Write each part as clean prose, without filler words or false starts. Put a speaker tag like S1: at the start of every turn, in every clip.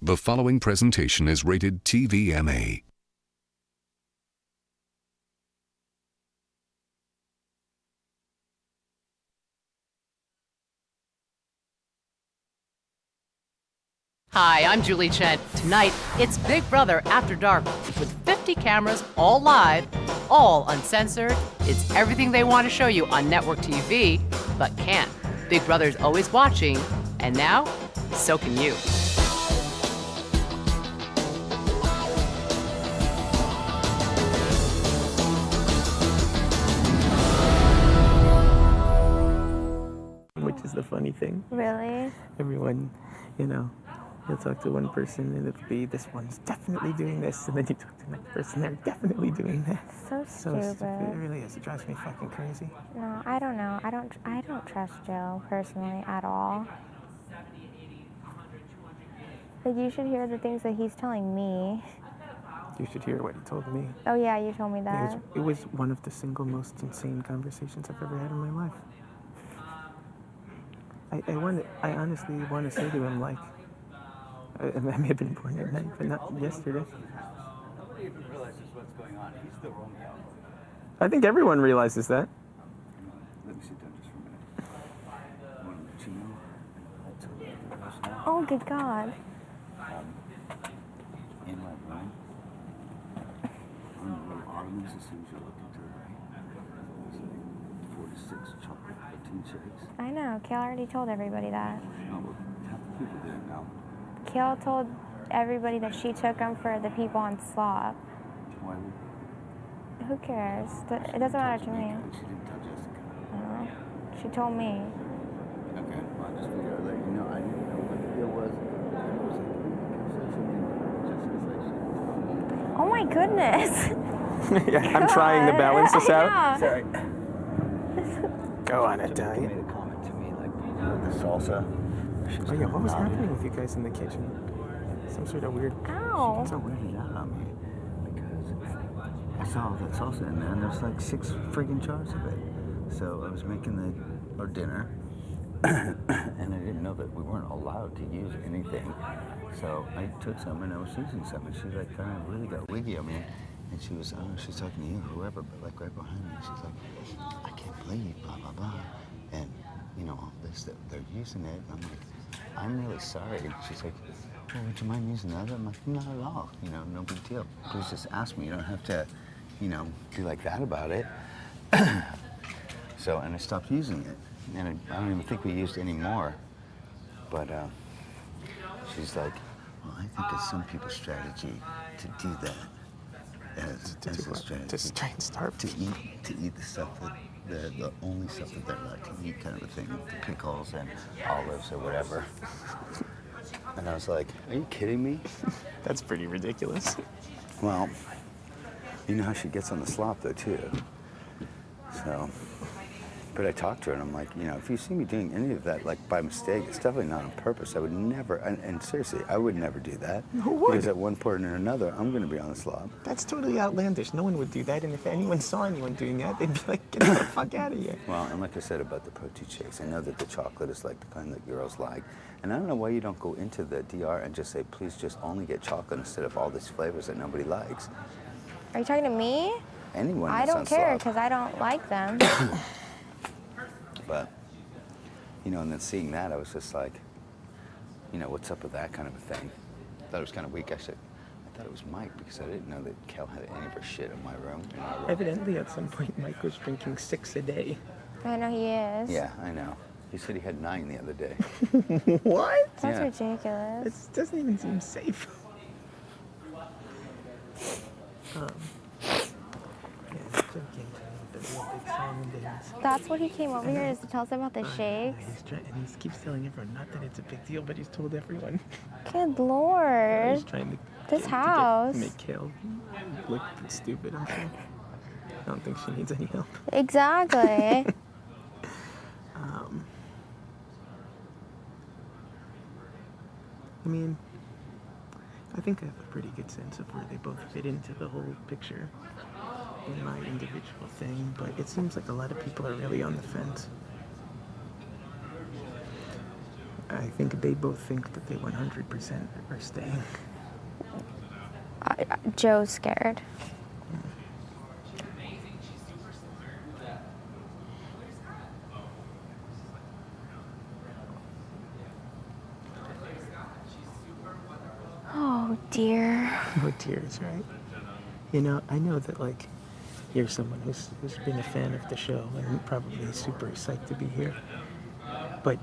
S1: The following presentation is rated TVMA.
S2: Hi, I'm Julie Chen. Tonight, it's Big Brother After Dark with 50 cameras, all live, all uncensored. It's everything they want to show you on network TV, but can't. Big Brother's always watching, and now, so can you.
S3: Which is the funny thing.
S4: Really?
S3: Everyone, you'll talk to one person and it'll be, this one's definitely doing this, and then you talk to another person, they're definitely doing that.
S4: So stupid.
S3: It really is. It drives me fucking crazy.
S4: No, I don't know. I don't trust Joe personally at all. Like, you should hear the things that he's telling me.
S3: You should hear what he told me.
S4: Oh yeah, you told me that.
S3: It was one of the single most insane conversations I've ever had in my life. I honestly want to say to him, like, I may have been born at night, but not yesterday.
S5: Nobody even realizes what's going on. He's the Romeo.
S3: I think everyone realizes that.
S5: Let me sit down just for a minute. Want to let you know? I told the person
S4: Oh, good God.
S5: in my room, on the little ottomans, as soon as you look into the right, there's like 4 to 6 chocolate protein shakes.
S4: I know. Kale already told everybody that.
S5: No, but half the people didn't know.
S4: Kale told everybody that she took them for the people on Slop.
S5: Why would
S4: Who cares? It doesn't matter to me.
S5: She didn't tell Jessica.
S4: No. She told me.
S5: Okay, well, I just figured I'd let you know. I didn't know what the deal was. It was like,
S4: Oh my goodness.
S3: Yeah, I'm trying to balance this out.
S4: Yeah.
S5: sorry.
S3: Go on a
S5: She
S3: diet.
S5: made a comment to me, like, the salsa. She
S3: Oh yeah, what was
S5: kinda
S3: happening with you guys in the kitchen? Some sort of weird...
S4: Ow.
S5: So weirded out on me because I saw all that salsa in there, and there's like 6 friggin' jars of it. So I was making our dinner, and I didn't know that we weren't allowed to use anything. So I took some, and I was using some, and she like kind of really got wiggy on me. And she was, I don't know, she's talking to you, whoever, but like right behind me, she's like, I can't believe, blah, blah, blah. And, all this, that they're using it. And I'm like, I'm really sorry. And she's like, well, would you mind using that? I'm like, not at all, no big deal. Please just ask me. You don't have to, be like that about it. So, and I stopped using it. And I don't even think we used any more. But she's like, well, I think it's some people's strategy to do that. As a strategy.
S3: Just try and starve.
S5: To eat the stuff that the only stuff that they're allowed to eat, kind of a thing, the pickles and olives or whatever. And I was like, are you kidding me?
S3: That's pretty ridiculous.
S5: Well, you know how she gets on the slop though too. So, but I talked to her and I'm like, if you see me doing any of that like by mistake, it's definitely not on purpose. I would never, and seriously, I would never do that.
S3: Who would?
S5: Because at one point or another, I'm going to be on the slop.
S3: That's totally outlandish. No one would do that. And if anyone saw anyone doing that, they'd be like, get the fuck out of here.
S5: Well, and like I said about the protein shakes, I know that the chocolate is like the kind that girls like. And I don't know why you don't go into the DR and just say, please just only get chocolate instead of all these flavors that nobody likes.
S4: Are you talking to me?
S5: Anyone
S4: I
S5: that's
S4: don't
S5: on
S4: care
S5: slop.
S4: because I don't like them.
S5: But, and then seeing that, I was just like, what's up with that kind of a thing? I thought it was kind of weak. I thought it was Mike because I didn't know that Kel had any of her shit in my room.
S3: Evidently, at some point, Mike was drinking 6 a day.
S4: I know he is.
S5: Yeah, I know. He said he had 9 the other day.
S3: What?
S4: That's
S5: Yeah.
S4: ridiculous.
S3: It doesn't even seem safe.
S4: That's what he came over here is to tell us about the shakes.
S3: And he keeps telling everyone, not that it's a big deal, but he's told everyone.
S4: Good Lord.
S3: He's trying to make Kale look stupid, I'm sure. I don't think she needs any help.
S4: Exactly.
S3: I mean, I think I have a pretty good sense of where they both fit into the whole picture in my individual thing, but it seems like a lot of people are really on the fence. I think they both think that they 100% are staying.
S4: Joe's scared. Oh dear.
S3: No tears, right? You know, I know that, like, you're someone who's been a fan of the show and probably super psyched to be here. But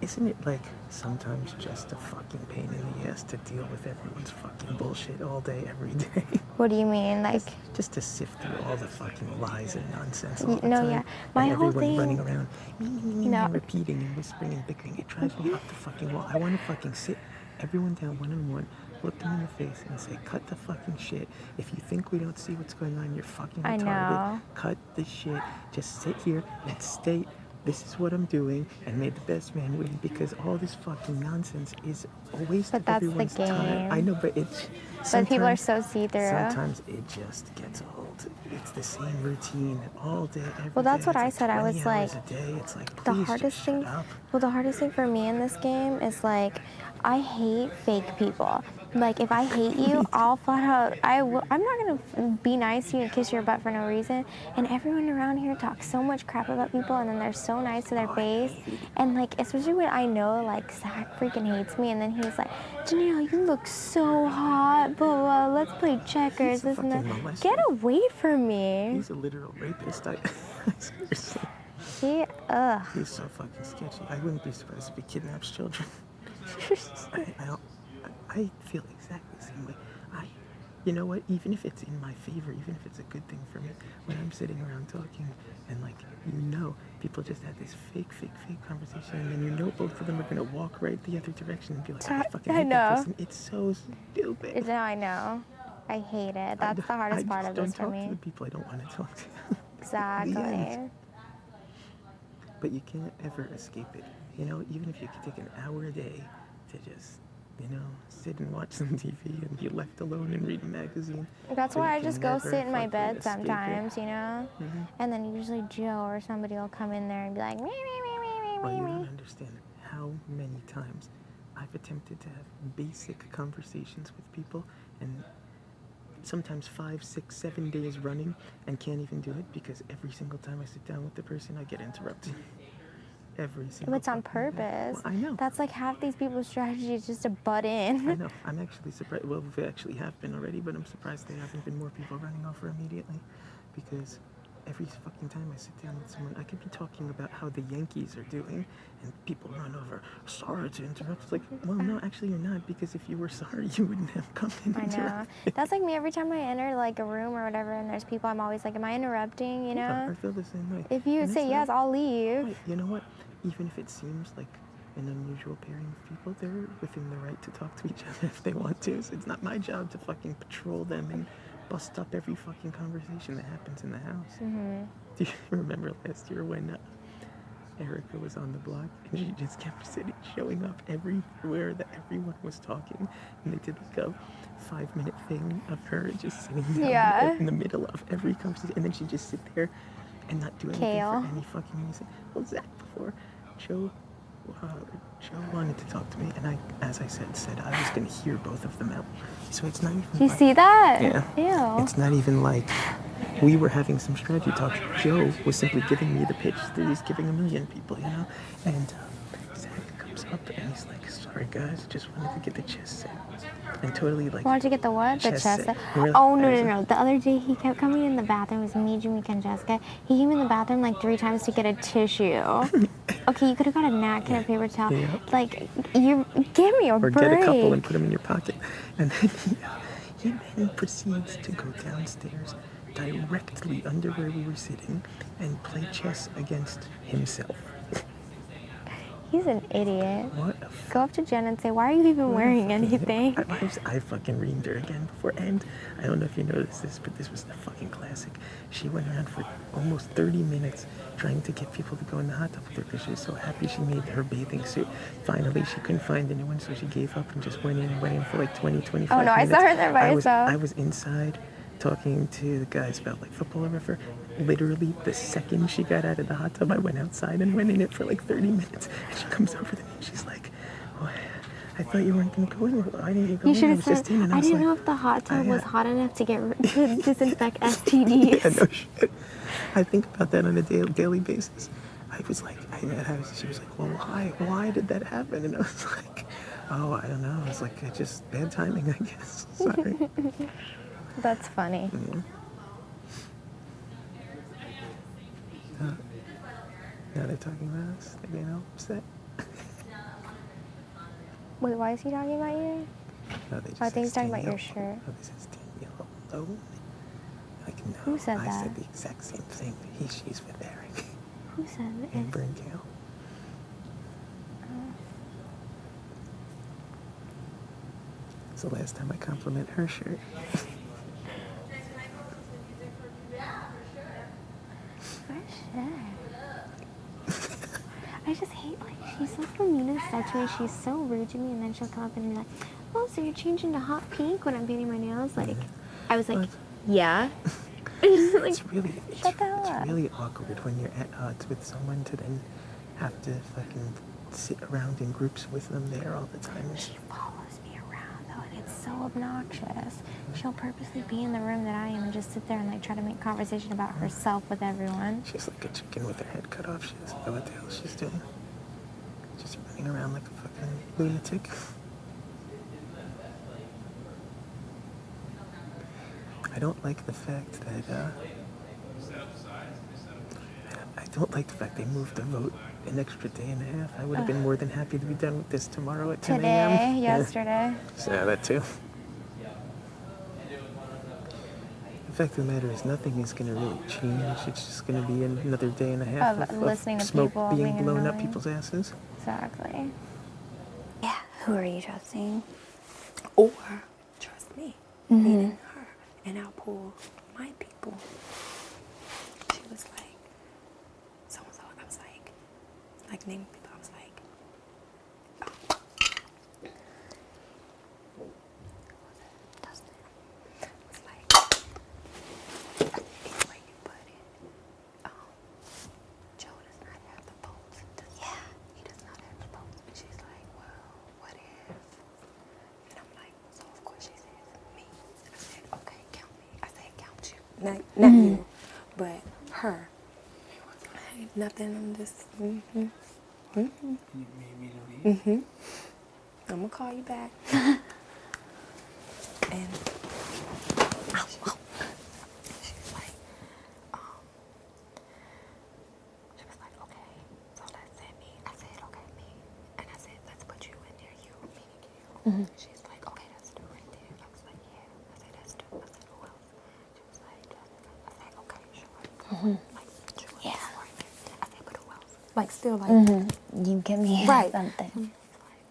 S3: isn't it, like, sometimes just a fucking pain in the ass to deal with everyone's fucking bullshit all day, every day?
S4: What do you mean? Like,
S3: Just to sift through all the fucking lies and nonsense all the
S4: no,
S3: time.
S4: yeah. My
S3: and
S4: whole
S3: everyone
S4: thing.
S3: running around,
S4: No.
S3: and repeating and whispering and bickering. It drives me up the fucking wall. I want to fucking sit everyone down one-on-one, look them in the face and say, cut the fucking shit. If you think we don't see what's going on, you're fucking
S4: I
S3: retarded.
S4: know.
S3: Cut the shit. Just sit here and state, this is what I'm doing, and may the best man win, because all this fucking nonsense is a waste
S4: But
S3: of
S4: that's the
S3: everyone's time.
S4: game.
S3: I know, but it's
S4: but people are
S3: sometimes-
S4: so see-through.
S3: Sometimes it just gets old. It's the same routine all day, every
S4: Well, that's
S3: day.
S4: what
S3: It's
S4: I
S3: like
S4: said. I
S3: 20
S4: was
S3: hours
S4: like,
S3: a day. It's like,
S4: the
S3: please
S4: hardest
S3: just
S4: thing.
S3: shut up.
S4: Well, the hardest thing for me in this game is like, I hate fake people. Like, if I hate you, I'll flat out. I'm not gonna be nice to you and kiss your butt for no reason. And everyone around here talks so much crap about people, and then they're so nice to their face. And like, especially when I know like Zach freaking hates me, and then he's like, Janelle, you look so hot. Blah blah. Let's play checkers.
S3: He's a
S4: This and that.
S3: fucking molester.
S4: Get away from me.
S3: He's a literal rapist. Seriously.
S4: Ugh.
S3: He's so fucking sketchy. I wouldn't be surprised if he kidnaps children. I feel exactly the same way. You know what? Even if it's in my favor, even if it's a good thing for me, when I'm sitting around talking and like, you know, people just had this fake conversation, and then you know both of them are gonna walk right the other direction and be like, I fucking
S4: I
S3: hate that
S4: know.
S3: person. It's so stupid.
S4: No, I know. I hate it. That's the hardest part of this for
S3: I don't talk to
S4: me.
S3: the people I don't want to talk to.
S4: Exactly.
S3: The end. But you can't ever escape it. You know, even if you could take an hour a day to just, you know, sit and watch some TV and be left alone and read a magazine.
S4: That's
S3: but
S4: why
S3: you
S4: I
S3: can
S4: just go
S3: never
S4: sit in my
S3: fucking
S4: bed
S3: escape it.
S4: sometimes, you know? And then usually Joe or somebody will come in there and be like, me, me, me, me, me,
S3: Well,
S4: me,
S3: you
S4: me.
S3: don't understand how many times I've attempted to have basic conversations with people, and sometimes 5, 6, 7 days running, and can't even do it because every single time I sit down with the person, I get interrupted. Every single
S4: It's on
S3: fucking day.
S4: purpose.
S3: Well, I know.
S4: That's like half these people's strategy is just to butt in.
S3: I know. I'm actually surprised. Well, we actually have been already, but I'm surprised there haven't been more people running over immediately, because every fucking time I sit down with someone, I could be talking about how the Yankees are doing, and people run over. Sorry to interrupt. It's like, well, no, actually you're not, because if you were sorry, you wouldn't have come in and
S4: I know. That's like me every time I enter like a room or whatever and there's people, I'm always like, am I interrupting, you
S3: Yeah,
S4: know?
S3: I feel the same way.
S4: If you
S3: And
S4: say
S3: it's
S4: yes,
S3: not-
S4: I'll leave.
S3: Right, you know what? Even if it seems like an unusual pairing of people, they're within the right to talk to each other if they want to. So it's not my job to fucking patrol them and bust up every fucking conversation that happens in the house.
S4: Mm-hmm.
S3: Do you remember last year when Erica was on the block and she just kept showing up everywhere that everyone was talking, and they did like a 5-minute thing of her just sitting down
S4: Yeah.
S3: in the middle of every conversation, and then she'd just sit there and not do anything
S4: Kale.
S3: for any fucking reason. Well, Zach, before Joe wanted to talk to me, and as I said I was gonna hear both of them out. So it's not even.
S4: Do you
S3: like-
S4: see that?
S3: Yeah.
S4: Ew.
S3: It's not even like we were having some strategy talk. Joe was simply giving me the pitch that he's giving a million people, you know? And Zach comes up and he's like, sorry guys, just wanted to get the chest set. And totally like,
S4: Wanted to get the what? The
S3: Chest
S4: chest
S3: set.
S4: set?
S3: Really?
S4: Oh, no,
S3: I was
S4: no, no. The other day he kept coming in the bathroom. It was me, Jamaica, and Jessica. He came in the bathroom like 3 times to get a tissue. Okay, you could have got a napkin, a paper towel.
S3: Yeah.
S4: Like, you give me a
S3: or
S4: break.
S3: get a couple and put them in your pocket. And then he then proceeds to go downstairs directly under where we were sitting and play chess against himself.
S4: He's an idiot.
S3: What a
S4: Go up to Jen and say, why are you even wearing anything?
S3: I fucking reamed her again before, and I don't know if you noticed this, but this was the fucking classic. She went around for almost 30 minutes trying to get people to go in the hot tub with her because she was so happy she made her bathing suit. Finally, she couldn't find anyone, so she gave up and just went in for like 20, 25
S4: Oh, no, I
S3: minutes.
S4: saw her there by herself.
S3: I was inside talking to the guys about like football or whatever. Literally, the second she got out of the hot tub, I went outside and went in it for like 30 minutes. And she comes over to me and she's like, I thought you weren't going to go in. Why didn't you go
S4: You
S3: in?
S4: should
S3: I
S4: have
S3: was
S4: said,
S3: just in and I
S4: I
S3: was
S4: didn't
S3: like,
S4: know if the hot tub was
S3: I-
S4: hot enough to to disinfect STDs.
S3: Yeah, no shit. I think about that on a daily basis. I was like, she was like, well, why did that happen? And I was like, oh, I don't know. It's like, just bad timing, I guess. Sorry.
S4: That's funny.
S3: Now they're talking about us. They're getting all upset.
S4: Wait, why is he talking about you?
S3: No, they just
S4: I think he's
S3: said
S4: talking about your
S3: Danielle.
S4: shirt.
S3: No, they said Danielle alone. Like, no.
S4: Who said
S3: I
S4: that?
S3: said the exact same thing. She's with Eric.
S4: Who said it?
S3: Amber and Gail. It's the last time I compliment her shirt.
S4: I just hate, like, she's so mean and stuff to me. She's so rude to me, and then she'll come up and be like, oh, so you're changing to hot pink when I'm painting my nails? Like, I was like, yeah. Like,
S3: It's really,
S4: shut the hell up.
S3: it's really awkward when you're at odds with someone to then have to fucking sit around in groups with them there all the time.
S4: She follows me around, though, and it's so obnoxious. She'll purposely be in the room that I am and just sit there and, like, try to make conversation about herself with everyone.
S3: She's like a chicken with her head cut off. She doesn't know what the hell she's doing. Just running around like a fucking lunatic. I don't like the fact that, I don't like the fact they moved the vote an extra day and a half. I would have been more than happy to be done with this tomorrow at 10 a.m.
S4: Today, yesterday.
S3: Yeah, that too. The fact of the matter is nothing is going to really change. It's just going to be another day and a half
S4: Of listening to
S3: smoke
S4: people
S3: being
S4: being
S3: blown up
S4: annoying.
S3: people's asses.
S4: Exactly.
S6: Yeah, who are you trusting? Or trust me, meaning her, and I'll pull my people. She was like, so and so. I was like naming people. I was like, Dustin. It's like, any way you put it, Joe does not have the votes. He does not have the votes. And she's like, well, what if? And I'm like, so of course she says me. I said, okay, count me. I said, count you. Not you, but her. Ain't nothing, I'm just,
S3: You made me to leave?
S6: I'm gonna call you back. And she was like, okay, so let's say me. I said, okay, me. And I said, let's put you in there, you, meaning you. She's like, okay, that's two right there. I was like, yeah. I said, that's two. I said, who else? She was like, Jessica. I said, okay, sure. Like, sure. Yeah. Right there. I said, but who else? Like, still like,
S4: You give me
S6: right.
S4: something.
S6: He's like,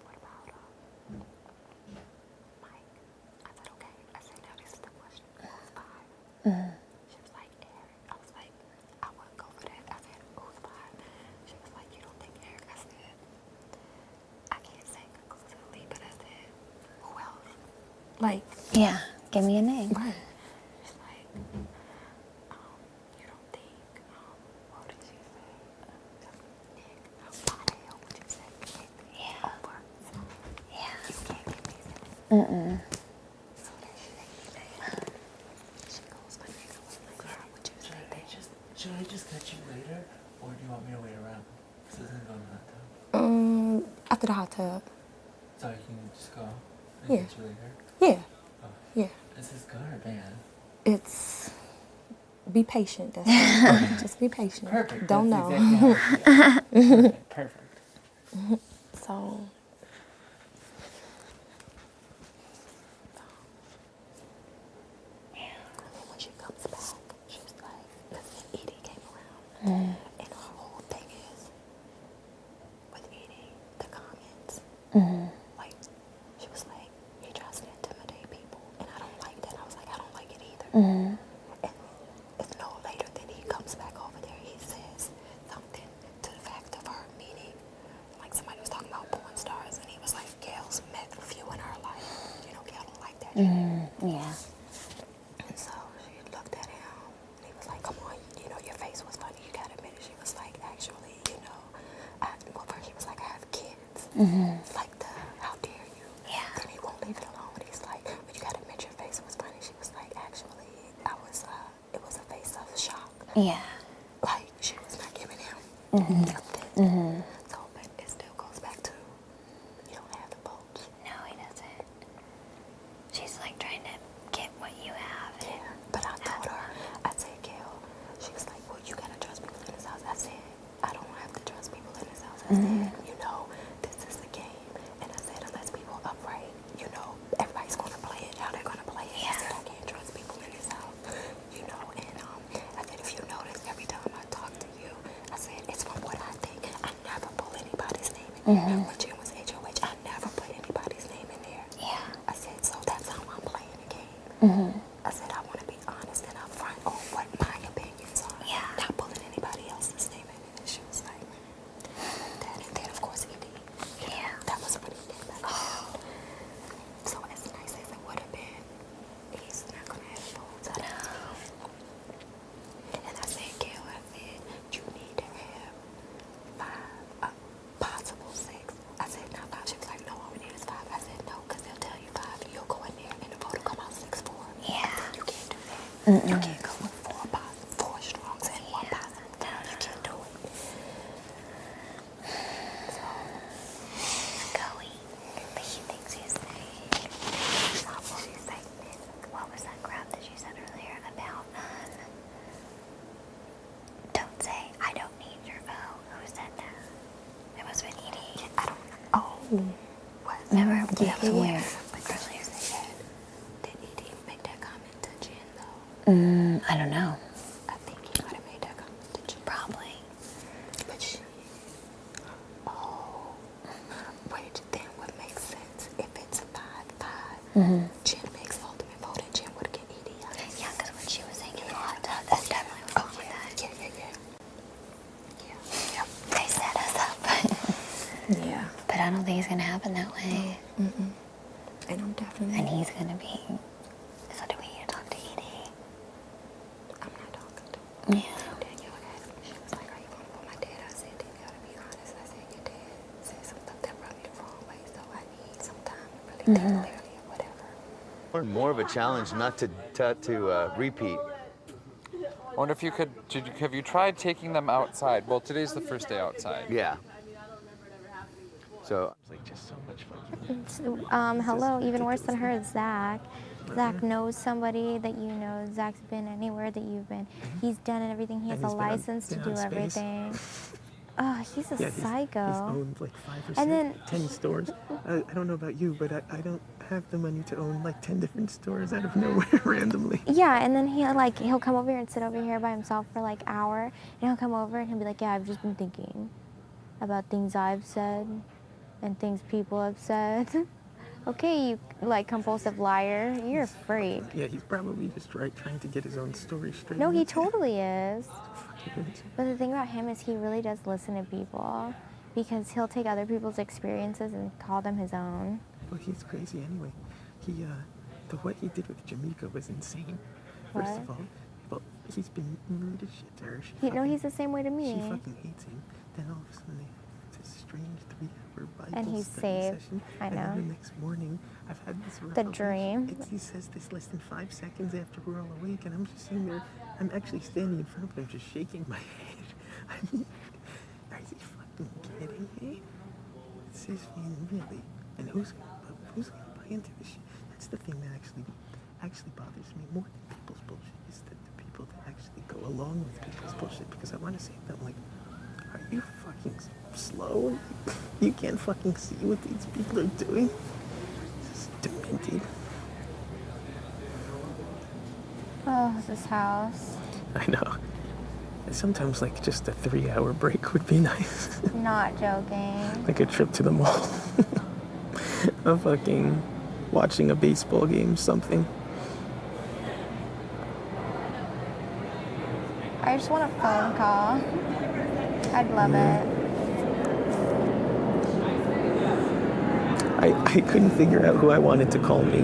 S6: what about Mike? I said, okay. I said, now this is the question. Who's five? She was like, Eric. I was like, I wouldn't go for that. I said, who's five? She was like, you don't think Eric? I said, I can't say conclusively, but I said, who else? Like,
S4: Yeah, give me a name.
S6: right. She's like, you don't think, what did she say? Nick, why the hell would you say Nick?
S4: Yeah.
S6: Over.
S4: Yeah.
S6: You can't give me something. So that she made me mad. She goes, my nigga was like, why would you say that?
S7: Should I just catch you later, or do you want me to wait around? This isn't going to hot tub.
S6: After the hot tub.
S7: So I can just go and
S6: Yeah.
S7: catch you later?
S6: Yeah.
S7: Oh,
S6: Yeah.
S7: is this good or bad?
S6: It's, be patient. That's it. Just be patient.
S7: Perfect.
S6: Don't
S7: That's
S6: know.
S7: Exactly how I feel. Perfect.
S6: So, when she comes back, she's like, because Edie came around, and her whole thing is, with Edie, the comments, like, she was like, he tries to intimidate people, and I don't like that. I was like, I don't like it either. And it's no later than he comes back over there, he says something to the fact of her meeting, like somebody was talking about porn stars, and he was like, Gail's met a few in her life. You know, Gail don't like that.
S4: Yeah.
S6: And so she looked at him, and he was like, come on, you know, your face was funny, you gotta admit it. She was like, actually, you know, well, first she was like, I have kids. Like the
S4: Yeah.
S6: Like, she was not giving him nothing. So, but it still goes back to, you don't have the votes.
S4: No, he doesn't. She's like trying to get what you have.
S6: Yeah, but I told her, I said, Gail, she was like, well, you gotta trust people in this house. I said, I don't have to trust people in this house. I said, you know, this is the game. And I said, unless people upright, you know, everybody's gonna play it how they're gonna play it. I said, I can't trust people in this house, you know. And I said, if you notice, every time I talk to you, I said, it's from what I think. I never pull anybody's name in there. When Jim was HOH, I never put anybody's name in there.
S4: Yeah.
S6: I said, so that's how I'm playing the game. I said, I want to be honest and upfront on what my opinions are.
S4: Yeah.
S6: Not pulling anybody else's name in it. And she was like, that. And then, of course, Edie.
S4: Yeah.
S6: That was what he did back then. So as nice as it would have been, he's not going to have the votes. I know. And I said, Gail, I said, you need to have 5, possible 6. I said, not 5. She was like, no, all we need is 5. I said, no, because they'll tell you 5. You'll go in there and the vote will come out 6-4.
S4: Yeah.
S6: You can't do that. You can't go with 4 strongs and 1 positive. No, you can't do it. So,
S4: Going. But he thinks he's saying.
S6: what she's saying is,
S4: What was that crap that you said earlier about, don't say, I don't need your vote. Who said that? It was with Edie.
S6: I don't know. Oh, what?
S4: Remember?
S6: Yeah,
S4: That was weird.
S6: But did you say that? Did Edie make that comment to Jen, though?
S4: I don't know.
S6: I think he might have made that comment to Jen.
S4: Probably.
S6: But she... Oh. Which then would make sense if it's 5-5. Jen makes ultimate vote and Jen would get Edie out.
S4: Yeah, because when she was saying in the hot tub, that's definitely what's wrong with that.
S6: Yeah.
S4: They set us up.
S6: Yeah.
S4: But I don't think it's going to happen that way.
S6: And I'm definitely...
S4: And he's going to be... So do we need to talk to Edie?
S6: I'm not talking to
S4: Yeah.
S6: Danielle asked me, she was like, are you going to vote my dad? I said, Danielle, to be honest, I said, your dad said some stuff that rubbed me the wrong way, so I need some time to really think clearly or whatever.
S8: More of a challenge not to repeat.
S9: I wonder if you could, have you tried taking them outside? Well, today's the first day outside.
S8: Yeah. So
S3: It's like just so much fucking.
S4: It's, hello, even worse than her is Zach. Zach knows somebody that you know. Zach's been anywhere that you've been. He's done everything. He has
S3: And
S4: a
S3: he's been on-
S4: license to
S3: been
S4: do
S3: on space.
S4: everything. Oh, he's a
S3: Yeah,
S4: psycho.
S3: He's owned like 5 or 6,
S4: And then-
S3: 10 stores. I don't know about you, but I don't have the money to own like 10 different stores out of nowhere randomly.
S4: Yeah, and then he'll come over here and sit over here by himself for like an hour, and he'll come over and he'll be like, yeah, I've just been thinking about things I've said and things people have said. Okay, you like compulsive liar, you're a freak.
S3: Yeah, he's probably just trying to get his own story straight.
S4: No, he totally is. But the thing about him is he really does listen to people because he'll take other people's experiences and call them his own.
S3: Well, he's crazy anyway. What he did with Jamaica was insane. First
S4: What?
S3: of all, well, he's been rude as shit to her.
S4: He's the same way to
S3: She
S4: me.
S3: fucking hates him. Then all of a sudden, it's a strange 3-hour Bible
S4: And he's
S3: study
S4: saved.
S3: session.
S4: I
S3: And
S4: know.
S3: then the next morning, I've had this
S4: The
S3: revelation.
S4: dream.
S3: He says this less than 5 seconds after we're all awake, and I'm just sitting there. I'm actually standing in front of him, just shaking my head. I mean, are you fucking kidding me? It's just really. And who's gonna buy into this shit? That's the thing that actually bothers me more than people's bullshit is that the people that actually go along with people's bullshit, because I want to say to them, like, are you fucking slow? You can't fucking see what these people are doing? It's just demented.
S4: Oh, this house.
S3: I know. And sometimes, like, just a 3-hour break would be nice.
S4: Not joking.
S3: Like a trip to the mall. A fucking watching a baseball game, something.
S4: I just want a phone call. I'd love it.
S3: I couldn't figure out who I wanted to call me.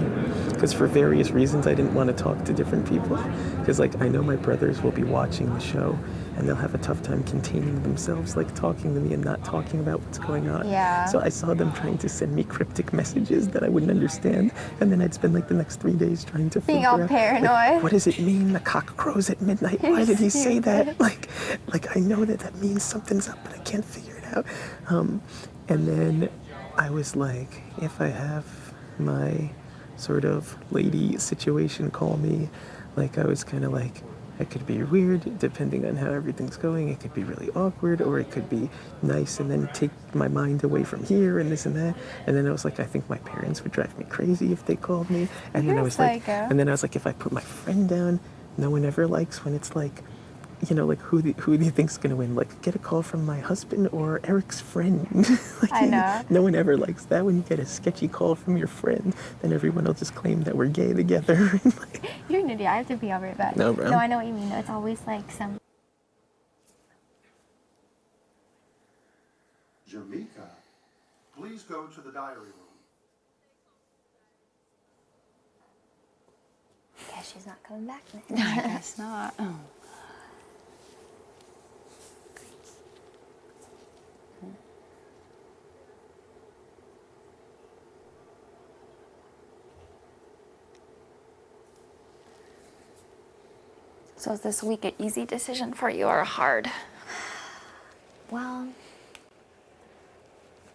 S3: Because because for various reasons I didn't want to talk to different people, because like I know my brothers will be watching the show and they'll have a tough time containing themselves, like talking to me and not talking about what's going on.
S4: Yeah.
S3: So I saw them trying to send me cryptic messages that I wouldn't understand, and then I'd spend like the next 3 days trying to
S4: Being
S3: figure
S4: all
S3: out,
S4: paranoid.
S3: like, what does it mean? The cock crows at midnight. Why did he say that? Like I know that means something's up, but I can't figure it out. And then I was like, if I have my sort of lady situation call me, like I was kind of like, it could be weird depending on how everything's going. It could be really awkward, or it could be nice and then take my mind away from here and this and that. And then I was like, I think my parents would drive me crazy if they called me. And then I was like, if I put my friend down, no one ever likes when it's like, you know, like who do you think's gonna win? Like, get a call from my husband or Eric's friend. Like,
S4: I know.
S3: No one ever likes that. When you get a sketchy call from your friend, then everyone will just claim that we're gay together.
S4: You're an idiot. I have to pee. I'll be right back.
S3: No, bro.
S4: No, I know what you mean. It's always like some.
S10: Jamaica, please go to the diary room.
S4: Guess she's not coming back then.
S6: I guess not. Oh. So is this week an easy decision for you or a hard?
S4: Well,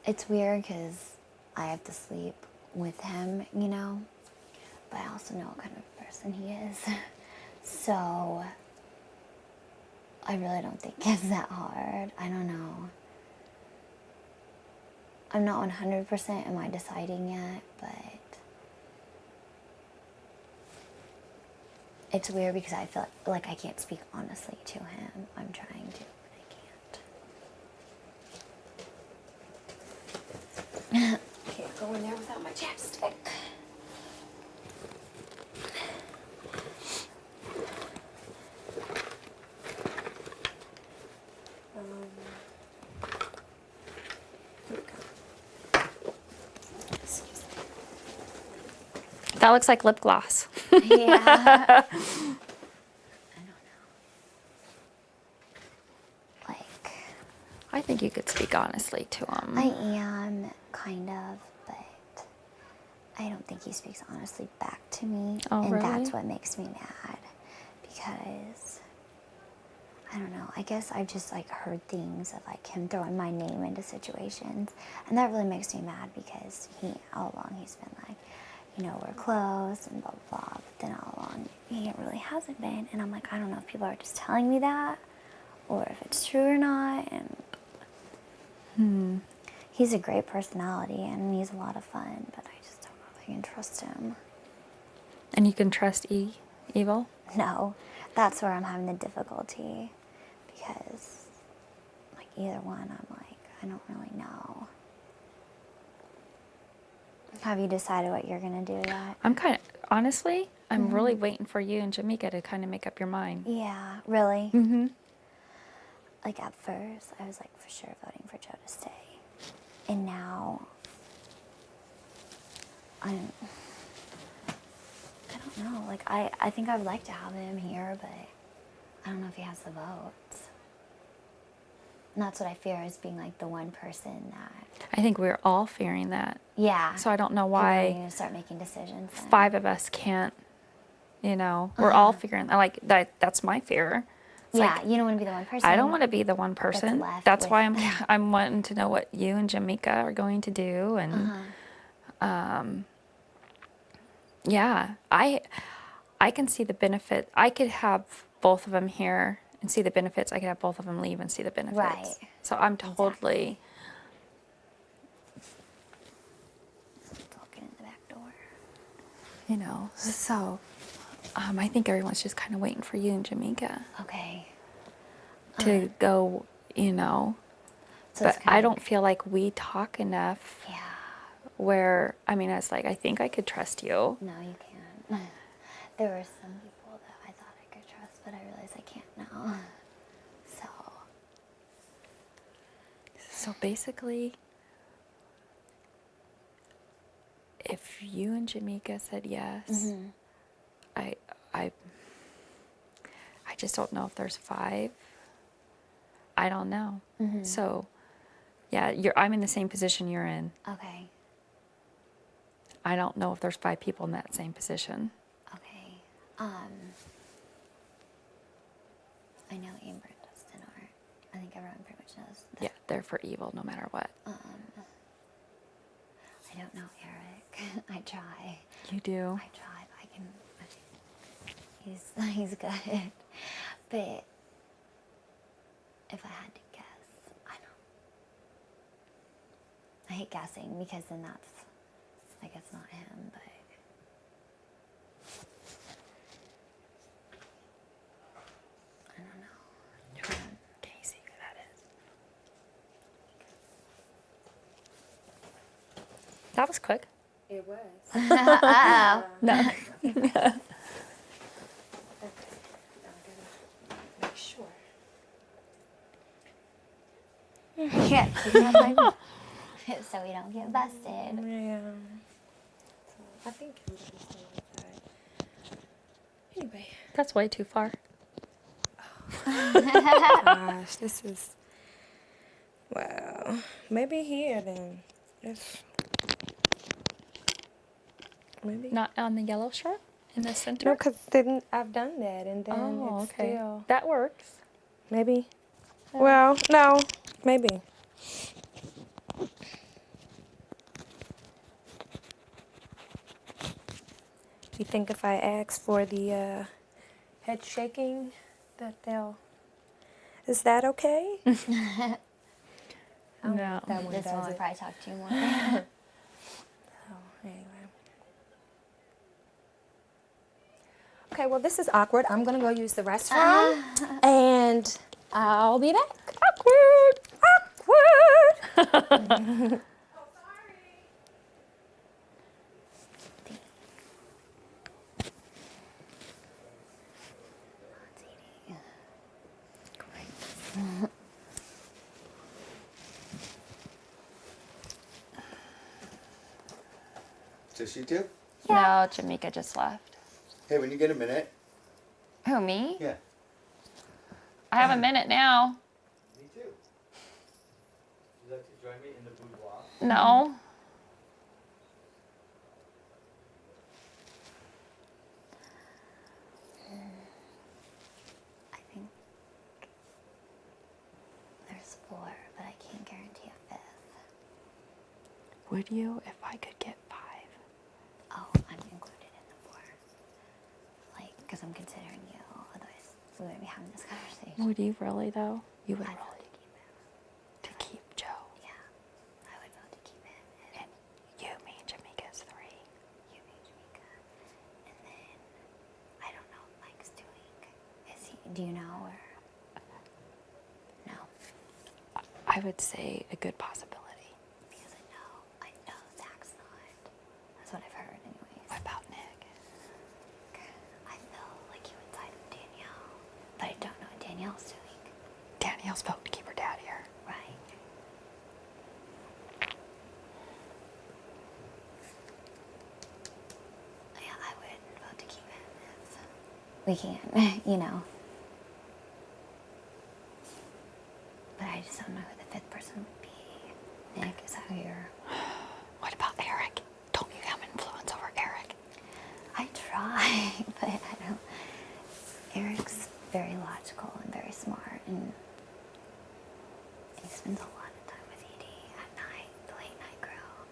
S4: it's weird because I have to sleep with him, you know, but I also know what kind of person he is. So I really don't think it's that hard. I don't know. I'm not 100% am I deciding yet, but it's weird because I feel like I can't speak honestly to him. I'm trying to, but I can't. Can't go in there without my chapstick.
S6: That looks like lip gloss.
S4: Yeah. I don't know. Like,
S6: I think you could speak honestly to him.
S4: I am, kind of, but I don't think he speaks honestly back to me.
S6: Oh,
S4: and
S6: really?
S4: that's what makes me mad. Because, I don't know, I guess I've just like heard things of like him throwing my name into situations. And that really makes me mad because all along he's been like, you know, we're close and blah, blah, blah. But then all along, he really hasn't been. And I'm like, I don't know if people are just telling me that or if it's true or not. And he's a great personality and he's a lot of fun, but I just don't know if I can trust him.
S6: And you can trust Evil?
S4: No, that's where I'm having the difficulty because, like, either one, I'm like, I don't really know. Have you decided what you're going to do yet?
S6: I'm kind of, honestly, I'm really waiting for you and Jamaica to kind of make up your mind.
S4: Yeah, really?
S6: Mm-hmm.
S4: Like, at first, I was, like, for sure voting for Joe to stay. And now, I don't know. Like, I think I would like to have him here, but I don't know if he has the votes. And that's what I fear, is being, like, the one person that...
S6: I think we're all fearing that.
S4: Yeah.
S6: So I don't know
S4: And
S6: why
S4: then you're going to start making decisions. Then.
S6: 5 of us can't, you know, we're all figuring, like, that's my fear. It's
S4: yeah,
S6: like,
S4: you don't want to be the one person.
S6: I don't want to be the one person.
S4: left
S6: That's
S4: with-
S6: why I'm wanting to know what you and Jamaica are going to do, and yeah, I can see the benefit. I could have both of them here and see the benefits. I could have both of them leave and see the benefits.
S4: Right.
S6: So I'm totally.
S4: Looking in the back door.
S6: You know, so I think everyone's just kind of waiting for you and Jamaica
S4: Okay.
S6: to go, you know.
S4: So it's
S6: But
S4: kind
S6: I
S4: of-
S6: don't feel like we talk enough
S4: Yeah.
S6: where, I mean, it's like, I think I could trust you.
S4: No, you can't. There were some people that I thought I could trust, but I realized I can't now.
S6: So basically,
S11: if you and Jamaica said yes, I just don't know if there's 5. I don't know. So, yeah, I'm in the same position you're in.
S6: Okay.
S11: I don't know if there's 5 people in that same position.
S6: Okay. I know Amber and Dustin are. I think everyone pretty much knows that.
S11: Yeah, they're for evil no matter what.
S6: I don't know Eric. I try.
S11: You do?
S6: I try, but he's good. But if I had to guess, I hate guessing because then that's like it's not him, but I don't know.
S11: Can you see who that is? That was quick.
S12: It was.
S11: No.
S12: Make sure.
S6: Yeah. So we don't get busted.
S12: Yeah. So I think it was just inside. Anyway.
S11: That's way too far.
S12: Gosh, this is. Well, maybe here then. Maybe.
S11: Not on the yellow strip in the center?
S12: No, because then I've done that and then
S11: Oh,
S12: it's
S11: okay.
S12: still.
S11: That works.
S12: Maybe. Well, no, maybe. You think if I ask for the head shaking that they'll... Is that okay?
S11: No.
S12: That one
S6: This
S12: does
S6: one would
S12: it.
S6: probably talk to you more.
S12: So, anyway. Okay, well, this is awkward. I'm going to go use the restroom, and I'll be back. Awkward!
S8: Just you two?
S11: No, Jamaica just left.
S8: Hey, when you get a minute.
S11: Who, me?
S8: Yeah.
S11: I have a minute now.
S7: Me too. Would you like to join me in the boudoir?
S11: No.
S6: I think there's 4, but I can't guarantee a 5th.
S11: Would you if I could get 5?
S6: Oh, I'm included in the 4. Like, because I'm considering you. Otherwise, we wouldn't be having this conversation.
S11: Would you really, though? You would
S6: I'd
S11: really?
S6: vote
S11: To keep Joe.
S6: Yeah, I would vote to keep him.
S11: And you, me, and Jamaica's 3.
S6: You, me, Jamaica. And then, I don't know what Mike's doing. Do you know, or? No.
S11: I would say a good possibility.
S6: Because I know Zach's not. That's what I've heard anyways.
S11: What about Nick?
S6: I feel like you would side with Danielle, but I don't know what Danielle's doing.
S11: Danielle's vote to keep her dad here.
S6: Right. Yeah, I would vote to keep him if we can, you know. But I just don't know who the 5th person would be. Nick, is that who you're...
S11: What about Eric? Don't you have influence over Eric?
S6: I try, but I don't... Eric's very logical and very smart, and he spends a lot of time with Edie at night, the late night girl.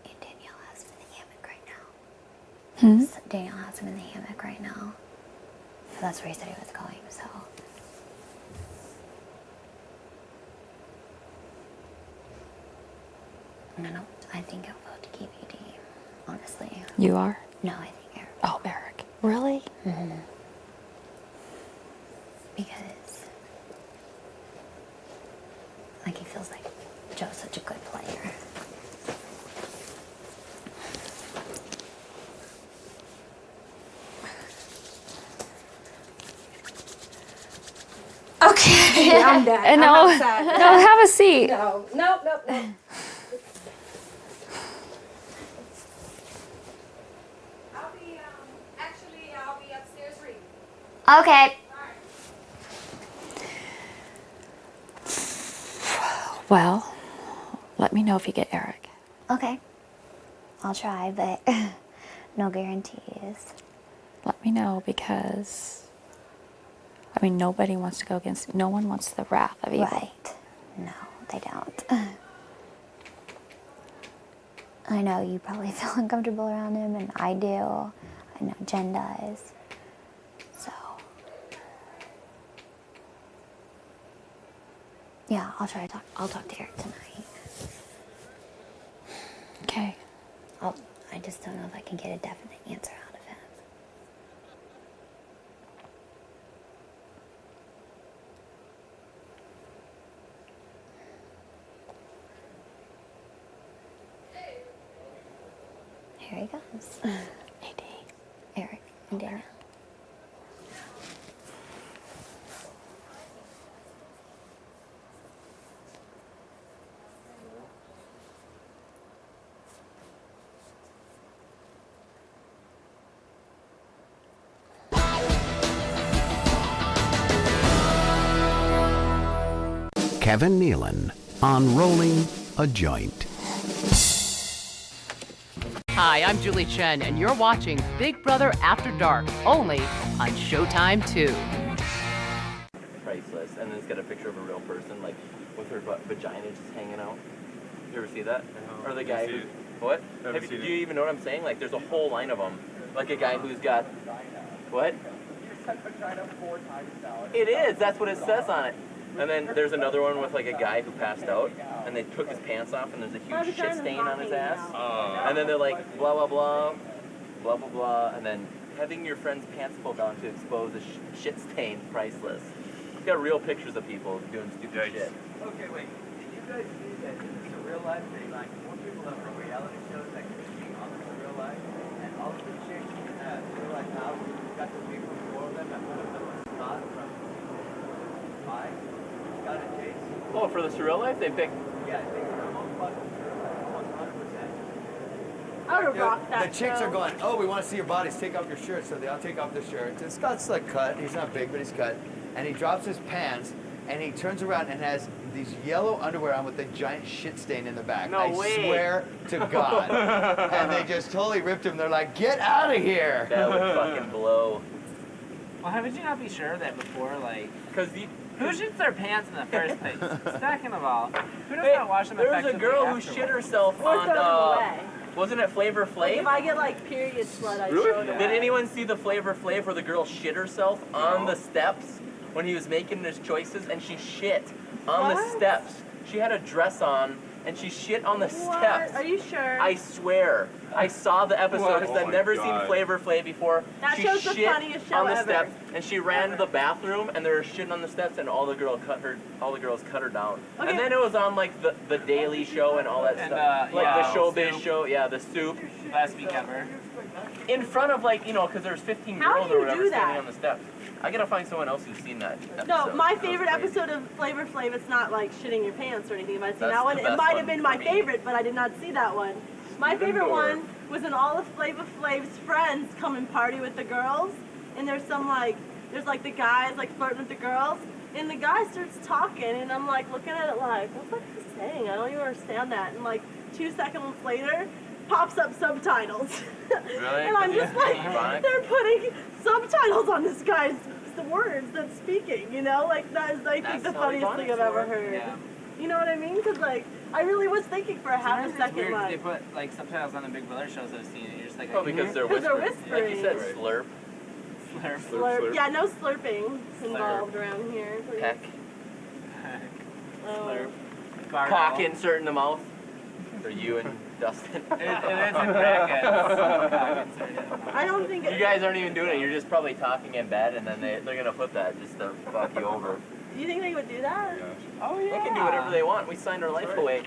S6: And Danielle has him in the hammock right now. So Danielle has him in the hammock right now. So that's where he said he was going, so... I think I'll vote to keep Edie, honestly.
S11: You are?
S6: No, I think Eric.
S11: Oh, Eric. Really?
S6: Mm-hmm. Because, like, he feels like Joe's such a good player.
S12: Okay. Okay, I'm done.
S11: And
S12: I'm
S11: no,
S12: outside.
S11: no, have a seat.
S12: No, nope. I'll be upstairs reading.
S4: Okay.
S11: Well, let me know if you get Eric.
S4: Okay. I'll try, but no guarantees.
S11: Let me know because, I mean, nobody wants to go against, no one wants the wrath of evil.
S4: Right. No, they don't. I know you probably feel uncomfortable around him, and I do. I know Jen does. So, yeah, I'll try to talk. I'll talk to Eric tonight.
S11: Okay.
S4: I just don't know if I can get a definite answer out of him. Here he comes. AD. Eric and Daniel.
S13: Kevin Nealon on Rolling a Joint.
S2: Hi, I'm Julie Chen, and you're watching Big Brother After Dark, only on Showtime 2.
S14: Priceless, and then it's got a picture of a real person, like with her vagina just hanging out. You ever see that?
S15: No,
S14: or the guy who, what? Do you even know what I'm saying? Like, there's a whole line of them. Like a guy who's got, what? It is. That's what it says on it. And then there's another one with like a guy who passed out, and they took his pants off, and there's a huge shit stain on his ass. And then they're like, blah, blah, blah, blah, blah, blah, and then having your friend's pants pulled down to expose a shit stain, priceless. You've got real pictures of people doing stupid shit.
S7: Okay, wait. Did you guys see that it's a real life thing? Like, more people that from reality shows that can on the real life, and all of the chicks in that real life house got the people before them, and one of them was Scott from Five. Got a chase.
S14: Oh, for the surreal life, they picked.
S7: Yeah, I think they're almost fucking almost 100%.
S16: I would have rocked that.
S15: The chicks
S16: show.
S15: are going, oh, we want to see your bodies. Take off your shirt. So they all take off their shirts. And Scott's like cut. He's not big, but he's cut. And he drops his pants, and he turns around and has these yellow underwear on with a giant shit stain in the back.
S14: No way.
S15: I swear to God. And they just totally ripped him. They're like, get out of here.
S14: That would fucking blow.
S7: Well, how would you not be sure of that before? Like,
S14: because
S7: who shits their pants in the first place? Second of all, who does
S14: Hey,
S7: not wash them
S14: there was a
S7: effectively
S14: girl who
S7: afterwards?
S14: shit herself
S16: Or
S14: on,
S16: throw them away.
S14: wasn't it Flavor Flav?
S16: Like if I get like period blood, I throw it away.
S14: Did anyone see the Flavor Flav where the girl shit herself on the steps when he was making his choices, and she shit on the
S16: What?
S14: steps? She had a dress on, and she shit on the steps.
S16: Are you sure?
S14: I swear. I saw the episode because I've never seen Flavor Flav before.
S16: That
S14: she
S16: show's the
S14: shit
S16: funniest show
S14: on the
S16: ever.
S14: steps, and she ran to the bathroom, and there was shit on the steps, and all the girls cut her down.
S16: Okay.
S14: And then it was on like the Daily Show and all that
S7: And,
S14: stuff, like
S7: yeah,
S14: the Showbiz
S7: Soup.
S14: show, yeah, the Soup.
S7: Best week ever.
S14: In front of like because there's 15
S16: How
S14: girls
S16: do
S14: or
S16: you
S14: whatever
S16: do
S14: standing
S16: that?
S14: on the steps. I gotta find someone else who's seen that.
S16: No,
S14: episode.
S16: my
S14: That was
S16: favorite
S14: crazy.
S16: episode of Flavor Flav, it's not like shitting your pants or anything. If I'd seen
S14: That's
S16: that one,
S14: the
S16: it
S14: best
S16: might
S14: one
S16: have been
S14: for
S16: my
S14: me.
S16: favorite, but I did not see that one. My favorite
S14: Door.
S16: one was when all of Flavor Flav's friends come and party with the girls, and there's like the guys like flirting with the girls, and the guy starts talking, and I'm like looking at it like, what the fuck is he saying? I don't even understand that. And like 2 seconds later, pops up subtitles.
S14: Really?
S16: And I'm just like,
S14: Ironic?
S16: they're putting subtitles on this guy's words that's speaking, Like, that is, I think,
S14: That's
S16: the
S14: how
S16: funniest
S14: Ebonics
S16: thing I've ever
S14: work.
S16: heard.
S7: Yeah.
S16: You know what I mean? Because, like, I really was thinking for a half a
S7: Sometimes it's
S16: second,
S7: weird 'cause
S16: like,
S7: they put like subtitles on the Big Brother shows I've seen, and you're just like,
S14: Oh, because they're
S16: Because they're
S14: whispering. Like you said,
S16: whispering.
S14: slurp,
S7: slurp.
S16: slurp. Yeah, no slurping involved around here. please.
S14: peck,
S16: Oh.
S7: Slurp.
S14: cock insert in the mouth. For you and Dustin.
S7: It is in brackets.
S16: I don't think
S14: You guys aren't even doing it. You're just probably talking in bed, and then they're gonna put that just to fuck you over.
S16: Do you think they would do that?
S7: Oh
S14: They
S7: yeah.
S14: can do whatever they want. We signed our life away.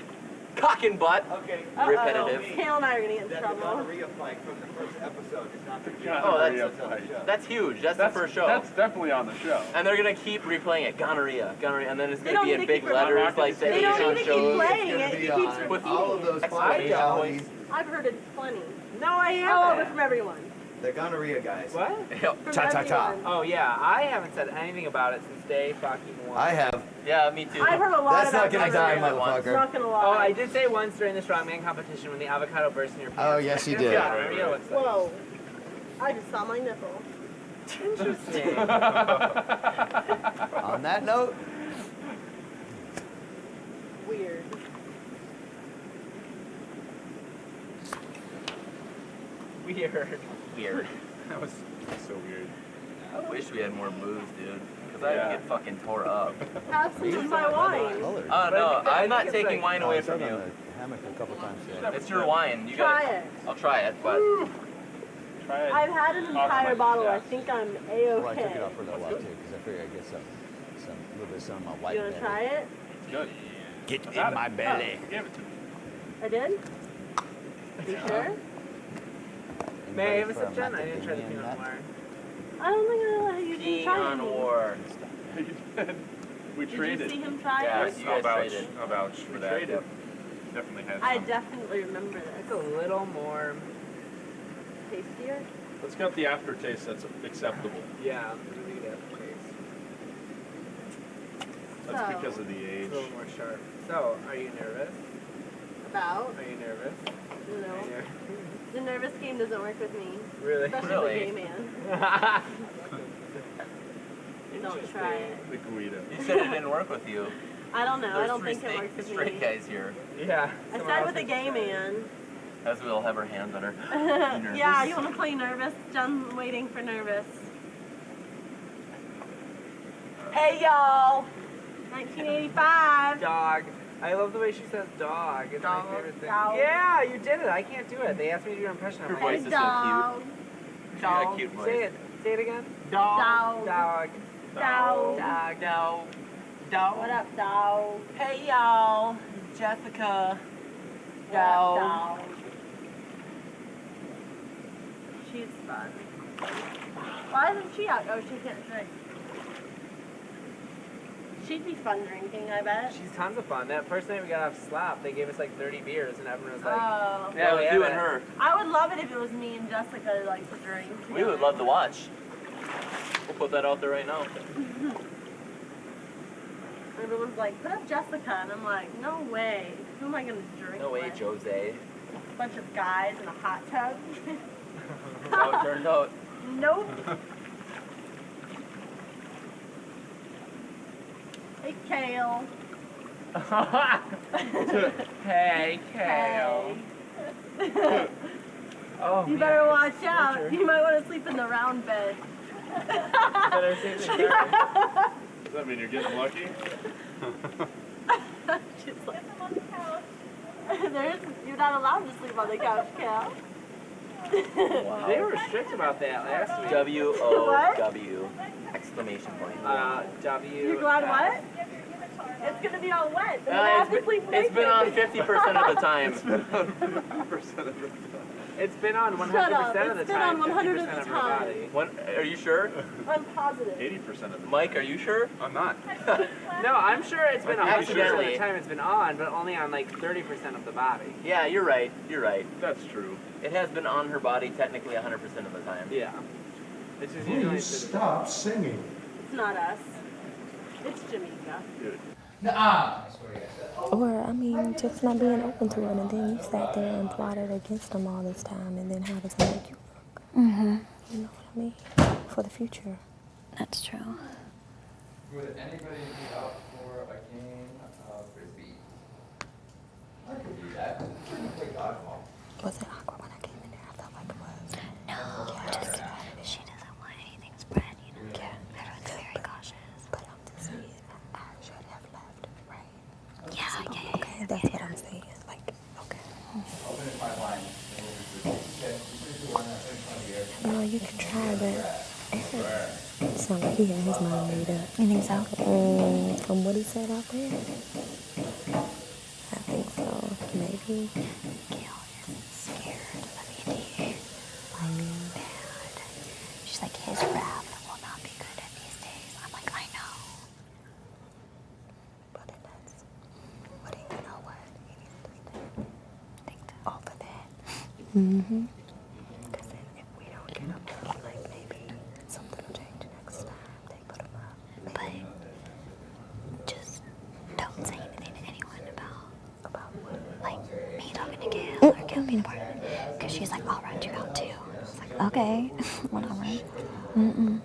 S14: Cock and butt.
S7: Okay.
S14: Repetitive.
S16: Kale and I are gonna get in
S7: That the
S16: trouble.
S7: gonorrhea fight from the first episode is not going to be
S14: Oh, that's huge. That's the first show.
S17: That's definitely on the show.
S14: And they're gonna keep replaying it. Gonorrhea, and then it's
S16: They
S14: gonna be
S16: don't
S14: in
S16: need to
S14: big
S16: keep
S14: letters like the
S16: They don't
S14: Asian
S16: need to keep
S14: shows.
S16: playing
S15: It's
S16: it.
S15: gonna
S16: It
S15: be
S16: keeps
S15: on
S16: repeating.
S15: all of those
S14: Exclamation
S15: realities.
S16: I've heard it plenty.
S18: No, I
S16: All over
S18: haven't.
S16: from everyone.
S15: The gonorrhea guys.
S18: What?
S16: From
S15: Ta-ta-ta.
S16: everyone.
S18: Oh yeah, I haven't said anything about it since day fucking one.
S15: I have.
S14: Yeah, me too.
S16: I've heard a lot
S15: That's
S16: about
S15: not gonna die,
S16: gonorrhea.
S15: motherfucker.
S16: Not gonna lie.
S18: Oh, I did say once during the strongman competition when the avocado burst in your pants.
S15: Oh, yes, you did.
S18: Yeah, gonorrhea looks like.
S16: Whoa. I just saw my nipple.
S18: Interesting.
S15: On that note,
S16: Weird.
S14: Weird.
S17: That was so weird.
S14: I wish we had more booze, dude. Because I would get fucking tore up.
S16: Have some of my wine.
S14: Oh no, I'm not taking wine away from
S15: on
S14: you.
S15: the hammock a couple times today.
S14: It's your wine. You
S16: Try
S14: gotta.
S16: it.
S14: I'll try it, but
S17: Try it.
S16: I've had an entire bottle. I think I'm
S15: Well, I took it
S16: A-okay.
S15: off for a little while too, because I figured I'd get some little bit of some of my white
S16: You wanna
S15: belly.
S16: try it?
S17: It's good.
S15: Get
S17: I
S15: in
S17: got
S15: my
S17: it.
S15: belly.
S17: You gave it to me.
S16: I did? You sure?
S18: May I have a
S15: For
S18: sip, Jen? I
S15: macadamia
S18: didn't try the
S15: nut?
S18: peanut butter.
S16: I don't think I let you
S14: King
S16: try
S14: on
S16: it.
S14: war.
S17: We
S16: Did
S17: traded.
S16: you see him try
S14: Yeah,
S16: it?
S14: you
S17: I'll
S14: guys
S17: vouch.
S14: traded.
S17: I'll vouch for that.
S14: traded.
S17: Definitely had
S16: I
S17: some.
S16: definitely remember
S18: It's
S16: this.
S18: a little more.
S16: Tastier?
S17: Let's get the aftertaste that's acceptable.
S18: Yeah, I'm gonna need aftertaste.
S17: That's
S16: So-
S17: because of the
S18: It's
S17: age.
S18: a little more sharp. So, are you nervous?
S16: About?
S18: Are you nervous?
S16: No.
S18: Are you
S16: The nervous game doesn't work with me.
S18: Really?
S16: Especially
S14: Really?
S16: the gay man. Don't try it.
S17: The Guido.
S14: You said it didn't work with you.
S16: I don't know. I
S14: There's
S16: don't
S14: three
S16: think it works with
S14: straight
S16: me.
S14: guys here.
S18: Yeah.
S16: I said with a gay man.
S14: As we'll have our hands on her.
S16: Yeah, you want to play nervous? Jen's waiting for nervous. Hey y'all! 1985.
S18: Dog. I love the way she says dog. It's
S16: Dog,
S18: my favorite thing.
S16: dog.
S18: Yeah, you did it. I can't do it. They asked me to do your impression. I'm
S14: Her
S18: like,
S14: voice
S16: Hey
S14: is so
S16: dog.
S14: cute. She's got a
S16: Dog.
S14: cute voice.
S18: Say it. Say it again.
S16: Dog.
S18: Dog.
S16: Dog.
S14: Dog, dog, dog.
S16: What up, dog?
S14: Hey y'all, Jessica.
S16: What up, dog? She's fun. Why isn't she out? Oh, she can't drink. She'd be fun drinking, I bet.
S18: She's tons of fun. That first night we got off Slap, they gave us like 30 beers, and everyone was like,
S16: Oh.
S14: Yeah,
S18: we
S14: with
S18: have
S14: you
S18: it.
S14: and her.
S16: I would love it if it was me and Jessica like to drink.
S14: We would love to watch. We'll put that out there right now.
S16: Everyone's like, put up Jessica, and I'm like, no way. Who am I gonna drink
S14: No way,
S16: with?
S14: Jose.
S16: Bunch of guys in a hot tub.
S14: How it turned out.
S16: Nope. Hey, Kale.
S18: hey, Kale.
S16: Hey.
S18: Oh,
S16: You
S18: man.
S16: better watch out.
S18: Sure.
S16: You might want to sleep in the round bed.
S18: Better sleep in the dark.
S17: Does that mean you're getting lucky?
S16: She's like, you're not allowed to sleep on the couch, Cal.
S18: They were strict about that last week.
S14: W-O-W. Exclamation point.
S18: W.
S16: You're glad what? It's gonna be all wet. And then I have to sleep
S14: It's been on
S16: naked.
S14: 50% of the time.
S18: It's been on 100%
S16: Shut up.
S18: of the
S16: It's been
S18: time.
S16: on 100 of
S18: 50%
S16: the
S18: of her
S16: time.
S18: body.
S14: What, are you sure?
S16: I'm positive.
S17: 80% of it.
S14: Mike, are you sure?
S17: I'm not.
S18: No, I'm sure it's been 100% of
S14: Accidentally.
S18: the time it's been on, but only on like 30% of the body.
S14: Yeah, you're right. You're right.
S17: That's true.
S14: It has been on her body technically 100% of the time.
S18: Yeah. It's just usually
S10: Please stop singing.
S16: It's not us. It's Jamaica.
S17: Dude.
S12: Or, I mean, just not being open to it, and then you sat there and plotted against them all this time, and then how does it make you look?
S11: Mm-hmm.
S12: You know what I mean? For the future.
S11: That's true.
S9: Would anybody be out for a game of frisbee? I could do that. I can play dodgeball.
S12: Was it awkward when I came in there? I felt like it was.
S11: No, just she doesn't want anything spread, you know.
S12: Yeah.
S11: Everyone's very cautious.
S12: But I'm just saying, I should have left, right?
S11: Yeah.
S12: Okay, that's what I'm saying. Like, okay.
S9: Open it my line. Okay, 3, 2, 1, finish one here.
S12: No, you can try, but it sounds like he had his mind made up.
S11: You think so?
S12: From what he said out there, I think so.
S6: Gail is scared of Andy. Like, bad. She's like, his wrath will not be good in these days. I'm like, I know. But that's, but you know what? He needs to think over that. Mm-hmm. Because then if we don't get up there, like, maybe something will change next time they put him up. Maybe. But just don't say anything to anyone about what? Like, me talking to Gail or Gail being a part of it. Because she's like, I'll rat you out too. It's like, okay, whatever. Mm-mm.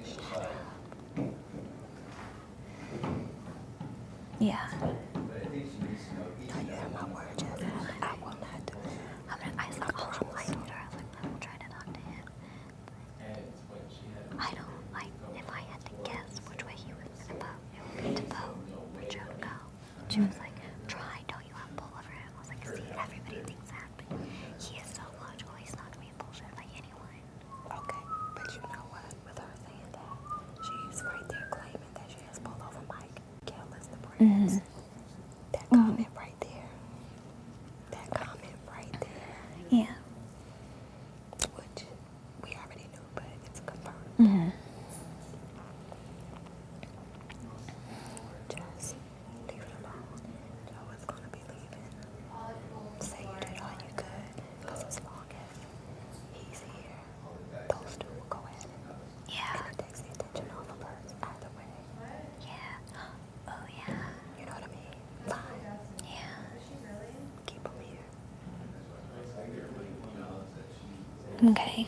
S6: Yeah. You have my word, Jasmine. I will not do it. I told her, I was like, I will try to talk to him. I don't, like, if I had to guess which way he was going to vote, it would be to vote for Joe to go. She was like, try, don't you have pull over him? I was like, see, everybody thinks that, but he is so logical, he's not going to be bullshit like anyone. Okay, but you know what? With her saying that, she's right there claiming that she has pull over Mike. Gail is the brains. That comment right there. That comment right there. Yeah. Which we already knew, but it's confirmed. Mm-hmm. Just leave it alone. Joe is going to be leaving. Say you did all you could, because as long as he's here, those two will go at it. Yeah. And it takes the attention off of her either way. Yeah. Oh, yeah. You know what I mean? Fine. Yeah. Keep him here. Okay.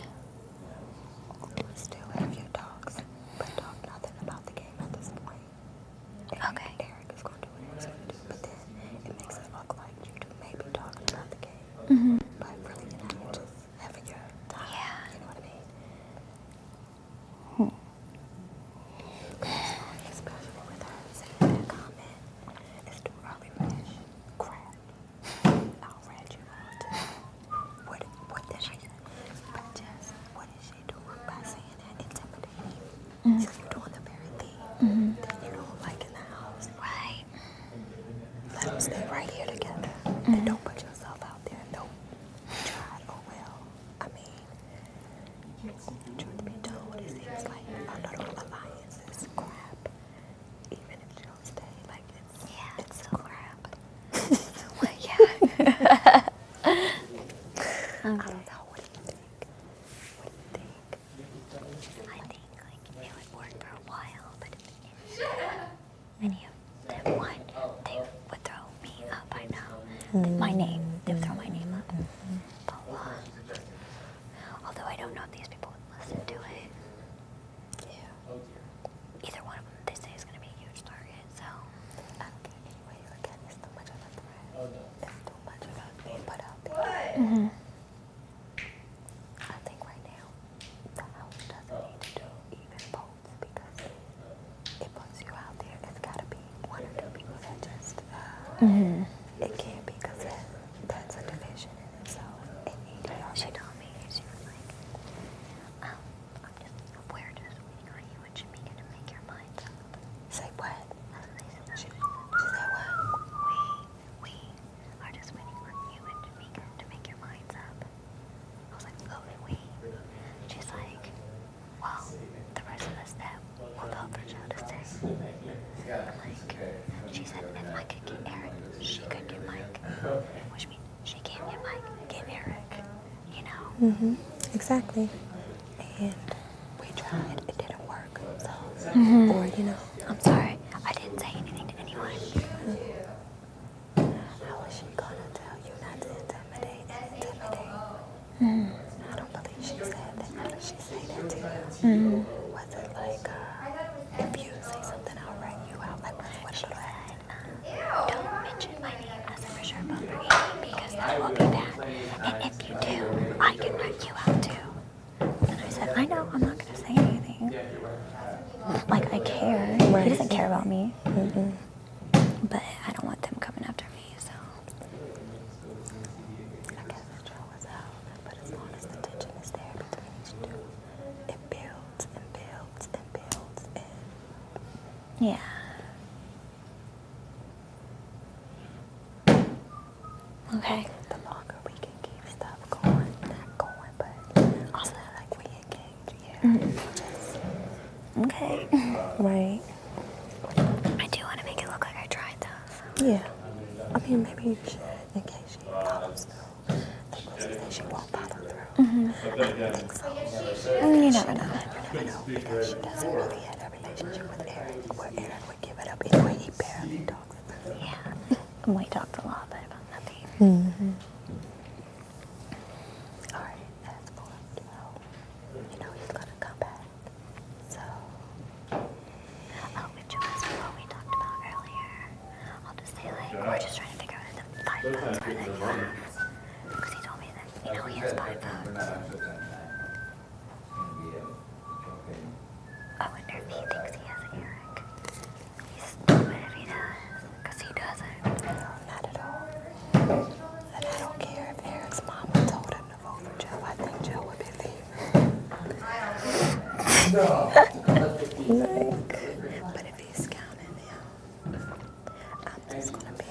S6: Still have your talks, but talk nothing about the game at this point. Okay. Eric is going to do what he's going to do, but then it makes it look like you two may be talking about the game. Mm-hmm. But really, you're just having your time. Yeah. You know what I mean? Especially with her saying that comment, it's too early for that crap. I'll rat you out. What did she do? But just, what is she doing by saying that? Intimidating you. So you're doing the very thing that you don't like in the house. Right. Let them stay right here together. And don't put yourself out there. Nope. You tried. Oh well. I mean, truth be told, it seems like our little alliance is crap. Even if you don't stay, like it's so crap. Well, yeah. I don't know. What do you think? I think like it would work for a while, but if any of them won, they would throw me up. I know. My name. They would throw my name up. But although I don't know if these people would listen to it. Yeah. Either one of them they say is going to be a huge target. So I don't care any way you look at it. It's too much of a threat. It's too much of a being put out there. Mm-hmm. I think right now the house doesn't need to do even votes because it puts you out there. It's got to be one or two people that just it can't be because that's a division in itself. She told me, she was like, we're just waiting on you and Shamika to make your minds up. Say what? She said what? We are just waiting on you and Shamika to make your minds up. I was like, oh, we? She's like, well, the rest of us that will vote for Joe to stay. I'm like, she said if I could get Eric, she could get Mike. Which means she can't get Mike, get Eric, you know? Mm-hmm. Exactly. And we tried, it didn't work. So, or, you know, I'm sorry, I didn't say anything to anyone. How is she gonna tell you not to intimidate and intimidate? I don't believe she said that. How did she say that to you? Was it like, if you say something, I'll rat you out? Like, what should I say? Don't mention my name as a for sure vote for Edie because that will be bad. And if you do, I can rat you out too. And I said, I know, I'm not gonna say anything. Like, I care. He doesn't care about me. But I don't want them coming after me, so. I guess the Joe was out, but as long as the tension is there between these two, it builds and builds and builds and. Yeah. Okay. The
S12: Okay. Right.
S6: I do want to make it look like I tried those.
S12: Yeah. I mean, maybe you should, in case she follows through. She won't follow through. I don't think so.
S6: You never know.
S12: You never know, because she doesn't really have a relationship with Eric, where Eric would give it up anyway. He barely talks about it.
S6: Yeah. And we talked a lot, but about nothing.
S12: Mm-hmm. All right, fast forward. You know he's gonna come back. So.
S6: Oh, but Jonas, what we talked about earlier, I'll just say, like, we're just trying to figure out the 5 votes are that he has. Because he told me that, you know, he has 5 votes. I wonder if he thinks he has Eric. He's stupid if he does, because he doesn't.
S12: Not at all. And I don't care if Eric's mama told him to vote for Joe. I think Joe would believe. But if he's counting him, I'm just gonna be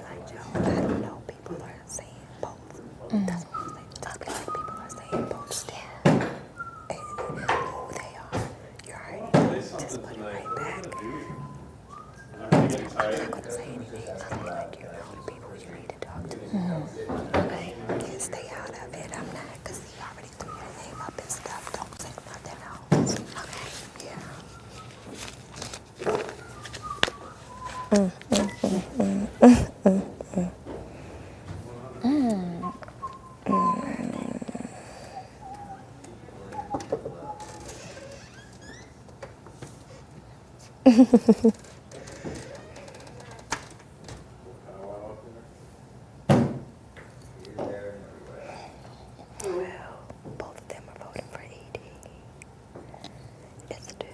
S12: like Joe. I don't know. People are saying both. That's what I'm saying. Just be like people are saying both still. And who they are. You're already just put it right back. I'm not gonna say anything. I mean, like, you know the people you need to talk to. Okay. You can stay out of it. I'm not, because he already threw your name up and stuff. Don't say nothing else. Okay. Yeah. Well, both of them are voting for Edie. It's still.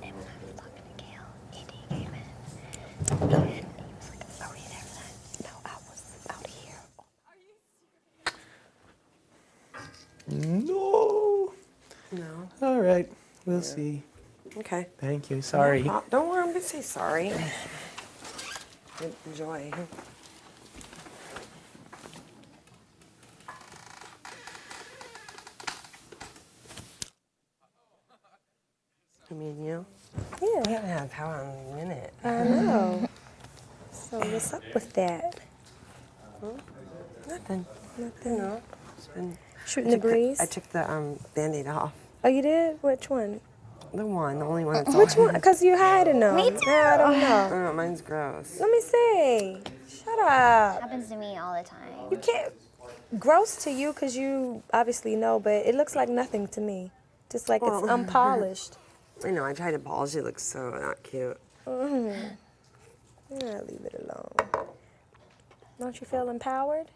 S6: And when I was talking to Gail, Edie came in. And he was like, are we there for that?
S12: No, I was out here.
S3: No.
S12: No.
S3: All right. We'll see.
S12: Okay.
S3: Thank you. Sorry.
S12: No, don't worry, I'm gonna say sorry. Enjoy. I mean, you know?
S19: Yeah.
S12: We haven't had power in a minute.
S19: I know. So what's up with that?
S12: Nothing.
S19: Nothing.
S12: You know, it's been
S19: Shooting the breeze?
S12: I took the Band-Aid off.
S19: Oh, you did? Which one?
S12: The only one that's
S19: Which
S12: on.
S19: one? Because you hiding them.
S6: Me too.
S19: Yeah, I don't know.
S12: Oh, mine's gross.
S19: Let me see. Shut up.
S6: Happens to me all the time.
S19: You can't. Gross to you because you obviously know, but it looks like nothing to me. Just like it's
S12: Well,
S19: unpolished.
S12: I know, I tried to polish it. It looks so not cute.
S19: Yeah, leave it alone. Don't you feel empowered?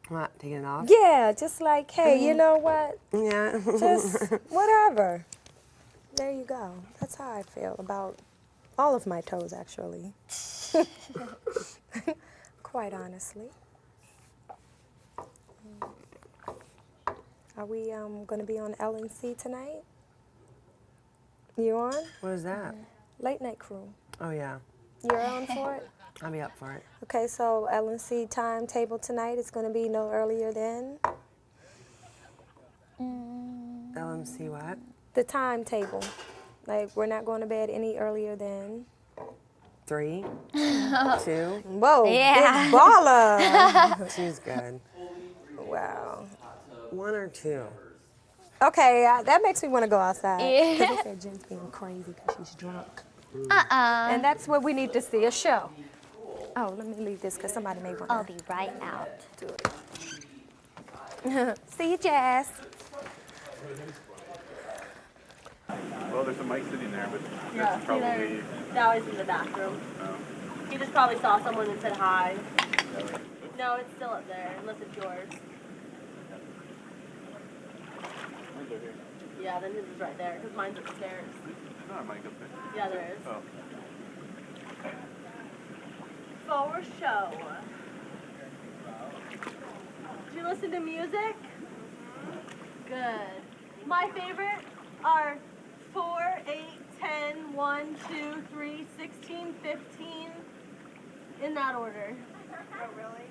S12: What, taking it off?
S19: Yeah, just like, hey, you know what?
S12: Yeah.
S19: Just whatever. There you go. That's how I feel about all of my toes, actually. Quite honestly. Are we going to be on LNC tonight? You on?
S12: What is that?
S19: Late Night Crew.
S12: Oh, yeah.
S19: You're on for it?
S12: I'll be up for it.
S19: Okay, so LNC timetable tonight is going to be no earlier than?
S12: LMC what?
S19: The timetable. Like, we're not going to bed any earlier than?
S12: 3, 2.
S19: Whoa,
S6: Yeah.
S19: big baller.
S12: She's good.
S19: Wow.
S12: 1 or 2.
S19: Okay, that makes me want to go outside.
S6: Yeah.
S19: Because they said Jen's being crazy because she's drunk.
S6: Uh-uh.
S19: And that's what we need to see, a show. Oh, let me leave this because somebody may want to.
S6: I'll be right out.
S19: Do it. See you, Jazz.
S17: Well, there's a mic sitting there, but
S16: Yeah,
S17: that's
S16: see
S17: probably.
S16: there. That was in the bathroom.
S17: Oh.
S16: He just probably saw someone and said hi. No, it's still up there, unless it's yours.
S17: Mine's over here.
S16: Yeah, then his is right there, because mine's upstairs.
S17: There's not a mic up there.
S16: Yeah, there is.
S17: Oh.
S16: For show. Do you listen to music? Good. My favorite are 4, 8, 10, 1, 2, 3, 16, 15, in that order.
S6: Oh, really?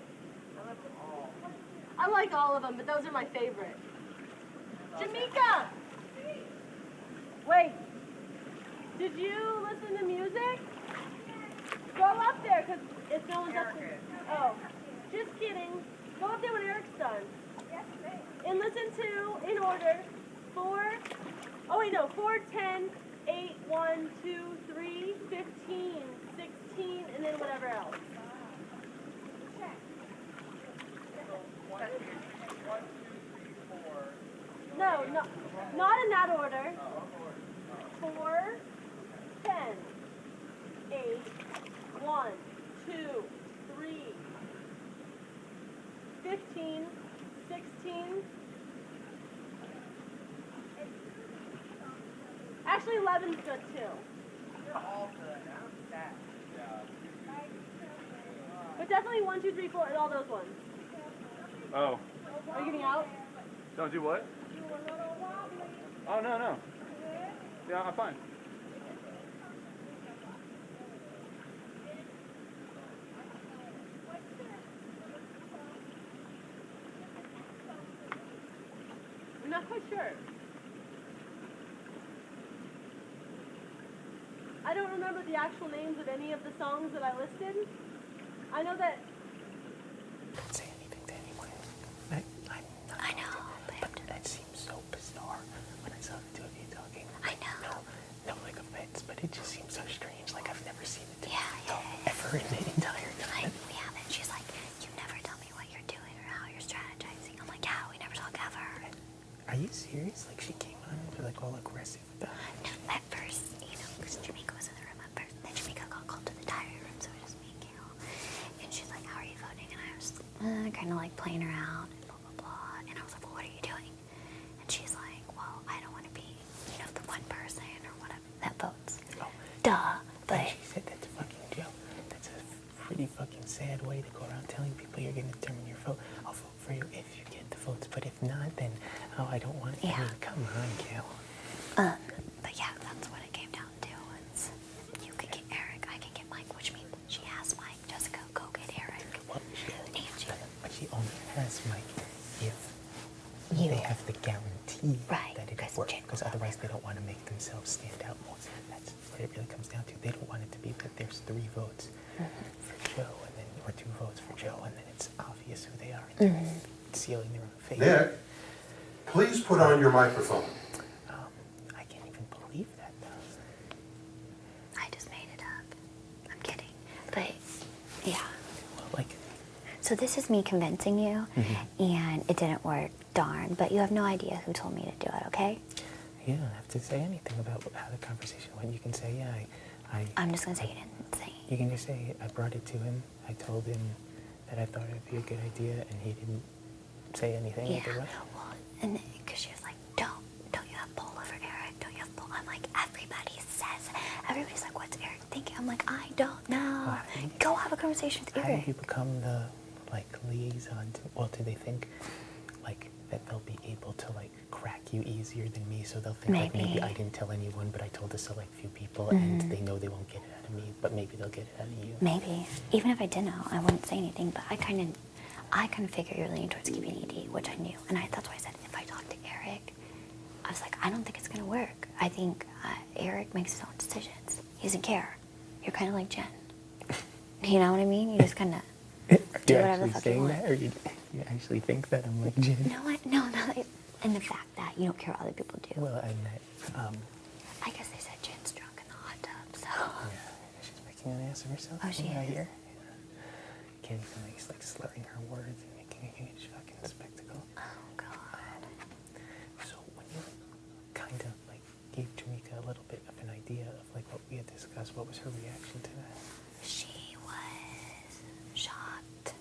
S6: I love them all.
S16: I like all of them, but those are my favorite. Jamaica! Wait. Did you listen to music? Go up there, because if no one's up there. Oh, just kidding. Go up there when Eric's done. And listen to, in order, 4, 10, 8, 1, 2, 3, 15, 16, and then whatever else. No, not in that order. 4, 10, 8, 1, 2, 3, 15, 16. Actually, 11's good too.
S6: They're all good. I'm sad.
S16: But definitely 1, 2, 3, 4, and all those ones.
S17: Oh.
S16: Are you getting out?
S17: Don't do what? Oh, no. Yeah, I'm fine.
S16: I'm not quite sure. I don't remember the actual names of any of the songs that I listed. I know that.
S3: Don't say anything to anyone.
S12: I know,
S3: but that seems so bizarre when I saw the two of you talking.
S12: I know.
S3: No, like offense, but it just seems so strange. Like I've never seen it
S12: Yeah.
S3: ever in the entire time.
S12: We haven't. She's like, you never tell me what you're doing or how you're strategizing. I'm like, yeah, we never talk ever.
S3: Are you serious? Like she came on and like all aggressive with that?
S12: No, at first, because Jamaica was in the room at first. Then Jamaica got called to the diary room, so it was me and Carol. And she's like, how are you voting? And I was kind of like playing around and blah, blah, blah. And I was like, well, what are you doing? And she's like, well, I don't want to be, the one person or whatever that votes.
S3: Oh.
S12: Duh. But
S3: she said that's a fucking joke. That's a pretty fucking sad way to go around telling people you're going to determine your vote. I'll vote for you if you get the votes, but if not, then, I don't want it.
S12: Yeah.
S3: I mean, come on, Cal.
S12: But yeah, that's what it came down to. It's, you can get Eric, I can get Mike, which means she has Mike. Jessica, go get Eric.
S3: Well,
S12: Angie.
S3: she only has Mike if they have the guarantee that it works, because otherwise they don't want to make themselves stand out more. That's what it really comes down to. They don't want it to be that there's 3 votes for Joe, and then or 2 votes for Joe, and then it's obvious who they are, and they're sealing their own fate.
S10: Nick, please put on your microphone.
S3: I can't even believe that, though.
S12: I just made it up. I'm kidding. But, yeah.
S3: Well,
S12: so this is me convincing you, and it didn't work, darn. But you have no idea who told me to do it, okay?
S3: You don't have to say anything about how the conversation went. You can say, yeah,
S12: I'm just going to say you didn't say.
S3: You can just say, I brought it to him. I told him that I thought it would be a good idea, and he didn't say anything.
S12: Yeah.
S3: Either way.
S12: Well, and because she was like, don't you have pull over Eric? Don't you have pull? I'm like, everybody's like, what's Eric thinking? I'm like, I don't know. Go have a conversation with
S3: How
S12: Eric.
S3: do you become the liaison to, do they think that they'll be able to crack you easier than me, so they'll think maybe I didn't tell anyone, but I told a select few people, and they know they won't get it out of me, but maybe they'll get it out of you.
S12: Maybe. Even if I didn't know, I wouldn't say anything, but I kind of figure you're leaning towards keeping ED, which I knew, and that's why I said if I talk to Eric, I was like, I don't think it's gonna work. I think Eric makes his own decisions. He doesn't care. You're kind of like Jen. You know what I mean? You just kind of do whatever the fuck you want.
S3: That, or you actually think that I'm like Jen?
S12: No. And the fact that you don't care what other people do.
S3: Well,
S12: I guess they said Jen's drunk in the hot tub, so.
S3: Yeah, she's making an ass of herself.
S12: Oh, she
S3: right
S12: is?
S3: here. Can't even slurring her words and making a huge fucking spectacle.
S12: Oh, God.
S3: So when you kind of gave Jamaica a little bit of an idea of what we had discussed, what was her reaction to that?
S12: She was shocked.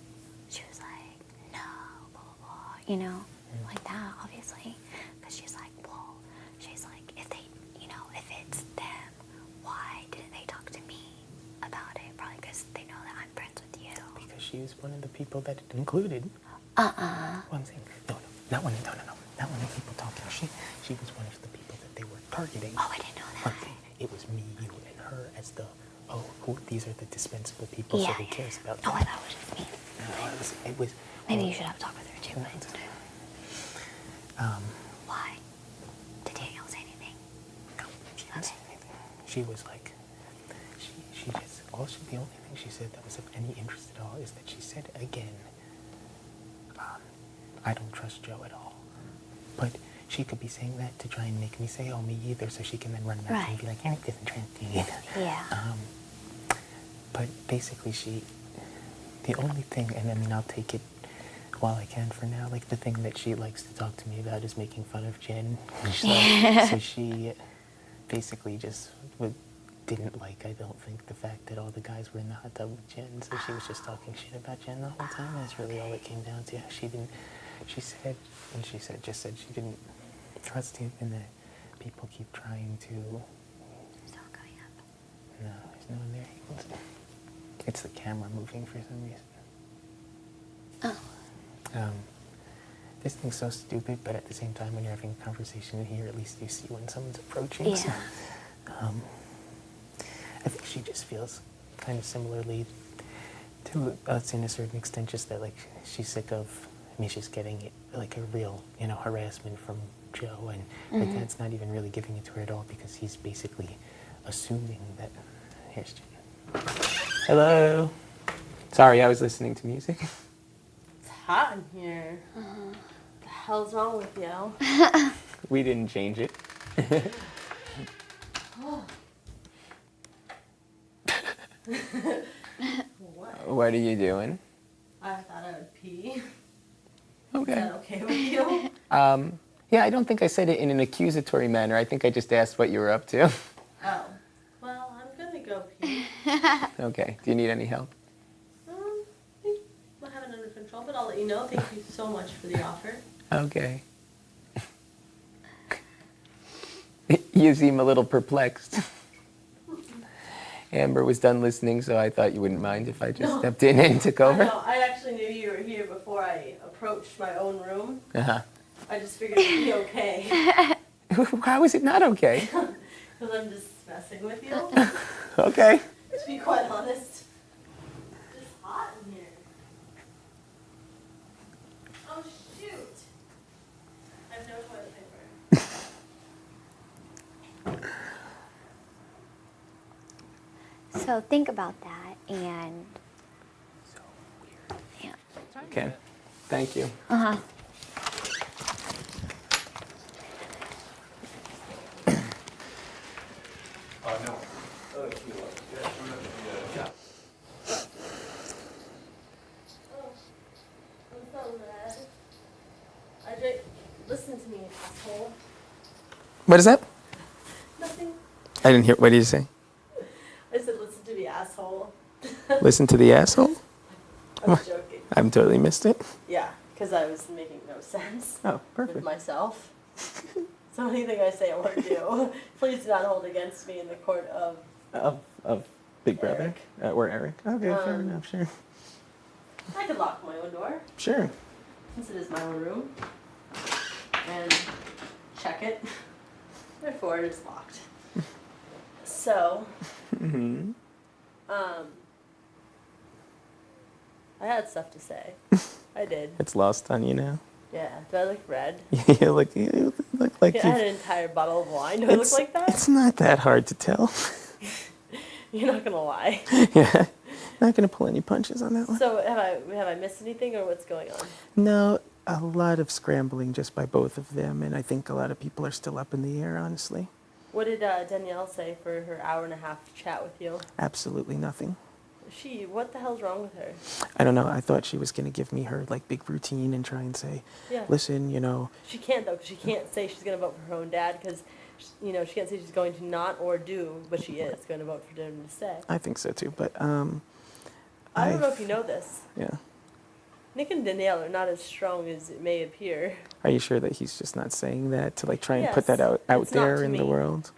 S12: She was like, no, blah, blah, blah, like that, obviously. Because she's like, well, if they, if it's them, why didn't they talk to me about it? Probably because they know that I'm friends with you.
S3: Because she was one of the people that it included. Well, I'm saying, not one of the people talking. She was one of the people that they were targeting.
S12: Oh, I didn't know that.
S3: it was me, you, and her as the, these are the dispensable people, so who cares about them?
S6: Oh, I thought it was just me.
S3: No, it was.
S6: Maybe you should have a talk with her too. Why? Did Danielle say anything?
S3: No, she didn't say anything. She was like, she just, the only thing she said that was of any interest at all is that she said again, I don't trust Joe at all. But she could be saying that to try and make me say, oh, me either, so she can then run back and be like, Eric doesn't trust you either.
S6: Yeah.
S3: But basically the only thing, and I mean, I'll take it while I can for now, like the thing that she likes to talk to me about is making fun of Jen. So she basically just didn't like, I don't think, the fact that all the guys were in the hot tub with Jen, so she was just talking shit about Jen the whole time. That's really all it came down to. She said she didn't trust him and that people keep trying to...
S6: He's not coming up.
S3: No, there's no one there. It's the camera moving for some reason.
S6: Oh.
S3: This thing's so stupid, but at the same time, when you're having a conversation in here, at least you see when someone's approaching.
S6: Yeah.
S3: So, I think she just feels kind of similarly to us in a certain extent, just that like she's sick of me just getting it, like a real, harassment from Joe, and like that's not even really giving it to her at all because he's basically assuming that. Here's Jen. Hello. Sorry, I was listening to music.
S16: It's hot in here. What the hell's wrong with you?
S3: We didn't change it. What are you doing?
S16: I thought I would pee.
S3: Okay.
S16: Is that okay with you?
S3: Yeah, I don't think I said it in an accusatory manner. I think I just asked what you were up to.
S16: Oh. Well, I'm gonna go pee.
S3: Okay. Do you need any help?
S16: I think I have it under control, but I'll let you know. Thank you so much for the offer.
S3: Okay. You seem a little perplexed. Amber was done listening, so I thought you wouldn't mind if I just stepped in and took over.
S16: No, I actually knew you were here before I approached my own room.
S3: Uh-huh.
S16: I just figured it'd be okay.
S3: How is it not okay?
S16: Because I'm just messing with you.
S3: Okay.
S16: To be quite honest. It's just hot in here. Oh, shoot. I have no toilet paper.
S6: So think about that and... Yeah.
S3: Okay. Thank you.
S6: Uh-huh.
S10: No.
S16: I'm so mad. I drank. Listen to me, asshole.
S3: What is that?
S16: Nothing.
S3: I didn't hear. What did you say?
S16: I said, listen to me, asshole.
S3: Listen to the asshole?
S16: I'm joking.
S3: I've totally missed it.
S16: Yeah, because I was making no sense.
S3: Oh, perfect.
S16: With myself. So anything I say or do, please do not hold against me in the court of...
S3: Of Big Brother? Or Eric? Okay, fair enough, sure.
S16: I could lock my own door.
S3: Sure.
S16: Since it is my own room. And check it. Therefore, it is locked. So... I had stuff to say. I did.
S3: It's lost on you now.
S16: Yeah. Do I look red?
S3: You look like
S16: Yeah, I
S3: you.
S16: had an entire bottle of wine. Do I look like that?
S3: It's not that hard to tell.
S16: You're not gonna lie.
S3: Yeah. Not gonna pull any punches on that one.
S16: So have I missed anything or what's going on?
S3: No, a lot of scrambling just by both of them, and I think a lot of people are still up in the air, honestly.
S16: What did Danielle say for her hour-and-a-half chat with you?
S3: Absolutely nothing.
S16: What the hell's wrong with her?
S3: I don't know. I thought she was going to give me her like big routine and try and say,
S16: Yeah.
S3: listen,
S16: She can't though, because she can't say she's going to vote for her own dad, because she can't say she's going to not or do, but she is going to vote for him to stay.
S3: I think so too, but
S16: I don't know if you know this.
S3: Yeah.
S16: Nick and Danielle are not as strong as it may appear.
S3: Are you sure that he's just not saying that to like try and
S16: Yes,
S3: put that out
S16: it's not
S3: there
S16: to
S3: in the
S16: me.
S3: world?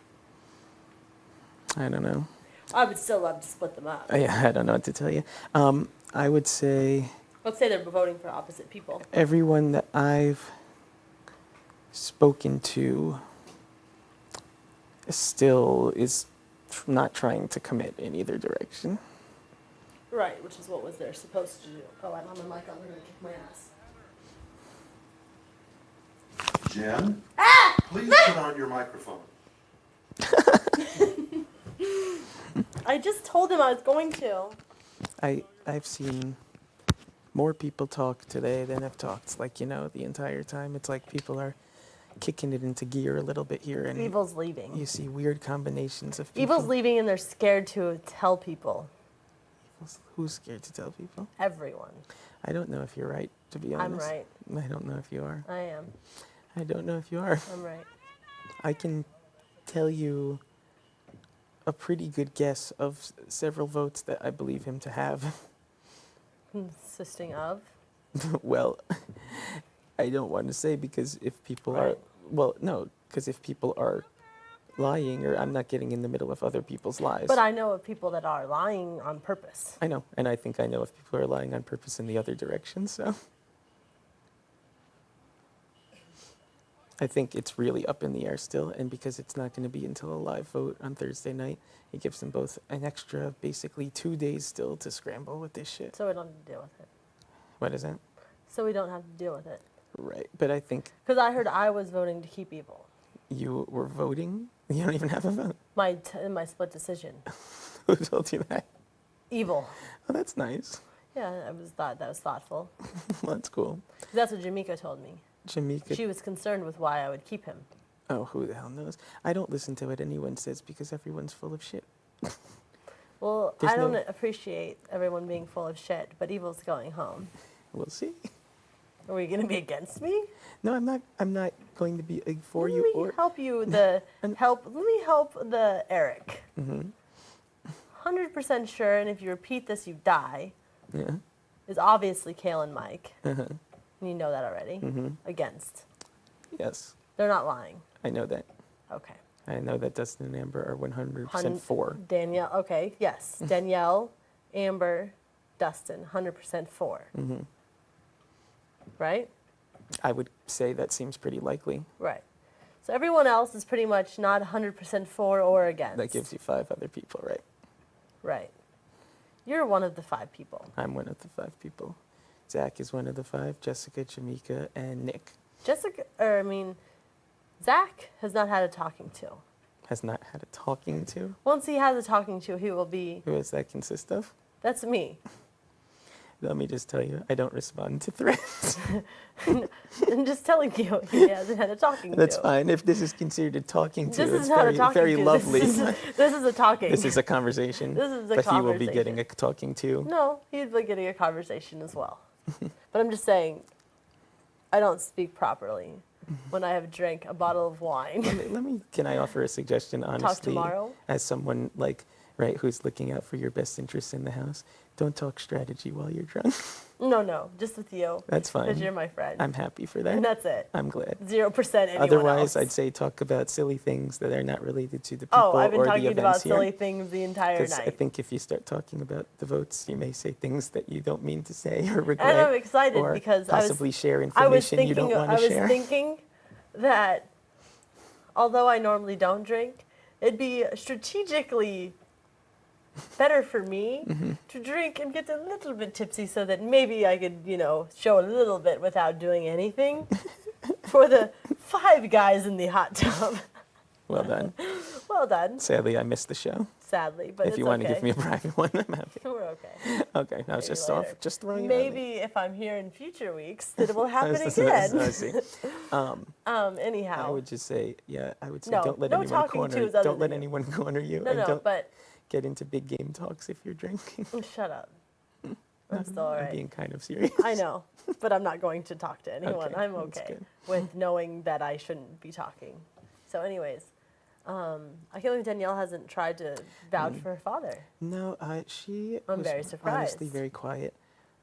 S3: I don't know.
S16: I would still love to split them up.
S3: Yeah, I don't know what to tell you. I would say
S16: Let's say they're voting for opposite people.
S3: everyone that I've spoken to still is not trying to commit in either direction.
S16: Right, which is what was they're supposed to do. Oh, I don't have my mic on. They're gonna kick my ass.
S10: Jen, please turn on your microphone.
S16: I just told him I was going to.
S3: I've seen more people talk today than have talked, like, the entire time. It's like people are kicking it into gear a little bit here, and
S16: Evil's leaving.
S3: you see weird combinations of people.
S16: Evil's leaving, and they're scared to tell people.
S3: Who's scared to tell people?
S16: Everyone.
S3: I don't know if you're right, to be
S16: I'm
S3: honest.
S16: right.
S3: I don't know if you are.
S16: I am.
S3: I don't know if you are.
S16: I'm right.
S3: I can tell you a pretty good guess of several votes that I believe him to have.
S16: Consisting of?
S3: Well, I don't want to say, because if people are, well, no, because if people are lying, or I'm not getting in the middle of other people's lies.
S16: But I know of people that are lying on purpose.
S3: I know, and I think I know if people are lying on purpose in the other direction, so. I think it's really up in the air still, and because it's not going to be until a live vote on Thursday night, it gives them both an extra, basically 2 days still to scramble with this shit.
S16: So we don't have to deal with it.
S3: What is that?
S16: So we don't have to deal with it.
S3: Right, but I think
S16: Because I heard I was voting to keep Evil.
S3: you were voting. You don't even have a vote.
S16: In my split decision.
S3: Who told you that?
S16: Evil.
S3: Oh, that's nice.
S16: Yeah, that was thoughtful.
S3: Well, that's cool.
S16: That's what Jamaica told me.
S3: Jamaica.
S16: She was concerned with why I would keep him.
S3: Oh, who the hell knows? I don't listen to what anyone says because everyone's full of shit.
S16: Well,
S3: There's
S16: I don't
S3: no-
S16: appreciate everyone being full of shit, but Evil's going home.
S3: We'll see.
S16: Are we going to be against me?
S3: No, I'm not. I'm not going to be for
S16: Let
S3: you
S16: me
S3: or.
S16: help you. Let me help the Eric.
S3: Mm-hmm.
S16: 100% sure, and if you repeat this, you die.
S3: Yeah.
S16: Is obviously Kale and Mike.
S3: Uh-huh.
S16: And you know that already.
S3: Mm-hmm.
S16: Against.
S3: Yes.
S16: They're not lying.
S3: I know that.
S16: Okay.
S3: I know that Dustin and Amber are 100% for.
S16: Danielle. Okay. Yes. Danielle, Amber, Dustin. 100% for.
S3: Mm-hmm.
S16: Right.
S3: I would say that seems pretty likely.
S16: Right. So everyone else is pretty much not 100% for or against.
S3: That gives you 5 other people, right?
S16: Right. You're one of the 5 people.
S3: I'm one of the 5 people. Zach is one of the 5. Jessica, Jamaica, and Nick.
S16: Zach has not had a talking to.
S3: Has not had a talking to.
S16: Once he has a talking to, he will be.
S3: Who does that consist of?
S16: That's me.
S3: Let me just tell you, I don't respond to threats.
S16: I'm just telling you, he hasn't had a talking to.
S3: That's fine. If this is considered a talking to,
S16: This
S3: it's
S16: is not
S3: very,
S16: a talking
S3: very
S16: to.
S3: lovely.
S16: This is a talking.
S3: This is a conversation.
S16: This is a
S3: but
S16: conversation.
S3: he will be getting a talking to.
S16: No, he'd be getting a conversation as well. But I'm just saying, I don't speak properly when I have drank a bottle of wine.
S3: Can I offer a suggestion, honestly?
S16: tomorrow?
S3: As someone, who's looking out for your best interests in the house, don't talk strategy while you're drunk.
S16: No, just with you.
S3: That's fine.
S16: Because you're my friend.
S3: I'm happy for that.
S16: And that's it.
S3: I'm glad.
S16: 0% anyone
S3: Otherwise,
S16: else.
S3: I'd say talk about silly things that are not related to the people
S16: Oh, I've been
S3: or the
S16: talking
S3: events
S16: about
S3: here.
S16: silly things the entire
S3: 'Cause
S16: night.
S3: I think if you start talking about the votes, you may say things that you don't mean to say or regret.
S16: And I'm excited
S3: or
S16: because
S3: possibly share
S16: I was
S3: information you don't want to share.
S16: I was thinking that although I normally don't drink, it'd be strategically better for me to drink and get a little bit tipsy so that maybe I could, show a little bit without doing anything for the 5 guys in the hot tub.
S3: Well done.
S16: Well done.
S3: Sadly, I missed the show.
S16: Sadly, but
S3: if
S16: it's
S3: you want to
S16: okay.
S3: give me a private one, I'm happy.
S16: We're okay.
S3: Okay, I was
S16: Maybe
S3: just
S16: later.
S3: just throwing it out
S16: Maybe if I'm here in future weeks, that it will happen
S3: I
S16: again.
S3: see.
S16: Anyhow.
S3: I would just say,
S16: No,
S3: don't let
S16: no
S3: anyone
S16: talking
S3: corner.
S16: tos other
S3: Don't let
S16: than you.
S3: anyone corner you,
S16: No,
S3: and
S16: no,
S3: don't
S16: but-
S3: get into big game talks if you're drinking.
S16: Shut up. I'm still all
S3: I'm
S16: right.
S3: being kind of serious.
S16: I know, but I'm not going to talk to anyone.
S3: Okay,
S16: I'm
S3: that's
S16: okay
S3: good.
S16: with knowing that I shouldn't be talking. So anyways, I can't believe Danielle hasn't tried to vouch for her father.
S3: No, she
S16: I'm
S3: was
S16: very surprised.
S3: honestly very quiet.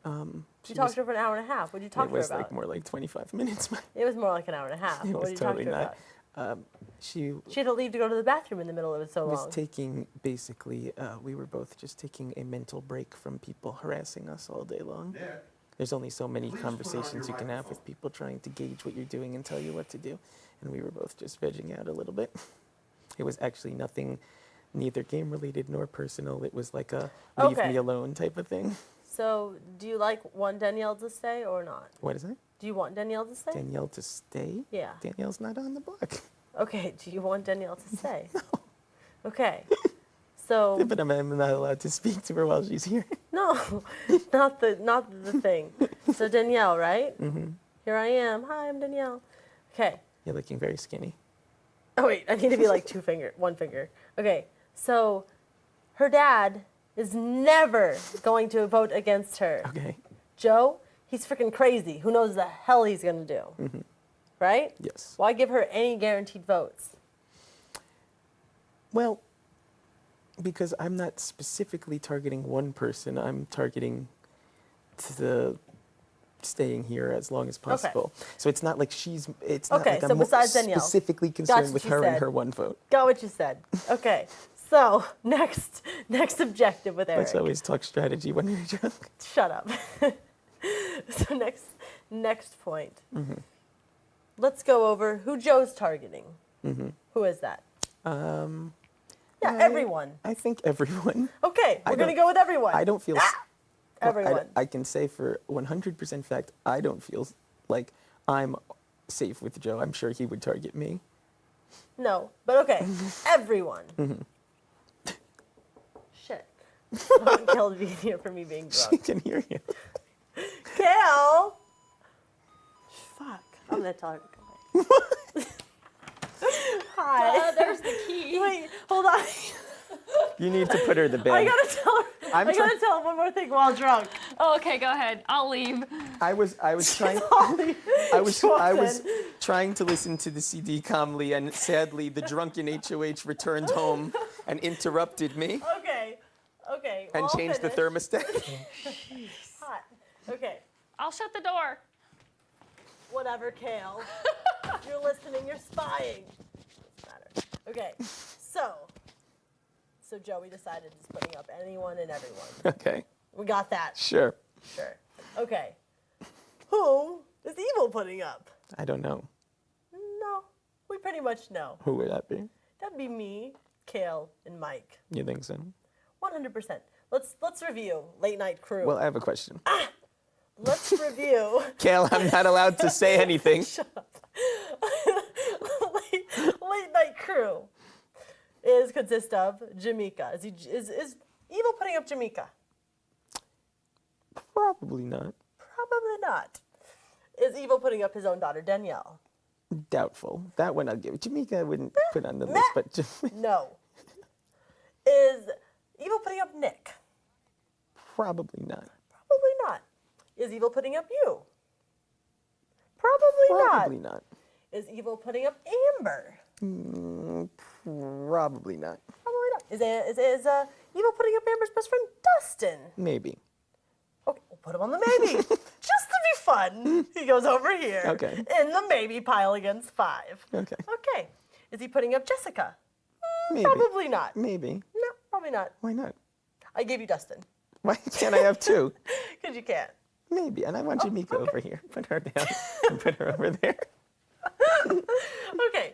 S16: You
S3: She
S16: talked
S3: was-
S16: to her for an hour and a half. What did you talk
S3: It
S16: to her
S3: was
S16: about?
S3: more like 25 minutes.
S16: It was more like an hour and a half.
S3: It
S16: What
S3: was
S16: did you talk to
S3: totally
S16: her
S3: not.
S16: about?
S3: She
S16: She had to leave to go to the bathroom in the middle of it so
S3: was
S16: long.
S3: taking, basically, we were both just taking a mental break from people harassing us all day long.
S10: Yeah.
S3: There's only so many
S10: Please put on
S3: conversations
S10: your
S3: you can have with people trying to gauge what you're doing and tell you what to do. And we were both just vegging out a little bit. It was actually nothing neither game related nor personal. It was like a leave
S16: Okay.
S3: me alone type of thing.
S16: So, do you want Danielle to stay or not?
S3: What is it?
S16: Do you want Danielle to stay?
S3: Danielle to stay?
S16: Yeah.
S3: Danielle's not on the block.
S16: Okay, do you want Danielle to stay? No. Okay. So
S3: But I'm not allowed to speak to her while she's here.
S16: no, not the thing. So Danielle, right?
S3: Mm-hmm.
S16: Here I am. Hi, I'm Danielle. Okay.
S3: You're looking very skinny.
S16: Oh wait, I need to be like one finger. Okay. So her dad is never going to vote against her.
S3: Okay.
S16: Joe, he's freaking crazy. Who knows the hell he's gonna do?
S3: Mm-hmm.
S16: Right?
S3: Yes.
S16: Why give her any guaranteed votes?
S3: Well, because I'm not specifically targeting one person. I'm targeting the staying here as long as possible. So it's not like it's not
S16: Okay,
S3: like
S16: so
S3: I'm
S16: besides Danielle,
S3: specifically
S16: got
S3: concerned
S16: what
S3: with
S16: you
S3: her and
S16: said.
S3: her one vote.
S16: Got what you said. Okay. So next objective with Eric.
S3: Let's always talk strategy when you're drunk.
S16: Shut up. So next point.
S3: Mm-hmm.
S16: Let's go over who Joe's targeting.
S3: Mm-hmm.
S16: Who is that?
S3: Yeah,
S16: everyone.
S3: I think everyone.
S16: Okay, we're
S3: I
S16: gonna
S3: don't-
S16: go with everyone.
S3: I don't feel.
S16: Everyone.
S3: I can say for 100% fact, I don't feel like I'm safe with Joe. I'm sure he would target me.
S16: No, but okay, everyone.
S3: Mhm.
S16: Shit. Kale being here for me being
S3: She
S16: drunk.
S3: can hear you.
S16: Kale. Fuck. I'm gonna tell her to go away. Hi.
S11: There's the key.
S16: Wait, hold on.
S3: You need to put her to bed.
S16: I gotta tell her.
S3: I'm
S16: I gotta tell her one more thing while drunk.
S11: Oh, okay, go ahead. I'll leave.
S3: I was trying.
S16: Sorry.
S3: I was
S16: She walks in.
S3: trying to listen to the CD calmly, and sadly, the drunken HOH returned home and interrupted me
S16: Okay. Okay.
S3: and
S16: well, I'll
S3: changed the
S16: finish.
S3: thermostat.
S16: Hot. Okay.
S11: I'll shut the door.
S16: Whatever, Kale. You're listening. You're spying. Doesn't matter. Okay. So Joey decided he's putting up anyone and everyone.
S3: Okay.
S16: We got that.
S3: Sure.
S16: Sure. Okay. Who is Evil putting up?
S3: I don't know.
S16: No. We pretty much know.
S3: Who would that be?
S16: That'd be me, Kale, and Mike.
S3: You think so?
S16: 100%. Let's review Late Night Crew.
S3: Well, I have a question.
S16: Let's review.
S3: Kale, I'm not allowed to say anything.
S16: Late Night Crew consists of Jamaica. Is Evil putting up Jamaica?
S3: Probably not.
S16: Probably not. Is Evil putting up his own daughter Danielle?
S3: Doubtful. That one I'll give. Jamaica I wouldn't put on the list, but
S16: No. Is Evil putting up Nick?
S3: probably not.
S16: Probably not. Is Evil putting up you? Probably
S3: Probably not.
S16: Is Evil putting up Amber?
S3: Probably not.
S16: Probably not. Is Evil putting up Amber's best friend Dustin?
S3: Maybe.
S16: Okay, we'll put him on the maybe. Just to be fun. He goes over here.
S3: Okay.
S16: In the maybe pile against 5.
S3: Okay.
S16: Okay. Is he putting up Jessica?
S3: Maybe.
S16: Probably not.
S3: Maybe.
S16: No, probably not.
S3: Why not?
S16: I gave you Dustin.
S3: Why can't I have two?
S16: Because you can't.
S3: Maybe. And I want Jamaica over here. Put her down and put her over there.
S16: Okay.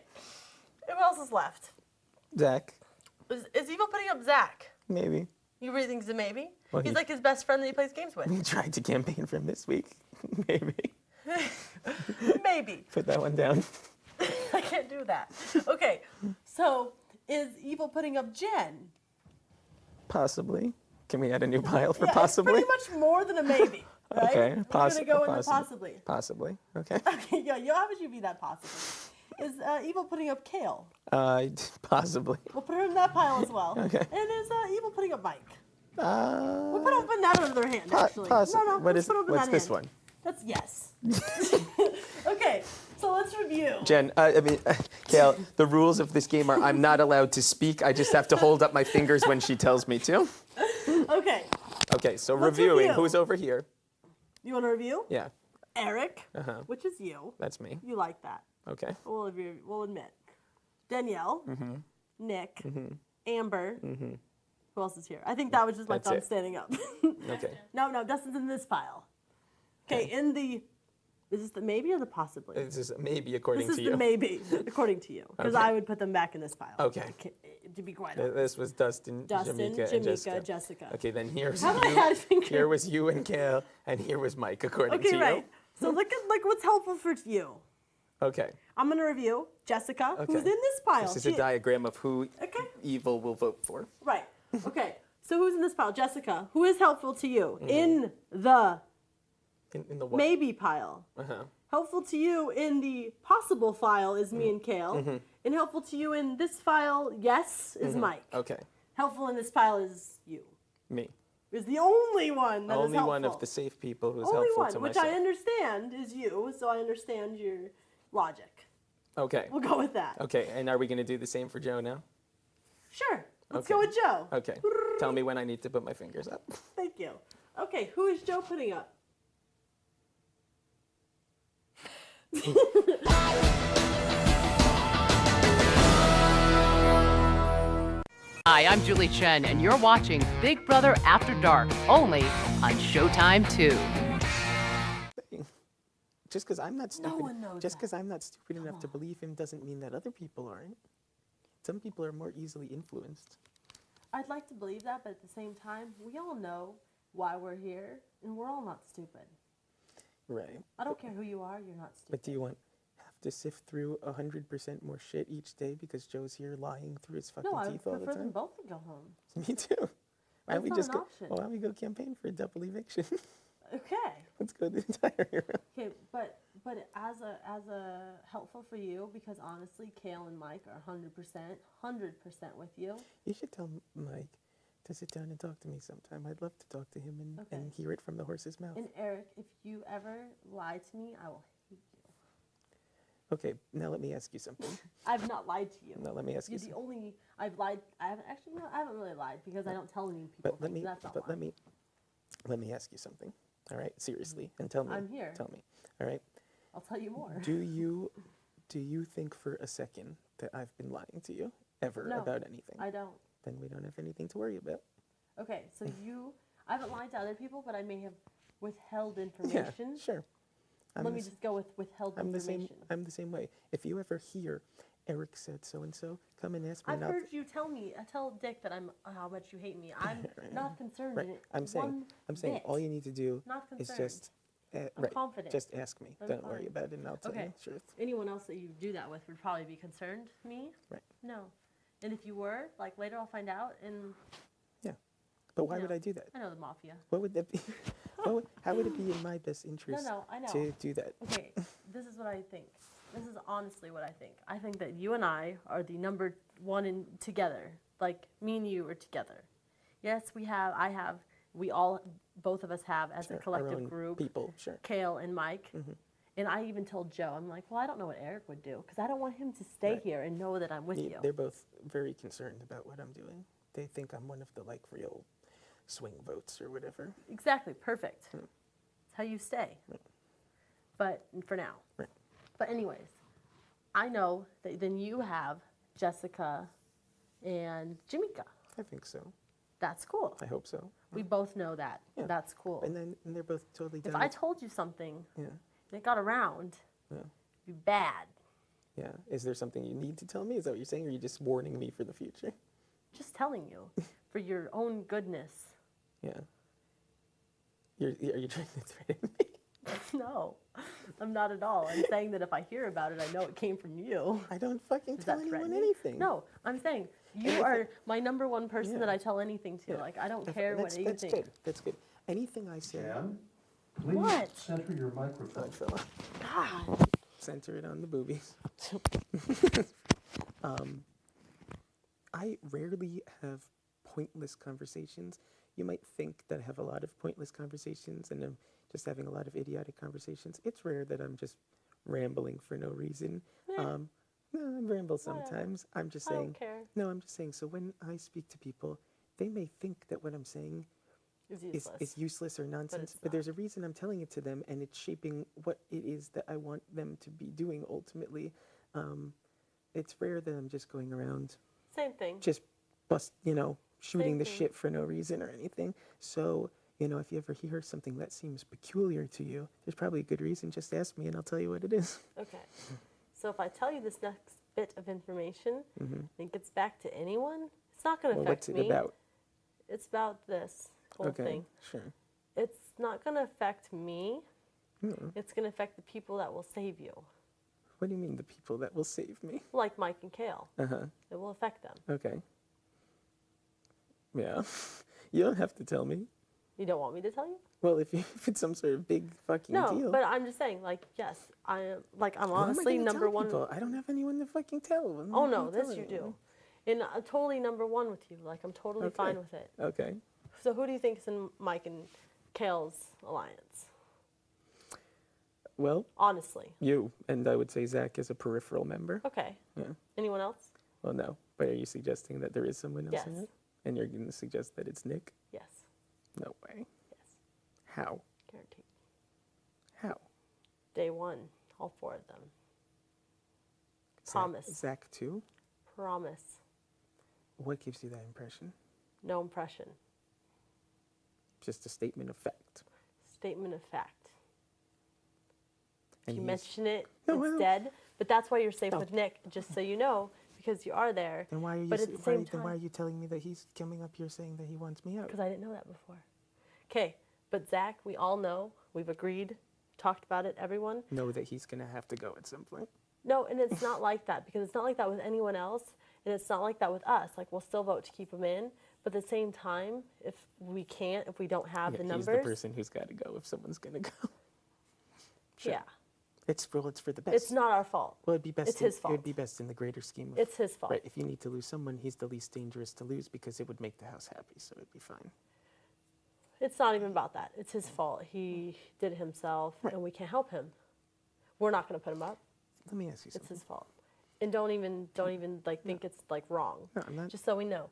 S16: Who else is left?
S3: Zach.
S16: Is Evil putting up Zach?
S3: Maybe.
S16: You really think it's a maybe?
S3: Well,
S16: He's
S3: he-
S16: like his best friend that he plays games with.
S3: We tried to campaign for him this week. Maybe.
S16: Maybe.
S3: Put that one down.
S16: I can't do that. Okay. So is Evil putting up Jen?
S3: Possibly. Can we add a new pile for
S16: Yeah,
S3: possibly?
S16: It's pretty much more than a maybe. Right?
S3: Okay.
S16: We're gonna go into
S3: possibly.
S16: possibly.
S3: Possibly. Okay.
S16: Okay, yeah, how would you be that possibly? Is Evil putting up Kale?
S3: Possibly.
S16: We'll put her in that pile as well.
S3: Okay.
S16: And is Evil putting up Mike? We'll put open that other hand, actually. No,
S3: What
S16: let's
S3: is?
S16: put open
S3: What's
S16: that
S3: this
S16: hand.
S3: one?
S16: That's yes. Okay, so let's review.
S3: Jen, Kale, the rules of this game are I'm not allowed to speak. I just have to hold up my fingers when she tells me to.
S16: Okay,
S3: Okay, so
S16: Let's
S3: reviewing.
S16: review.
S3: Who's over here?
S16: you want to review?
S3: Yeah,
S16: Eric,
S3: Uh-huh.
S16: which is you.
S3: that's me.
S16: You like that.
S3: Okay.
S16: We'll admit. Danielle,
S3: Mm-hmm.
S16: Nick,
S3: Mm-hmm.
S16: Amber.
S3: Mm-hmm.
S16: Who else is here? I think that was just my
S3: That's
S16: thumb
S3: it.
S16: standing up.
S3: Okay.
S16: No, Dustin's in this pile. Okay, in the Is this the maybe or the possibly?
S3: This is maybe according
S16: This
S3: to
S16: is
S3: you.
S16: the maybe, according to you, because
S3: Okay.
S16: I would put them back in this pile.
S3: Okay.
S16: To be quite honest.
S3: This was Dustin, Jamaica, and Jessica.
S16: Jessica.
S3: Okay, then here's
S16: How about I had
S3: you.
S16: fingers?
S3: Here was you and Kale, and here was Mike, according to
S16: Okay,
S3: you.
S16: right. So look what's helpful for you.
S3: Okay.
S16: I'm gonna review Jessica,
S3: Okay.
S16: who's in this pile.
S3: This is a diagram of who evil will vote for.
S16: Right. Okay. So who's in this pile? Jessica. Who is helpful to you in the
S3: In the what?
S16: maybe pile?
S3: Uh-huh.
S16: Helpful to you in the possible file is me and Kale.
S3: Mhm.
S16: And helpful to you in this file, yes, is
S3: Mhm.
S16: Mike.
S3: Okay.
S16: Helpful in this pile is you.
S3: Me.
S16: Is the only one that is
S3: Only
S16: helpful.
S3: one of the safe people who's
S16: only
S3: helpful
S16: one,
S3: to
S16: which
S3: myself.
S16: I understand is you, so I understand your logic.
S3: Okay.
S16: We'll go with that.
S3: Okay, and are we going to do the same for Joe now?
S16: Sure. Let's
S3: Okay.
S16: go with Joe.
S3: Okay. Tell me when I need to put my fingers up.
S16: Thank you. Okay, who is Joe putting up?
S2: Hi, I'm Julie Chen, and you're watching Big Brother After Dark, only on Showtime 2.
S3: Just because I'm not stupid.
S16: one knows
S3: Just because I'm not stupid enough to believe him doesn't mean that other people aren't. Some people are more easily influenced.
S16: I'd like to believe that, but at the same time, we all know why we're here, and we're all not stupid.
S3: Right.
S16: I don't care who you are, you're not stupid.
S3: But do you have to sift through 100% more shit each day because Joe's here lying through his fucking
S16: No, I would
S3: teeth all the
S16: prefer them
S3: time?
S16: both to go home.
S3: Me too. Why don't we
S16: That's
S3: just
S16: not
S3: go?
S16: an option.
S3: Why don't we go campaign for a double eviction?
S16: Okay.
S3: Let's go the entire year.
S16: Okay, but as a helpful for you, because honestly, Kale and Mike are 100% with you.
S3: You should tell Mike to sit down and talk to me sometime. I'd love to talk to him and hear it from the horse's mouth.
S16: And Eric, if you ever lie to me, I will hate you.
S3: Okay, now let me ask you something.
S16: I've not lied to you.
S3: No, let me ask you
S16: You're the only I've lied. I haven't actually. No, I haven't really lied because I don't tell any people.
S3: But let
S16: things.
S3: me.
S16: That's not
S3: But
S16: lying.
S3: let me ask you something. All right, seriously, and tell me.
S16: I'm here.
S3: Tell me. All right.
S16: I'll tell you more.
S3: Do you think for a second that I've been lying to you ever
S16: No,
S3: about anything?
S16: I don't.
S3: Then we don't have anything to worry about.
S16: Okay, so I haven't lied to other people, but I may have withheld
S3: Yeah,
S16: information.
S3: sure.
S16: Let me just go with withheld
S3: I'm the
S16: information.
S3: same. I'm the same way. If you ever hear Eric said so and so, come and ask me.
S16: I've
S3: not
S16: heard you tell me. I tell Dick that how much you hate me. I'm not concerned
S3: Right.
S16: in it.
S3: I'm saying
S16: bit.
S3: all you need to do
S16: Not
S3: is
S16: concerned.
S3: just
S16: I'm
S3: right.
S16: confident.
S3: Just ask me.
S16: I'm
S3: Don't worry
S16: fine.
S3: about it, and I'll tell you
S16: Okay.
S3: the truth.
S16: Anyone else that you do that with would probably be concerned. Me?
S3: Right.
S16: No. And if you were, like later I'll find out and.
S3: Yeah. But why
S16: you
S3: would
S16: know,
S3: I do that?
S16: I know the mafia.
S3: What would that be? How would it be in my best interest
S16: No, I know.
S3: to do that?
S16: Okay, this is what I think. This is honestly what I think. I think that you and I are the number one in together. Like me and you are together. Yes, both of us have as
S3: Sure,
S16: a
S3: our
S16: collective
S3: own
S16: group.
S3: people, sure.
S16: Kale and Mike.
S3: Mhm.
S16: And I even told Joe, I'm like, well, I don't know what Eric would do because I don't want him to stay
S3: Right.
S16: here and know that I'm with you.
S3: They're both very concerned about what I'm doing. They think I'm one of the real swing votes or whatever.
S16: Exactly, perfect. That's how you stay. But for now.
S3: Right.
S16: But anyways, I know that then you have Jessica and Jamaica.
S3: I think so.
S16: That's cool.
S3: I hope so.
S16: We both know that.
S3: Yeah.
S16: That's cool.
S3: And they're both totally
S16: If
S3: down.
S16: I
S3: with-
S16: told you something
S3: Yeah.
S16: and it got around,
S3: Yeah.
S16: it'd be bad.
S3: Yeah. Is there something you need to tell me? Is that what you're saying? Or are you just warning me for the future?
S16: Just telling you for your own goodness.
S3: Yeah. Are you trying to threaten me?
S16: No, I'm not at all. I'm saying that if I hear about it, I know it came from you.
S3: I don't fucking
S16: Does
S3: tell
S16: that
S3: anyone
S16: threaten me?
S3: anything.
S16: No, I'm saying you
S3: Anything-
S16: are my number one person
S3: Yeah.
S16: that I tell anything to.
S3: Yeah.
S16: Like, I don't care what you
S3: that's
S16: think.
S3: good. That's good. Anything I say.
S10: Please
S16: What?
S10: center your microphone.
S3: Oh, fella.
S16: God.
S3: Center it on the boobies. I rarely have pointless conversations. You might think that I have a lot of pointless conversations and I'm just having a lot of idiotic conversations. It's rare that I'm just rambling for no reason.
S16: Eh.
S3: No, I ramble
S16: Whatever.
S3: sometimes. I'm just
S16: I don't
S3: saying.
S16: care.
S3: No, I'm just saying. So when I speak to people, they may think that what I'm saying
S16: It's
S3: is useless or nonsense,
S16: it's
S3: but there's a reason I'm telling it to them, and it's shaping what it is that I want them to be doing ultimately. It's rare that I'm just going around
S16: Same thing.
S3: just shooting
S16: Same
S3: the
S16: thing.
S3: shit for no reason or anything. So you know, if you ever hear something that seems peculiar to you, there's probably a good reason. Just ask me and I'll tell you what it is.
S16: Okay. So if I tell you this next bit of information and it gets back to anyone, it's not going to
S3: Well,
S16: affect
S3: what's
S16: me.
S3: it about?
S16: It's about this whole
S3: Okay,
S16: thing.
S3: sure.
S16: It's not going to affect me.
S3: Mm.
S16: It's going to affect the people that will save you,
S3: What do you mean, the people that will save me?
S16: like Mike and Kale.
S3: Uh-huh.
S16: It will affect them.
S3: Okay. Yeah. You don't have to tell me.
S16: You don't want me to tell you?
S3: Well, if it's some sort of big fucking
S16: No,
S3: deal.
S16: but I'm just saying, like, yes, I'm
S3: What am I
S16: honestly
S3: gonna
S16: number
S3: tell
S16: one.
S3: people? I don't have anyone to fucking tell. What am I
S16: Oh
S3: gonna
S16: no, this
S3: tell
S16: you
S3: anyone?
S16: do. And I'm totally number one with you. Like, I'm totally
S3: Okay.
S16: fine with it.
S3: Okay.
S16: So who do you think is in Mike and Kale's alliance?
S3: Well,
S16: Honestly.
S3: you, and I would say Zach is a peripheral member.
S16: Okay.
S3: Yeah.
S16: Anyone else?
S3: Well, no. But are you suggesting that there is someone else in
S16: Yes.
S3: it? And you're going to suggest that it's Nick?
S16: Yes.
S3: No way.
S16: Yes.
S3: How?
S16: Guaranteed.
S3: How?
S16: Day one, all four of them. Promise.
S3: Zach too?
S16: Promise.
S3: What gives you that impression?
S16: No impression.
S3: Just a statement of fact.
S16: Statement of fact.
S3: And
S16: If you
S3: he's-
S16: mention it,
S3: No, I
S16: it's
S3: don't-
S16: dead. But that's why you're safe
S3: No.
S16: with Nick, just so you know, because you are there.
S3: Then why are you?
S16: But at the same
S3: then why are
S16: time,
S3: you telling me that he's coming up here saying that he wants me out?
S16: because I didn't know that before. Okay, but Zach, we all know, we've agreed, talked about it, everyone.
S3: Know that he's gonna have to go at some point.
S16: No, and it's not like that, because it's not like that with anyone else, and it's not like that with us. Like, we'll still vote to keep him in, but at the same time, if we can't, if we don't have
S3: Yeah,
S16: the
S3: he's
S16: numbers.
S3: the person who's got to go if someone's gonna go. Sure.
S16: Yeah.
S3: It's for the best.
S16: It's not our fault.
S3: Well, it'd be best.
S16: It's his
S3: It
S16: fault.
S3: would be best in the greater scheme. Of,
S16: It's his fault.
S3: Right. If you need to lose someone, he's the least dangerous to lose because it would make the house happy, so it'd be fine.
S16: It's not even about that. It's his fault. He did it himself, and we can't help him. We're not going to put him up.
S3: Let me ask you
S16: It's
S3: something.
S16: his fault. And don't even like think it's like wrong.
S3: No, I'm not.
S16: Just so we know,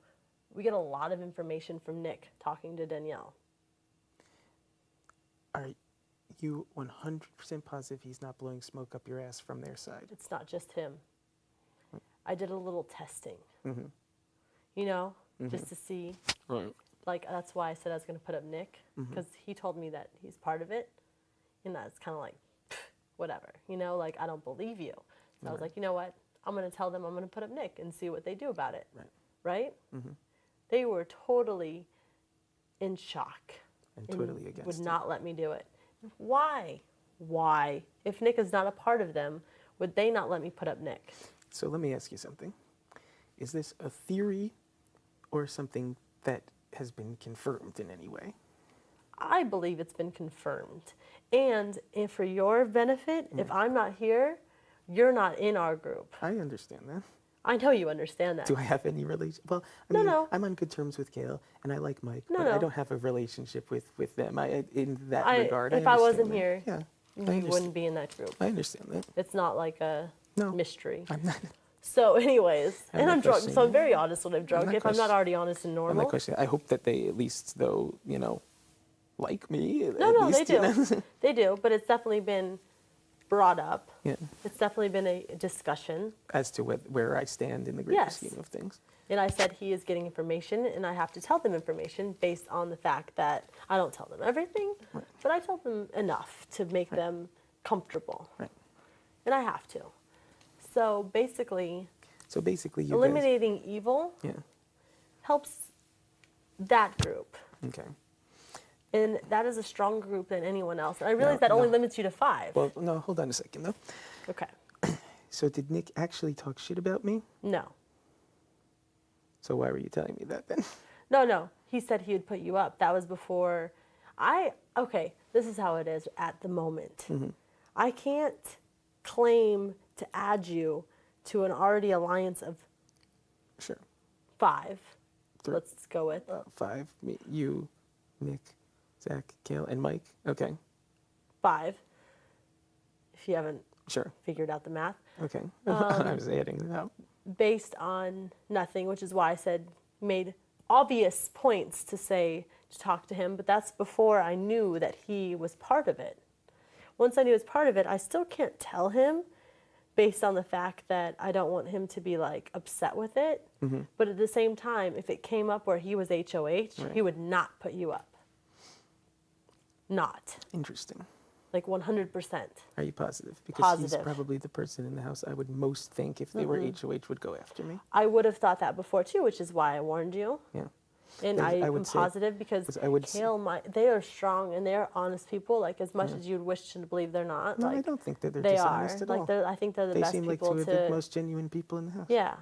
S16: we get a lot of information from Nick talking to Danielle.
S3: Are you 100% positive he's not blowing smoke up your ass from their side?
S16: It's not just him. I did a little testing.
S3: Mhm.
S16: You know,
S3: Mhm.
S16: just to see.
S3: Right.
S16: Like, that's why I said I was going to put up Nick,
S3: Mhm.
S16: because he told me that he's part of it, and that's kind of like, whatever, you know, like, I don't believe you. So I was
S3: Right.
S16: like, you know what, I'm going to tell them I'm going to put up Nick and see what they do about it.
S3: Right.
S16: Right?
S3: Mhm.
S16: They were totally in shock.
S3: And totally against
S16: would
S3: it.
S16: not let me do it. Why? Why? If Nick is not a part of them, would they not let me put up Nick?
S3: So let me ask you something. Is this a theory or something that has been confirmed in any way?
S16: I believe it's been confirmed. And if for your benefit, if I'm not here, you're not in our group.
S3: I understand that.
S16: I know you understand that.
S3: Do I have any relation? Well, I
S16: No,
S3: mean,
S16: no.
S3: I'm on good terms with Kale, and I like Mike,
S16: No,
S3: but I
S16: no.
S3: don't have a relationship with them. In that
S16: I-
S3: regard,
S16: if I wasn't
S3: understand that.
S16: here,
S3: yeah,
S16: you
S3: understand.
S16: wouldn't be in that group.
S3: I understand that.
S16: It's not like a mystery.
S3: I'm not.
S16: So, anyways,
S3: I'm
S16: and
S3: not
S16: I'm drunk, so
S3: questioning
S16: I'm very honest when I'm drunk.
S3: not
S16: If I'm not
S3: question-
S16: already honest and
S3: I'm
S16: normal.
S3: not questioning. I hope that they at least, though, like me.
S16: No,
S3: at
S16: no,
S3: least,
S16: they
S3: you know?
S16: do. They do, but it's definitely been brought up.
S3: Yeah.
S16: It's definitely been a discussion.
S3: As to where I stand in the greater
S16: Yes.
S3: scheme of things.
S16: And I said he is getting information, and I have to tell them information based on the fact that I don't tell them everything, but I tell them enough to make them comfortable.
S3: Right.
S16: And I have to. So basically,
S3: So basically, you
S16: eliminating evil
S3: guys, yeah.
S16: helps that group.
S3: Okay.
S16: And that is a stronger group than anyone else. And I realize
S3: No,
S16: that only
S3: no.
S16: limits you to 5.
S3: Well, no, hold on a second, though.
S16: Okay.
S3: So did Nick actually talk shit about me?
S16: No.
S3: So why were you telling me that then?
S16: No. He said he would put you up. That was before okay, this is how it is at the moment.
S3: Mm-hmm.
S16: I can't claim to add you to an already alliance of
S3: Sure.
S16: 5. Let's go with
S3: 5. Me, you, Nick, Zach, Kale, and Mike. Okay.
S16: 5. If you haven't
S3: Sure.
S16: figured out the math.
S3: Okay. I was adding it up.
S16: Based on nothing, which is why I said made obvious points to talk to him, but that's before I knew that he was part of it. Once I knew he was part of it, I still can't tell him based on the fact that I don't want him to be like upset with it.
S3: Mm-hmm.
S16: But at the same time, if it came up where he was HOH, he would not put you up. not.
S3: Interesting.
S16: Like 100%.
S3: Are you positive? Because he's
S16: Positive.
S3: probably the person in the house I would most think if they were
S16: Mhm.
S3: HOH would go after me.
S16: I would have thought that before too, which is why I warned you.
S3: Yeah.
S16: And
S3: Because
S16: I
S3: I would
S16: am
S3: say-
S16: positive because
S3: because I would s-
S16: Kale, they are strong and they are honest people. Like as much
S3: Yeah.
S16: as you'd wish to believe they're not.
S3: No,
S16: like,
S3: I don't think that they're
S16: they
S3: dishonest
S16: are.
S3: at
S16: Like
S3: all.
S16: I think they're the
S3: They
S16: best
S3: seem like
S16: people
S3: two of the most genuine people in the house.
S16: Yeah,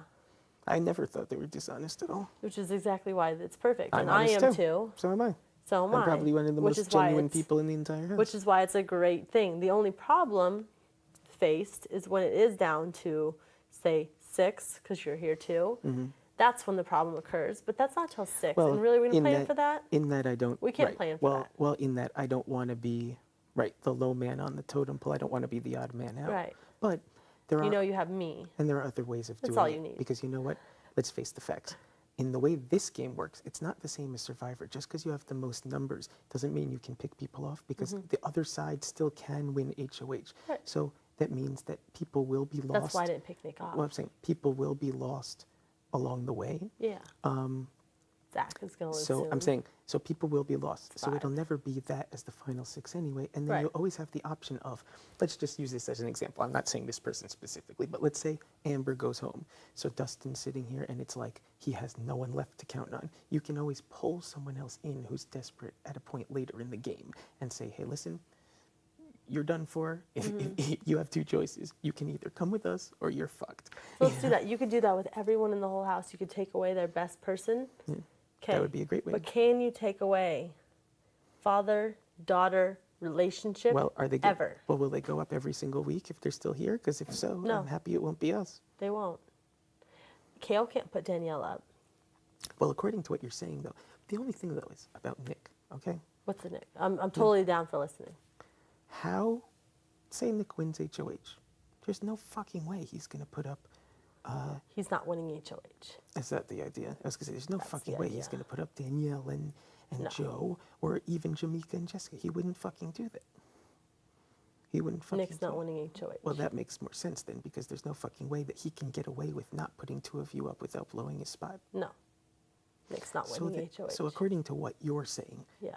S3: I never thought they were dishonest at all.
S16: which is exactly why it's perfect.
S3: I'm
S16: And I
S3: honest
S16: am
S3: too. So am I.
S16: So am
S3: I'm
S16: I.
S3: probably one of the
S16: which
S3: most
S16: is why
S3: genuine
S16: it's-
S3: people in the entire house.
S16: Which is why it's a great thing. The only problem faced is when it is down to, say, 6, because you're here too.
S3: Mhm.
S16: That's when the problem occurs. But that's not till 6.
S3: Well,
S16: and really, we're going to
S3: in
S16: plan
S3: that-
S16: for that?
S3: In that I don't.
S16: We can't
S3: right.
S16: plan for
S3: well,
S16: that.
S3: Well, in that I don't want to be the low man on the totem pole. I don't want to be the odd man out.
S16: Right.
S3: But there are.
S16: You know you have me.
S3: And there are other ways of
S16: That's
S3: doing
S16: all
S3: it.
S16: you need.
S3: Because you know what? Let's face the facts. In the way this game works, it's not the same as Survivor. Just because you have the most numbers doesn't mean you can pick people off because
S16: Mhm.
S3: the other side still can win HOH.
S16: Right.
S3: So that means that people will be lost.
S16: That's why I didn't pick Nick off.
S3: Well, I'm saying people will be lost along the way.
S16: Yeah.
S3: Um,
S16: Zach is going to lose
S3: so
S16: soon.
S3: I'm saying, so people will be lost. So
S16: 5.
S3: it'll never be that as the final 6 anyway. And then
S16: Right.
S3: you'll always have the option of, let's just use this as an example. I'm not saying this person specifically, but let's say Amber goes home. So Dustin's sitting here and it's like he has no one left to count on. You can always pull someone else in who's desperate at a point later in the game and say, hey, listen, you're done for. If you have 2 choices. You can either come with us or you're fucked.
S16: So let's do that. You could do that with everyone in the whole house. You could take away their best person.
S3: Yeah.
S16: Okay.
S3: That would be a great way.
S16: But can you take away father-daughter relationship
S3: Well, are they
S16: ever?
S3: Well, will they go up every single week if they're still here? Because if so,
S16: No.
S3: I'm happy it won't be us.
S16: They won't. Kale can't put Danielle up.
S3: Well, according to what you're saying, though, the only thing, though, is about Nick, okay?
S16: What's the Nick? I'm totally down for listening.
S3: How, say Nick wins HOH, there's no fucking way he's going to put up,
S16: He's not winning HOH.
S3: is that the idea? I was going to say, there's no fucking way he's
S16: idea.
S3: going to put up Danielle and
S16: No.
S3: Joe or even Jamaica and Jessica. He wouldn't fucking do that. He wouldn't fucking
S16: Nick's not
S3: do it.
S16: winning HOH.
S3: Well, that makes more sense then, because there's no fucking way that he can get away with not putting 2 of you up without blowing his spot.
S16: No. Nick's not
S3: So,
S16: winning HOH.
S3: so according to what you're saying,
S16: Yeah.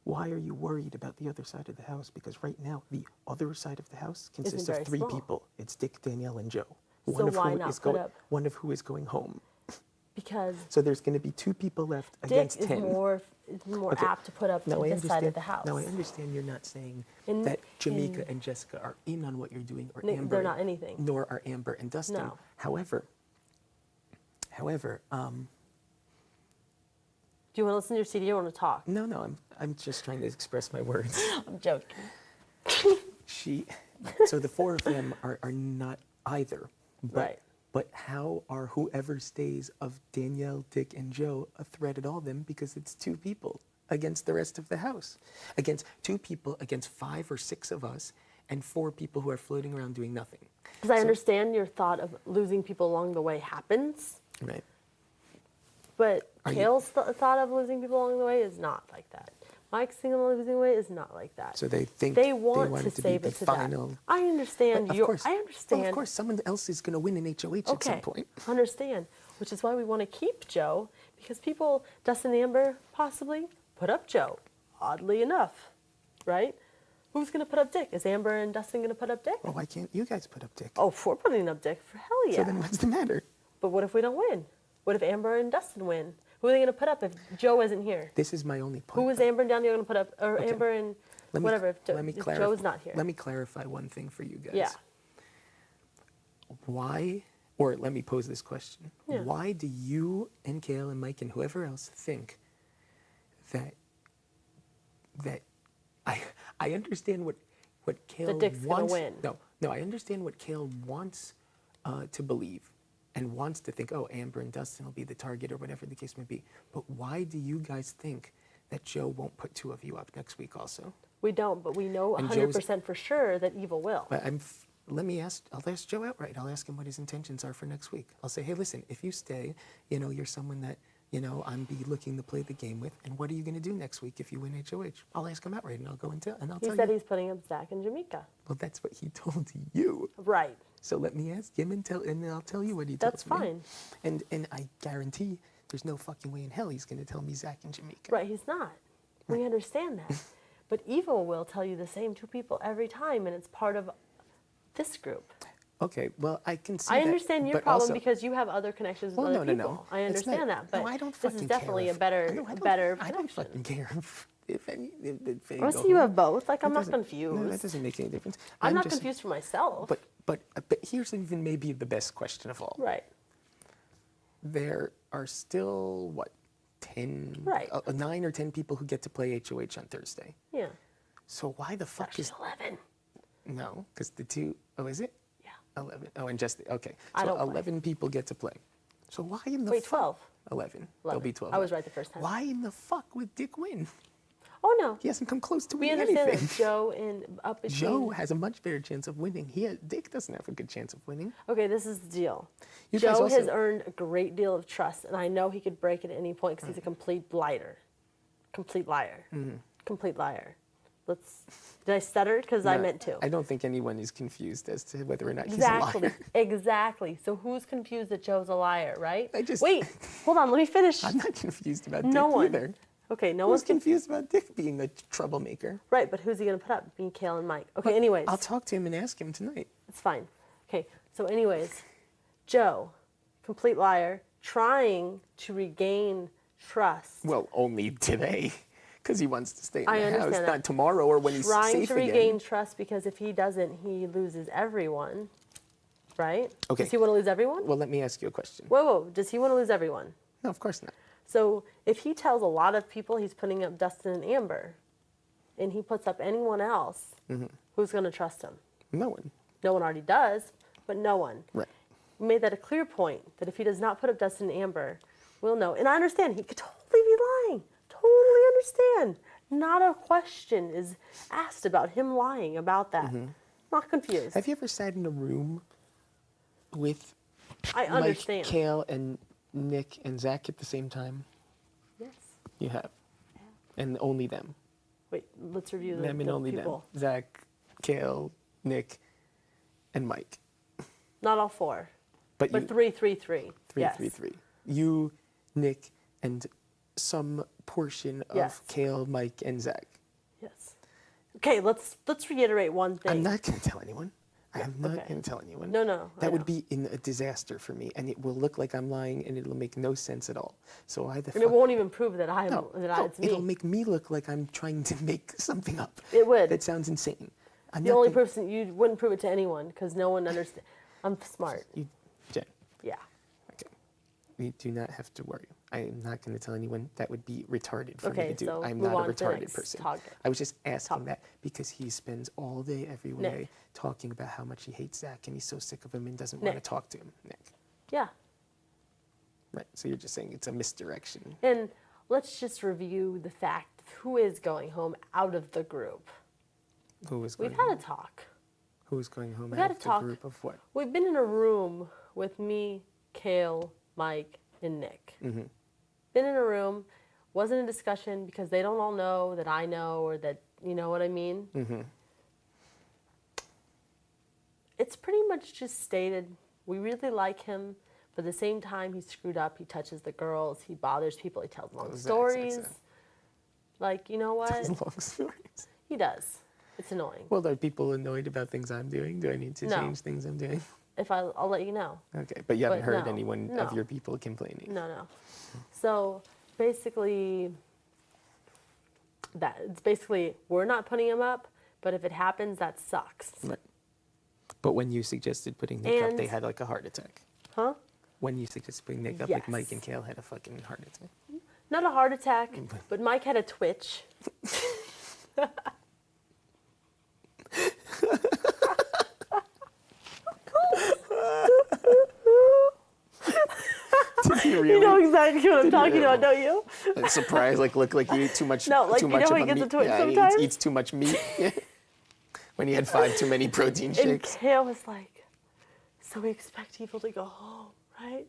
S3: why are you worried about the other side of the house? Because right now, the other side of the house consists
S16: very
S3: of 3
S16: small.
S3: people. It's Dick, Danielle, and Joe.
S16: So why not put up-
S3: One of who is going home.
S16: Because
S3: So there's going to be 2 people left
S16: Dick
S3: against
S16: is
S3: 10.
S16: more
S3: Okay.
S16: apt to put up
S3: Now, I
S16: this side of
S3: understand-
S16: the house.
S3: Now I understand you're not saying
S16: In-
S3: that Jamaica
S16: in-
S3: and Jessica are in on what you're doing, or
S16: Nick,
S3: Amber.
S16: they're not anything.
S3: Nor are Amber and Dustin.
S16: No.
S3: However,
S16: Do you want to listen to your CD or you want to talk?
S3: no, I'm just trying to express my words.
S16: I'm joking.
S3: So the 4 of them are not either. But,
S16: Right.
S3: But how are whoever stays of Danielle, Dick, and Joe a threat at all then? Because it's 2 people against the rest of the house. Against 2 people against 5 or 6 of us and 4 people who are floating around doing nothing.
S16: Because I understand your thought of losing people along the way happens,
S3: Right.
S16: but
S3: Are you-
S16: Kale's thought of losing people along the way is not like that. Mike's thing of losing away is not like that.
S3: So they think
S16: they want
S3: it
S16: to
S3: be
S16: save
S3: the
S16: it to
S3: final.
S16: that. I understand.
S3: But of
S16: your,
S3: course,
S16: I understand.
S3: Well, of course, someone else is going to win in HOH at some point.
S16: Understand, which is why we want to keep Joe, because people, Dustin and Amber, possibly put up Joe, oddly enough, right? Who's going to put up Dick? Is Amber and Dustin going to put up Dick?
S3: Well, why can't you guys put up Dick?
S16: Oh, we're putting up Dick, for hell yeah.
S3: So then what's the matter?
S16: But what if we don't win? What if Amber and Dustin win? Who are they going to put up if Joe isn't here?
S3: This is my only point.
S16: Who is Amber and Danielle going to put up? Or
S3: Okay.
S16: Amber and
S3: Let me-
S16: whatever, if
S3: clarify-
S16: Joe's not here.
S3: Let me clarify one thing for you guys.
S16: Yeah.
S3: Why, or let me pose this question.
S16: Yeah.
S3: Why do you and Kale and Mike and whoever else think that I understand what Kale
S16: Dick's gonna
S3: wants.
S16: win.
S3: No, I understand what Kale wants to believe and wants to think, oh, Amber and Dustin will be the target or whatever the case may be. But why do you guys think that Joe won't put 2 of you up next week also?
S16: We don't, but we know
S3: And
S16: 100% for sure that Evil will.
S3: But I'll ask Joe outright. I'll ask him what his intentions are for next week. I'll say, hey, listen, if you stay, you're someone that, I'm be looking to play the game with. And what are you going to do next week if you win HOH? I'll ask him outright and I'll go and tell
S16: He
S3: you.
S16: said he's putting up Zach and Jamaica.
S3: Well, that's what he told you.
S16: Right.
S3: So let me ask him and then I'll tell you what he
S16: That's
S3: told me.
S16: fine.
S3: And I guarantee there's no fucking way in hell he's going to tell me Zach and Jamaica.
S16: Right, he's not. We understand that. But Evil will tell you the same two people every time, and it's part of this group.
S3: Okay, well, I can see
S16: I
S3: that,
S16: understand your
S3: but
S16: problem
S3: also-
S16: because you have other connections with
S3: Well,
S16: other
S3: no.
S16: people. I
S3: It's
S16: understand
S3: not-
S16: that, but
S3: no, I don't
S16: this is
S3: fucking
S16: definitely
S3: care
S16: a better, better
S3: I don't
S16: connection.
S3: fucking care if they
S16: I
S3: go
S16: see you
S3: home.
S16: have both. Like, I'm
S3: That
S16: not
S3: doesn't-
S16: confused.
S3: No, that doesn't make any difference.
S16: I'm not
S3: just-
S16: confused for myself.
S3: But here's even maybe the best question of all.
S16: Right.
S3: There are still, what, 10,
S16: Right.
S3: 9 or 10 people who get to play HOH on Thursday.
S16: Yeah.
S3: So why the fuck is...
S16: 11.
S3: No, because the two, oh, is it?
S16: Yeah.
S3: 11. Oh, and just, okay.
S16: I
S3: So
S16: don't play.
S3: 11 people get to play. So why in the
S16: Wait,
S3: fuck?
S16: 12.
S3: 11. There'll be 12.
S16: I was right the first time.
S3: Why in the fuck would Dick win?
S16: Oh, no.
S3: He hasn't come close to
S16: We
S3: winning
S16: understand
S3: anything.
S16: that Joe and up between...
S3: Joe has a much better chance of winning. Dick doesn't have a good chance of winning.
S16: Okay, this is the deal.
S3: You guys
S16: Joe
S3: also-
S16: has earned a great deal of trust, and I know he could break it at any point because he's a complete blighter. Complete liar. Complete liar. Did I stutter? Because I
S3: No,
S16: meant to.
S3: I don't think anyone is confused as to whether or not
S16: Exactly.
S3: he's a liar.
S16: Exactly. So who's confused that Joe's a liar, right?
S3: I just-
S16: Wait, hold on, let me finish.
S3: I'm not confused about
S16: No
S3: Dick
S16: one.
S3: either.
S16: Okay, no
S3: Who's
S16: one's
S3: confused about Dick being a troublemaker?
S16: Right, but who's he going to put up? Me, Kale, and Mike. Okay,
S3: But
S16: anyways.
S3: I'll talk to him and ask him tonight.
S16: It's fine. Okay, so anyways, Joe, complete liar, trying to regain trust.
S3: Well, only today, because he wants to stay in
S16: I
S3: the house,
S16: understand that.
S3: not tomorrow or when he's
S16: Trying
S3: safe
S16: to
S3: again.
S16: regain trust because if he doesn't, he loses everyone, right?
S3: Okay.
S16: Does he want to lose everyone?
S3: Well, let me ask you a question.
S16: Whoa, does he want to lose everyone?
S3: No, of course not.
S16: So if he tells a lot of people he's putting up Dustin and Amber, and he puts up anyone else, who's going to trust him?
S3: No one.
S16: No one already does, but no one.
S3: Right.
S16: We made that a clear point that if he does not put up Dustin and Amber, we'll know. And I understand he could totally be lying. Totally understand. Not a question is asked about him lying about that. Not confused.
S3: Have you ever sat in a room with
S16: I understand.
S3: Mike, Kale, and Nick and Zach at the same time?
S16: Yes.
S3: You have. And only them.
S16: Wait, let's review the,
S3: Them and
S16: the
S3: only
S16: people.
S3: them. Zach, Kale, Nick, and Mike.
S16: Not all four.
S3: But
S16: But
S3: you-
S16: 333. Yes.
S3: 333. You, Nick, and some portion of
S16: Yes.
S3: Kale, Mike, and Zach.
S16: Yes. Okay, let's reiterate one thing.
S3: I'm not going to tell anyone. I am not going to tell anyone.
S16: No, no. I
S3: That
S16: know.
S3: would be a disaster for me, and it will look like I'm lying, and it'll make no sense at all. So why the
S16: And it
S3: fuck?
S16: won't even prove that
S3: No,
S16: it's me.
S3: it'll make me look like I'm trying to make something up.
S16: It would.
S3: That sounds insane. I'm
S16: The
S3: not
S16: only
S3: gonna-
S16: person you wouldn't prove it to anyone because no one understands. I'm smart.
S3: Jen,
S16: Yeah.
S3: okay. You do not have to worry. I am not going to tell anyone. That would be retarded for
S16: Okay,
S3: me to do.
S16: so
S3: I'm
S16: move
S3: not
S16: on
S3: a
S16: to the
S3: retarded
S16: next
S3: person.
S16: topic.
S3: I was just asking that because he spends all day, every
S16: Nick.
S3: day talking about how much he hates Zach and he's so sick of him and doesn't
S16: Nick.
S3: want to talk to him. Nick.
S16: Yeah.
S3: Right. So you're just saying it's a misdirection.
S16: And let's just review the fact of who is going home out of the group.
S3: Who is going
S16: We've had
S3: home?
S16: a talk.
S3: Who's going home
S16: We've
S3: out
S16: had
S3: of
S16: a
S3: the
S16: talk.
S3: group of what?
S16: We've been in a room with me, Kale, Mike, and Nick.
S3: Mm-hmm.
S16: Been in a room, wasn't a discussion because they don't all know that I know or that, you know what I mean?
S3: Mm-hmm.
S16: It's pretty much just stated we really like him, but at the same time he's screwed up. He touches the girls. He bothers people. He tells long stories. Like, you know what?
S3: Tells long stories.
S16: He does. It's annoying.
S3: Well, are people annoyed about things I'm doing? Do I need to
S16: No.
S3: change things I'm doing?
S16: If I'll let you know.
S3: Okay, but you haven't
S16: But
S3: heard
S16: no,
S3: anyone
S16: no.
S3: of your people complaining.
S16: No. So basically, it's basically we're not putting him up, but if it happens, that sucks.
S3: Right. But when you suggested putting Nick up, they
S16: And-
S3: had like a heart attack.
S16: Huh?
S3: When you suggested putting Nick up, like Mike
S16: Yes.
S3: and Kale had a fucking heart attack.
S16: Not a heart attack, but Mike had a twitch. You know exactly what I'm talking about, don't you?
S3: Like, surprise, like look like you ate too much.
S16: No, like,
S3: too
S16: you know
S3: much
S16: how
S3: of
S16: he
S3: a
S16: gets a
S3: meat.
S16: twitch
S3: Yeah,
S16: sometimes?
S3: he eats too much meat. When he had 5 too many protein
S16: And
S3: shakes.
S16: Kale was like, so we expect people to go home, right?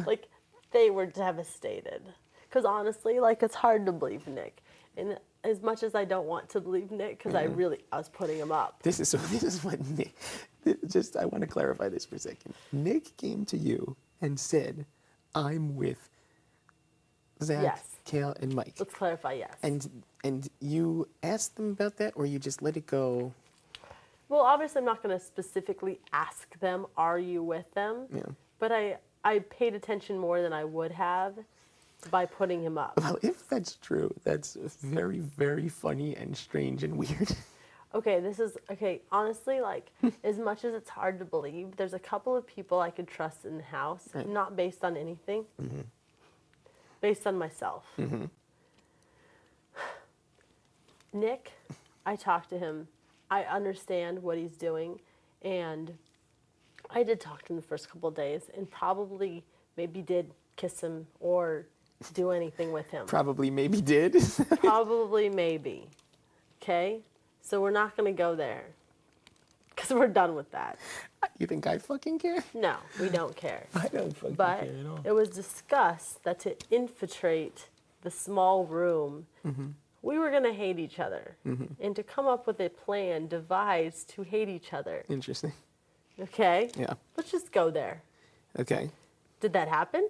S16: Like, they were devastated. Because honestly, like, it's hard to believe Nick. And as much as I don't want to believe Nick, because I was putting him up.
S3: This is what Nick. Just I want to clarify this for a second. Nick came to you and said, "I'm with Zach,
S16: Yes.
S3: Kale and Mike.
S16: Let's clarify, yes.
S3: And you asked them about that, or you just let it go?
S16: Well, obviously, I'm not going to specifically ask them, are you with them?
S3: Yeah.
S16: But I paid attention more than I would have by putting him up.
S3: Well, if that's true, that's very, very funny and strange and weird.
S16: Okay, honestly, like, as much as it's hard to believe, there's a couple of people I could trust in the house,
S3: Right.
S16: not based on anything, based on myself. Nick, I talked to him. I understand what he's doing, and I did talk to him the first couple of days, and probably maybe did kiss him or do anything with him.
S3: Probably maybe did.
S16: Probably maybe. Okay? So we're not going to go there. Because we're done with that.
S3: You think I fucking care?
S16: No, we don't care.
S3: I don't fucking
S16: But
S3: care at all.
S16: it was discussed that to infiltrate the small room, we were going to hate each other. And to come up with a plan devised to hate each other.
S3: Interesting.
S16: Okay?
S3: Yeah.
S16: Let's just go there.
S3: Okay.
S16: Did that happen?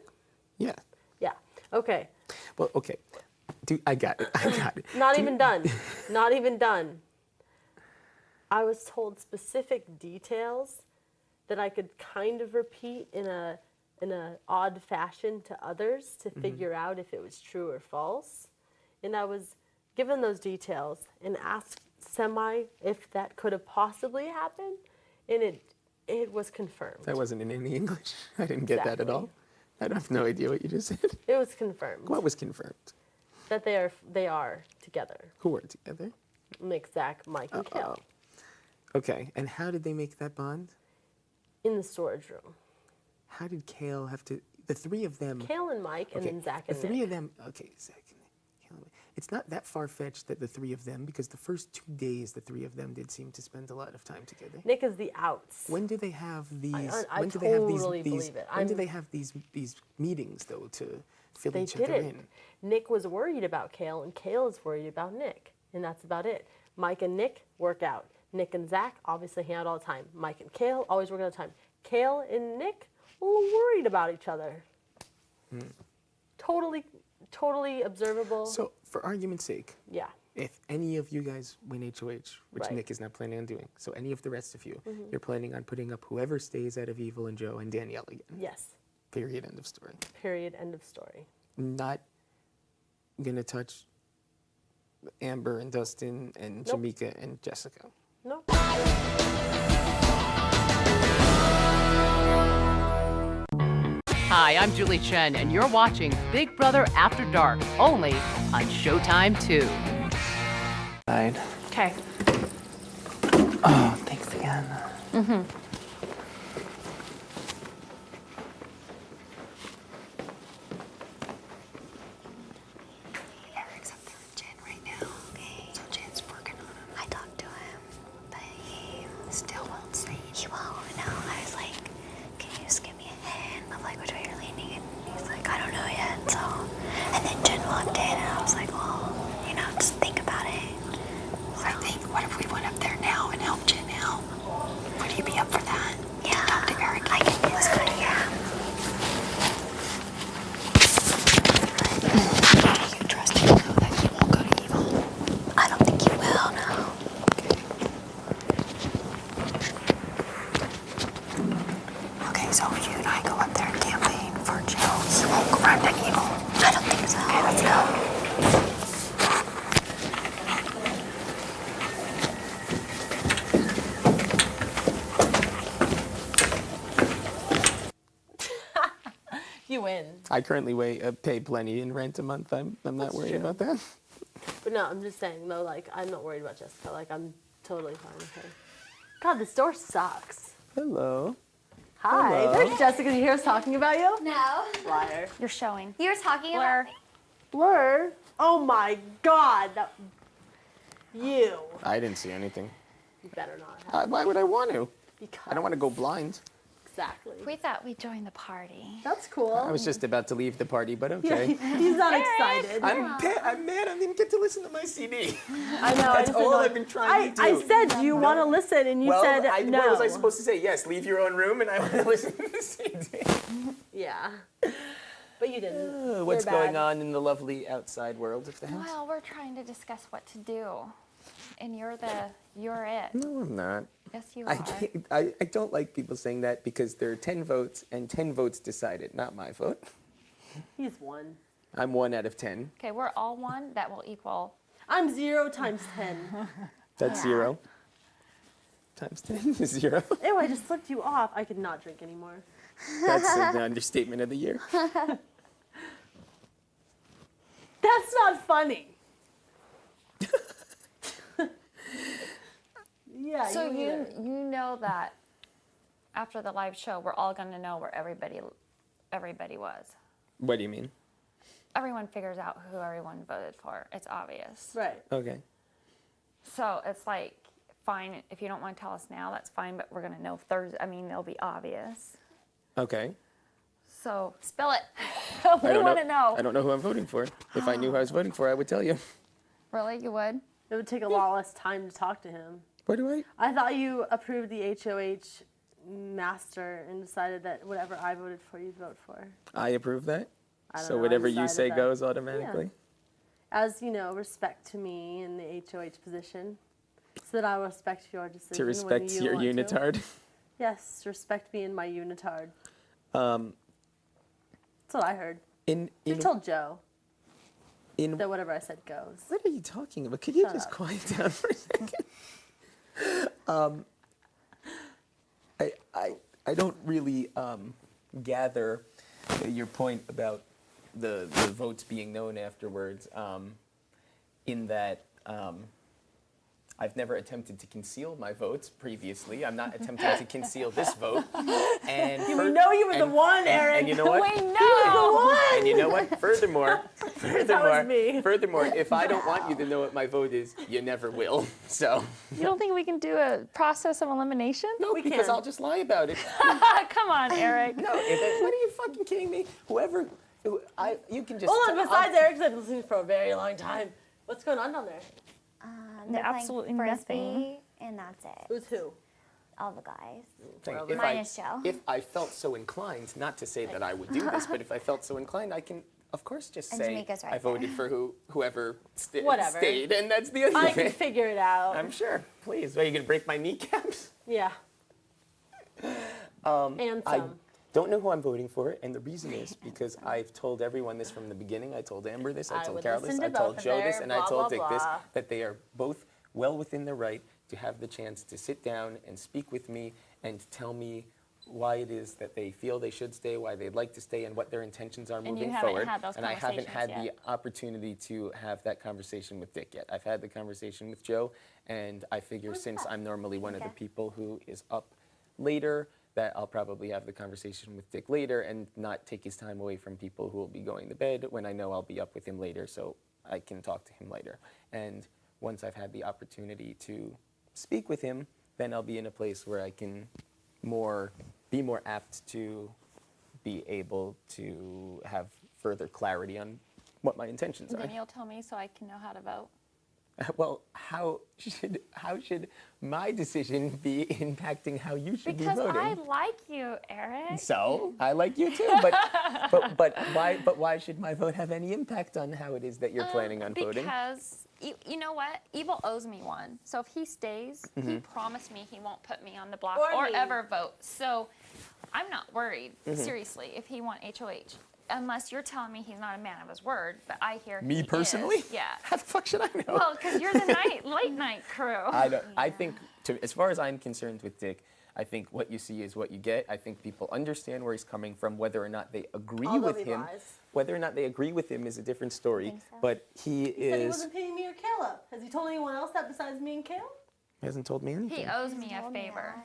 S3: Yeah.
S16: Yeah. Okay.
S3: Well, okay. Dude, I got it. I got it.
S16: Not even done. Not even done. I was told specific details that I could kind of repeat in a odd fashion to others to figure out if it was true or false. And I was given those details and asked semi if that could have possibly happened, and it was confirmed.
S3: That wasn't in any English. I didn't get that at all. I have no idea what you just said.
S16: It was confirmed.
S3: What was confirmed?
S16: That they are together.
S3: Who are together?
S16: Nick, Zach, Mike, and Kale.
S3: Okay, and how did they make that bond?
S16: In the storage room.
S3: How did Kale have to? The three of them.
S16: Kale and Mike, and then Zach and
S3: The three
S16: Nick.
S3: of them. Okay, Zach and Nick. Kale and Mike. It's not that far fetched that the three of them, because the first 2 days the three of them did seem to spend a lot of time together.
S16: Nick is the outs.
S3: When do they have these?
S16: I
S3: when do they have
S16: totally
S3: these?
S16: believe it.
S3: When do they have these meetings though to fill
S16: They
S3: each other
S16: didn't.
S3: in?
S16: Nick was worried about Kale, and Kale is worried about Nick, and that's about it. Mike and Nick work out. Nick and Zach obviously hang out all the time. Mike and Kale always work all the time. Kale and Nick a little worried about each other. Totally observable.
S3: So, for argument's sake,
S16: yeah.
S3: if any of you guys win HOH, which
S16: Right.
S3: Nick is not planning on doing, so any of the rest of you,
S16: Mhm.
S3: you're planning on putting up whoever stays out of Evil and Joe and Danielle again.
S16: Yes.
S3: Period. End of story.
S16: Period. End of story.
S3: Not gonna touch Amber and Dustin and
S16: Nope.
S3: Jamaica and Jessica.
S16: No.
S2: Hi, I'm Julie Chen, and you're watching Big Brother After Dark, only on Showtime 2.
S3: Right.
S11: Okay.
S3: Oh, thanks again.
S12: Eric's up there with Jen right now. Okay. So Jen's working on him. I talked to him, but he still won't say. He won't. No. I was like, can you just give me a hint of like which way you're leaning? And he's like, I don't know yet. So, and then Jen walked in, and I was like, well, you know, just think about it. So, I think, what if we went up there now and helped Jen out? Would you be up for that? Yeah. Talk to Eric. I can do that. Yeah. You trust him to know that he won't go to evil? I don't think he will, no. Okay, so if you and I go up there and campaign for Joe's, he won't run to evil. I don't think so. Okay, let's go.
S16: You win.
S3: I currently pay plenty in rent a month. I'm not
S16: That's
S3: worried
S16: true.
S3: about that.
S16: But no, I'm just saying, though, like, I'm not worried about Jessica. Like, I'm totally fine with her. God, this door sucks.
S3: Hello.
S16: Hi.
S3: Hello.
S16: There's Jessica. Did you hear us talking about you?
S4: No.
S16: Liar.
S11: You're showing.
S4: You were talking
S11: Blur.
S4: about me?
S16: Blur? Oh my God. You.
S3: I didn't see anything.
S16: You better not have.
S3: Why would I want to?
S16: Because.
S3: I don't want to go blind.
S16: Exactly.
S11: We thought we'd join the party.
S16: That's cool.
S3: I was just about to leave the party, but
S16: Yeah,
S3: okay.
S16: he's not excited.
S3: I'm mad I didn't get to listen to my CD.
S16: I know.
S3: That's
S16: it's
S3: all
S16: annoying.
S3: I've been trying to do.
S16: I said, do you want to listen? And you said no.
S3: What was I supposed to say? Yes, leave your own room and I want to listen to the CD.
S16: Yeah. But you didn't.
S3: What's
S16: You're
S3: going
S16: bad.
S3: on in the lovely outside world of the house?
S11: Well, we're trying to discuss what to do, and you're it.
S3: No, I'm not.
S11: Yes, you
S3: I
S11: are.
S3: can't, I don't like people saying that because there are 10 votes and 10 votes decided, not my vote.
S16: He's 1.
S3: I'm 1 out of 10.
S11: Okay, we're all 1. That will equal.
S16: I'm 0 times 10.
S3: That's 0. Times 10 is 0.
S16: Ew, I just flipped you off. I could not drink anymore.
S3: That's an understatement of the year.
S16: That's not funny. Yeah.
S11: So
S16: either.
S11: you know that after the live show, we're all going to know where everybody was.
S3: What do you mean?
S11: Everyone figures out who everyone voted for. It's obvious.
S16: Right.
S3: Okay.
S11: So it's like, fine, if you don't want to tell us now, that's fine, but we're going to know Thursday. I mean, it'll be obvious.
S3: Okay.
S11: So spill it. We
S3: I don't
S11: want to know.
S3: I don't know who I'm voting for. If I knew who I was voting for, I would tell you.
S11: Really? You would?
S16: It would take a lot less time to talk to him.
S3: What do I?
S16: I thought you approved the HOH master and decided that whatever I voted for, you'd vote for.
S3: I approve that?
S16: I don't
S3: So
S16: know, I
S3: whatever you
S16: decided
S3: say
S16: that.
S3: goes automatically?
S16: Yeah. As, respect to me in the HOH position. So that I will respect your decision.
S3: To respect
S16: when you
S3: your
S16: want to.
S3: unitard?
S16: Yes, respect me in my unitard.
S3: Um,
S16: That's what I heard. You told Joe that whatever I said goes.
S3: What are you talking about? Could you
S16: Shut
S3: just
S16: up.
S3: quiet down for a second? I don't really gather your point about the votes being known afterwards, in that I've never attempted to conceal my votes previously. I'm not attempting to conceal this vote. And
S16: We know you were the one, Eric.
S3: And you know what?
S16: We know you were the one.
S3: And you know what? Furthermore,
S16: me.
S3: if I don't want you to know what my vote is, you never will. So.
S11: You don't think we can do a process of elimination?
S3: No, because I'll just lie about it.
S11: Come on, Eric.
S3: No, what are you fucking kidding me? You can just.
S16: Hold on, besides Eric's been listening for a very long time. What's going on down there?
S4: They're playing
S11: absolutely
S4: Frisbee,
S11: nothing.
S4: and that's it.
S16: Who's who?
S4: All the guys.
S3: If
S4: Minus Joe.
S3: If I felt so inclined, not to say that I would do this, but if I felt so inclined, I can, of course, just
S4: And
S3: say
S4: Jamaica's right
S3: I voted for whoever
S16: Whatever.
S3: stayed, and that's the end
S16: I
S3: of
S16: can
S3: it.
S16: figure it out.
S3: I'm sure. Please, are you gonna break my kneecaps?
S16: Yeah. And
S3: I
S16: some.
S3: don't know who I'm voting for, and the reason is because I've told everyone this from the beginning. I told Amber this, I
S16: I
S3: told
S16: would
S3: Carol this,
S16: listen
S3: I
S16: to
S3: told
S16: both of
S3: Joe this,
S16: their
S3: and I
S16: blah,
S3: told
S16: blah,
S3: Dick this,
S16: blah.
S3: that they are both well within their right to have the chance to sit down and speak with me and tell me why it is that they feel they should stay, why they'd like to stay, and what their intentions are
S11: And you
S3: moving
S11: haven't
S3: forward.
S11: had those
S3: And I haven't had
S11: conversations
S3: the opportunity to have that conversation with Dick yet. I've had the conversation with Joe, and I figure since I'm normally one of the people who is up later, that I'll probably have the conversation with Dick later and not take his time away from people who will be going to bed when I know I'll be up with him later, so I can talk to him later. And once I've had the opportunity to speak with him, then I'll be in a place where I can be more apt to be able to have further clarity on what my intentions are.
S11: Then you'll tell me so I can know how to vote.
S3: Well, how should my decision be impacting how you should
S11: Because
S3: be voting?
S11: I like you, Eric.
S3: So I like you too, but why should my vote have any impact on how it is that you're planning on voting?
S11: Because you know what? Evil owes me one. So if he stays, he
S3: Mhm.
S11: promised me he won't put me on the block
S16: Or
S11: or
S16: me.
S11: ever vote. So I'm not worried,
S3: Mhm.
S11: seriously, if he want HOH. Unless you're telling me he's not a man of his word, but I hear
S3: Me
S11: he
S3: personally?
S11: is. Yeah.
S3: How the fuck should I know?
S11: Well, because you're the late night crew.
S3: I think, as far as I'm concerned with Dick, I think what you see is what you get. I think people understand where he's coming from, whether or not they agree
S16: Although
S3: with
S16: he
S3: him.
S16: lies.
S3: Whether or not they agree with him is a different story. But he
S16: He said he
S3: is.
S16: wasn't paying me or Caleb. Has he told anyone else that besides me and Caleb?
S3: He hasn't told me anything.
S11: He owes me a favor.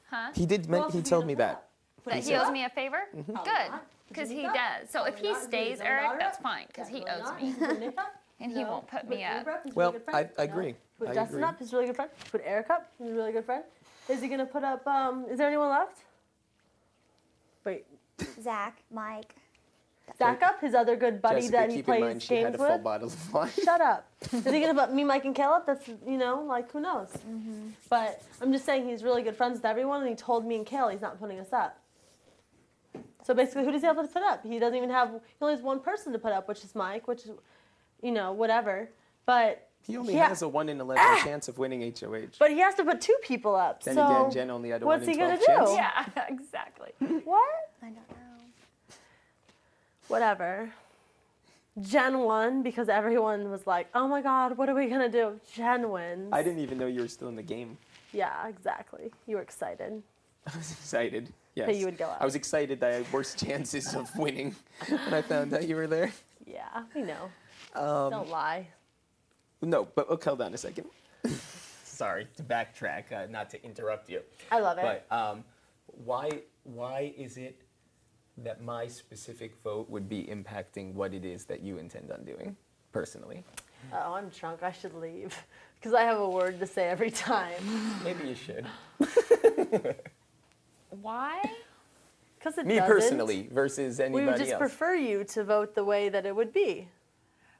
S11: Huh?
S3: He did. He told me that.
S11: That he owes me a favor? Good, because he does. So if he stays, Eric, that's fine, because he owes me. And he won't put me up.
S3: Well, I agree.
S16: Put
S3: I
S16: Justin
S3: agree.
S16: up, he's a really good friend. Put Eric up, he's a really good friend. Is he gonna put up, is there anyone left? Wait.
S4: Zach, Mike.
S16: Zach up, his other good buddy
S3: Jessica,
S16: that he
S3: keep in mind
S16: plays
S3: she had
S16: games
S3: a full
S16: with?
S3: bottle of wine.
S16: Shut up. Is he gonna put me, Mike, and Caleb? That's, like, who knows? But I'm just saying he's really good friends with everyone, and he told me and Kale he's not putting us up. So basically, who does he have to put up? He doesn't even have. He only has one person to put up, which is Mike, which is, whatever. But
S3: He only has a 1 in 11 chance of winning HOH.
S16: But he has to put 2 people up.
S3: Then
S16: so
S3: again, Jen only had a 1
S16: what's
S3: in
S16: he
S3: 12
S16: gonna
S3: chance.
S16: do?
S11: Yeah, exactly.
S16: What?
S4: I don't know.
S16: Whatever. Jen won because everyone was like, "Oh my God, what are we gonna do?" Jen wins.
S3: I didn't even know you were still in the game.
S16: Yeah, exactly. You were excited.
S3: I was excited. Yes.
S16: That you would go out.
S3: I was excited that I had worse chances of winning when I found out you were there.
S16: Yeah, we know.
S3: Don't
S16: lie.
S3: No, but hold on a second. Sorry to backtrack, not to interrupt you.
S16: I love it.
S3: But why is it that my specific vote would be impacting what it is that you intend on doing personally?
S16: Oh, I'm drunk. I should leave because I have a word to say every time.
S3: Maybe you should.
S11: Why?
S16: Because it
S3: Me
S16: doesn't.
S3: personally versus
S16: We
S3: anybody
S16: would just
S3: else.
S16: prefer you to vote the way that it would be.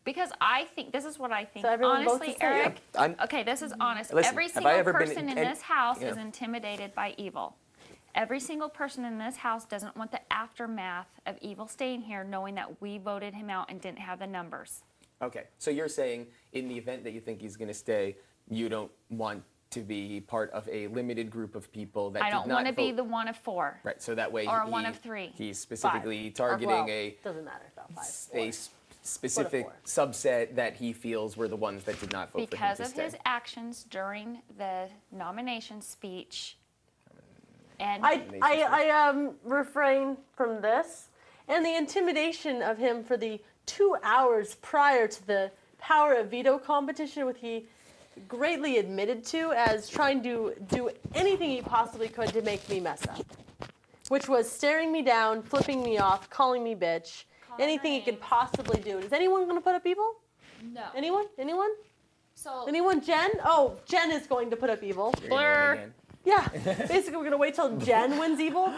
S11: Because I think, this is what I think.
S16: So everyone votes
S11: Honestly,
S16: the same.
S11: Eric,
S3: I'm-
S11: okay, this is honest.
S3: Listen,
S11: Every
S3: have I
S11: single
S3: ever been
S11: person in
S3: in-
S11: this house
S3: yeah.
S11: is intimidated by evil. Every single person in this house doesn't want the aftermath of evil staying here knowing that we voted him out and didn't have the numbers.
S3: Okay, so you're saying in the event that you think he's going to stay, you don't want to be part of a limited group of people that
S11: I
S3: did
S11: don't
S3: not
S11: want to be
S3: vote.
S11: the one of 4.
S3: Right, so that way
S11: Or
S3: he,
S11: one of 3.
S3: he's specifically
S16: 5.
S3: targeting
S16: Or, well,
S3: a
S16: doesn't matter about 5.
S3: specific subset that he feels were the ones that did not vote
S11: Because
S3: for him
S11: of
S3: to
S11: his
S3: stay.
S11: actions during the nomination speech. And
S16: I refrain from this. And the intimidation of him for the 2 hours prior to the power of veto competition, which he greatly admitted to as trying to do anything he possibly could to make me mess up. Which was staring me down, flipping me off, calling me bitch, anything he could possibly do. Is anyone going to put up evil?
S11: No.
S16: Anyone? Anyone?
S11: So
S16: Anyone? Jen? Oh, Jen is going to put up evil.
S11: Blur.
S16: Yeah. Basically, we're going to wait till Jen wins evil,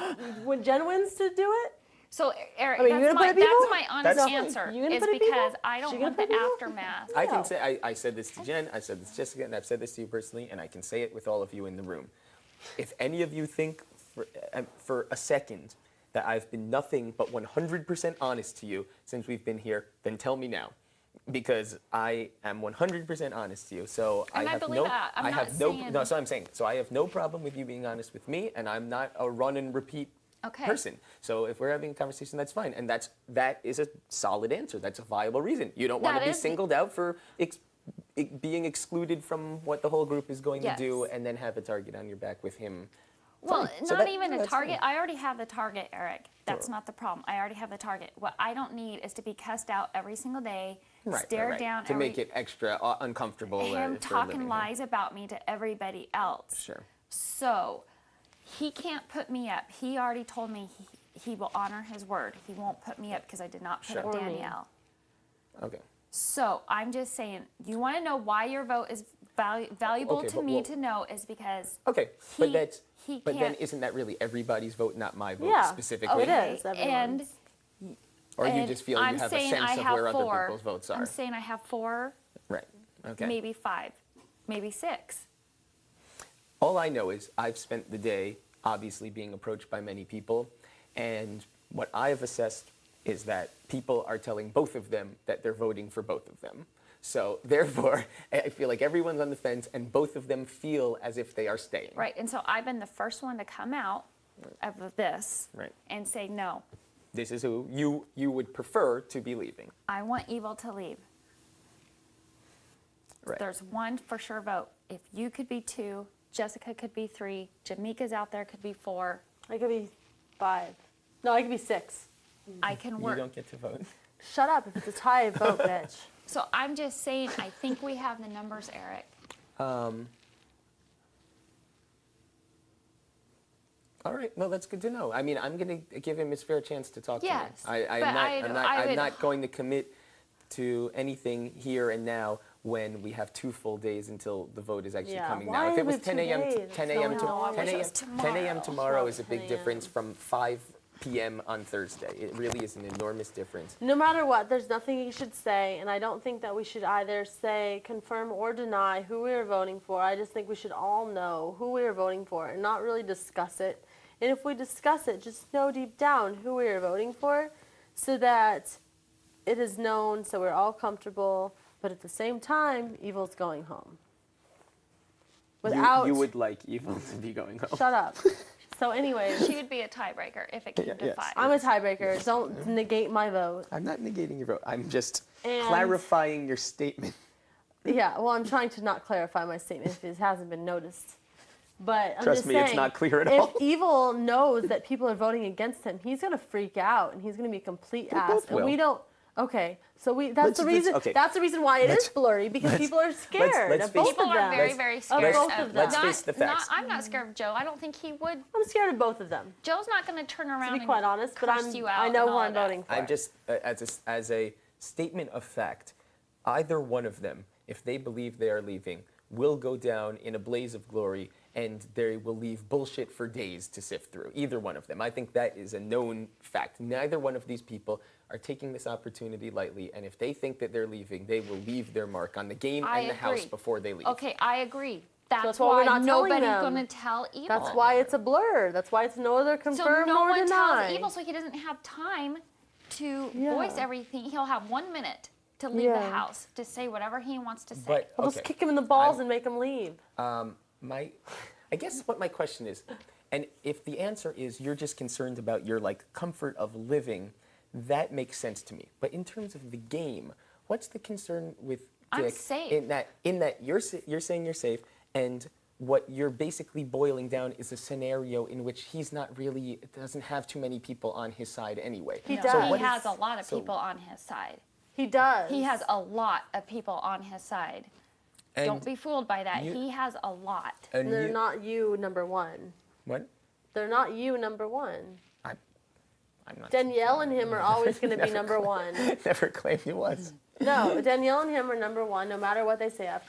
S16: when Jen wins to do it.
S11: So, Eric,
S16: I mean, you
S11: that's,
S16: gonna
S11: my,
S16: put up evil?
S11: that's my honest
S3: That's-
S11: answer.
S16: You gonna
S11: Is
S16: put up
S11: because
S16: evil?
S11: I don't
S16: She
S11: want
S16: gonna
S11: the
S16: put up evil?
S11: aftermath.
S3: I can say, I said this to Jen, I said this to Jessica, and I've said this to you personally, and I can say it with all of you in the room. If any of you think for a second that I've been nothing but 100% honest to you since we've been here, then tell me now. Because I am 100% honest to you. So
S11: And I
S3: have
S11: believe
S3: no,
S11: that. I'm
S3: I
S11: not
S3: have no,
S11: saying-
S3: no, so I'm saying, so I have no problem with you being honest with me, and I'm not a run and repeat
S11: Okay.
S3: person. So if we're having a conversation, that's fine, and that is a solid answer. That's a viable reason. You don't want
S11: That
S3: to be
S11: is-
S3: singled out for being excluded from what the whole group is going
S11: Yes.
S3: to do, and then have a target on your back with him.
S11: Well,
S3: Fine. So
S11: not
S3: that-
S11: even
S3: no,
S11: a
S3: that's
S11: target.
S3: fine.
S11: I already have the target, Eric. That's not the problem. I already have the target. What I don't need is to be cussed out every single day, stared down
S3: to
S11: every,
S3: make it extra uncomfortable.
S11: him
S3: for
S11: talking
S3: living here.
S11: lies about me to everybody else.
S3: Sure.
S11: So he can't put me up. He already told me he will honor his word. He won't put me up because I did not put
S3: Sure.
S11: up
S3: Or me.
S11: Danielle.
S3: Okay.
S11: So I'm just saying, you want to know why your vote is valuable
S3: Okay,
S11: to
S3: but
S11: me
S3: well-
S11: to know is because
S3: Okay,
S11: he,
S3: but that's.
S11: he
S3: But then
S11: can't.
S3: isn't that really everybody's vote, not my vote
S16: Yeah.
S3: specifically?
S16: It is.
S11: And
S3: Or you
S11: and
S3: just feel
S11: I'm
S3: you have a
S11: saying
S3: sense
S11: I
S3: of
S11: have
S3: where
S11: 4.
S3: other people's votes are.
S11: I'm saying I have 4,
S3: Right. Okay.
S11: maybe 5, maybe 6.
S3: All I know is I've spent the day obviously being approached by many people, and what I have assessed is that people are telling both of them that they're voting for both of them. So therefore, I feel like everyone's on the fence, and both of them feel as if they are staying.
S11: Right, and so I've been the first one to come out of this
S3: Right.
S11: and say, no,
S3: This is who you would prefer to be leaving.
S11: I want evil to leave.
S3: Right.
S11: There's one for sure vote. If you could be 2, Jessica could be 3, Jamaica's out there could be 4.
S16: I could be 5. No, I could be 6.
S11: I can
S3: You
S11: work.
S3: don't get to vote.
S16: Shut up. If it's a tie, vote, bitch.
S11: So I'm just saying, I think we have the numbers, Eric.
S3: All right, no, that's good to know. I mean, I'm going to give him his fair chance to talk
S11: Yes,
S3: to me.
S11: but I
S3: I'm not going to commit to anything here and now when we have 2 full days until the vote is actually
S16: Yeah,
S3: coming
S16: why
S3: now. If it was
S16: with
S3: 10
S16: 2
S3: a.m.
S16: days?
S3: 10
S16: It's
S3: a.m.
S16: no,
S3: to
S16: I
S3: 10
S16: wish it
S3: a.m.
S16: was
S3: 10 a.m. tomorrow is a
S16: 10
S3: big
S16: a.m.
S3: difference from 5 p.m. on Thursday. It really is an enormous difference.
S16: No matter what, there's nothing you should say, and I don't think that we should either say, confirm, or deny who we are voting for. I just think we should all know who we are voting for and not really discuss it And if we discuss it, just know deep down who we are voting for so that it is known, so we're all comfortable, but at the same time, evil's going home. Without...
S3: You would like evil to be going home.
S16: Shut up. So anyway,
S11: She would be a tiebreaker if it came to
S3: yes.
S11: 5.
S16: I'm a tiebreaker. Don't negate my vote.
S3: I'm not negating your vote. I'm just
S16: And-
S3: clarifying your statement.
S16: Yeah, well, I'm trying to not clarify my statement if it hasn't been noticed. But I'm
S3: Trust
S16: just
S3: me, it's
S16: saying,
S3: not clear at all.
S16: If Evil knows that people are voting against him, he's gonna freak out and he's gonna be a complete ass.
S3: both
S16: And we
S3: will.
S16: don't. Okay, so that's the reason.
S3: okay.
S16: That's the reason why it
S3: Let's-
S16: is blurry because
S3: let's-
S16: people are scared
S3: let's
S16: of
S3: face-
S16: both
S11: People
S16: of
S11: are
S16: them.
S11: very, very
S16: Of
S11: scared
S16: both
S11: of
S16: of them.
S3: Let's face the facts.
S11: I'm not scared of Joe. I don't think he would.
S16: I'm scared of both of them.
S11: Joe's not going to turn around
S16: To be
S11: and
S16: quite honest, but
S11: curse you out
S16: I know
S11: and
S16: who
S11: all
S16: I'm
S11: of that.
S16: voting for.
S20: I'm just, as a statement of fact, either one of them, if they believe they are leaving, will go down in a blaze of glory, and they will leave bullshit for days to sift through. Either one of them. I think that is a known fact. Neither one of these people are taking this opportunity lightly, and if they think that they're leaving, they will leave their mark on the game
S11: I
S20: and the house
S11: agree.
S20: before they leave.
S11: Okay, I agree. That's
S16: why
S11: why
S16: we're not telling
S11: nobody's
S16: them.
S11: going to tell Evil.
S16: That's why it's a blur. That's why it's neither
S11: So
S16: confirmed
S11: no
S16: nor
S11: one
S16: denied.
S11: tells Evil, so he doesn't have time to
S16: Yeah.
S11: voice everything. He'll have 1 minute to leave the
S16: Yeah.
S11: house to say whatever he wants to say.
S20: But,
S16: We'll just
S20: okay.
S16: kick him in the balls and make him leave.
S20: I guess what my question is, and if the answer is you're just concerned about your comfort of living, that makes sense to me. But in terms of the game, what's the concern with
S11: I'm
S20: Dick
S11: safe.
S20: in that you're saying you're safe, and what you're basically boiling down is a scenario in which he's not really doesn't have too many people on his side anyway.
S16: He
S11: No,
S16: does.
S11: he has a lot of people on his side.
S16: He does.
S11: He has a lot of people on his side.
S20: And
S11: Don't be fooled by that.
S20: you-
S11: He has a lot.
S20: And
S16: They're
S20: you-
S16: not you, number one.
S20: What?
S16: They're not you, number one.
S20: I'm not.
S16: Danielle and him are always going to be
S20: Never
S16: number one.
S20: Never claimed he was.
S16: No, Danielle and him are number one, no matter what they say. I've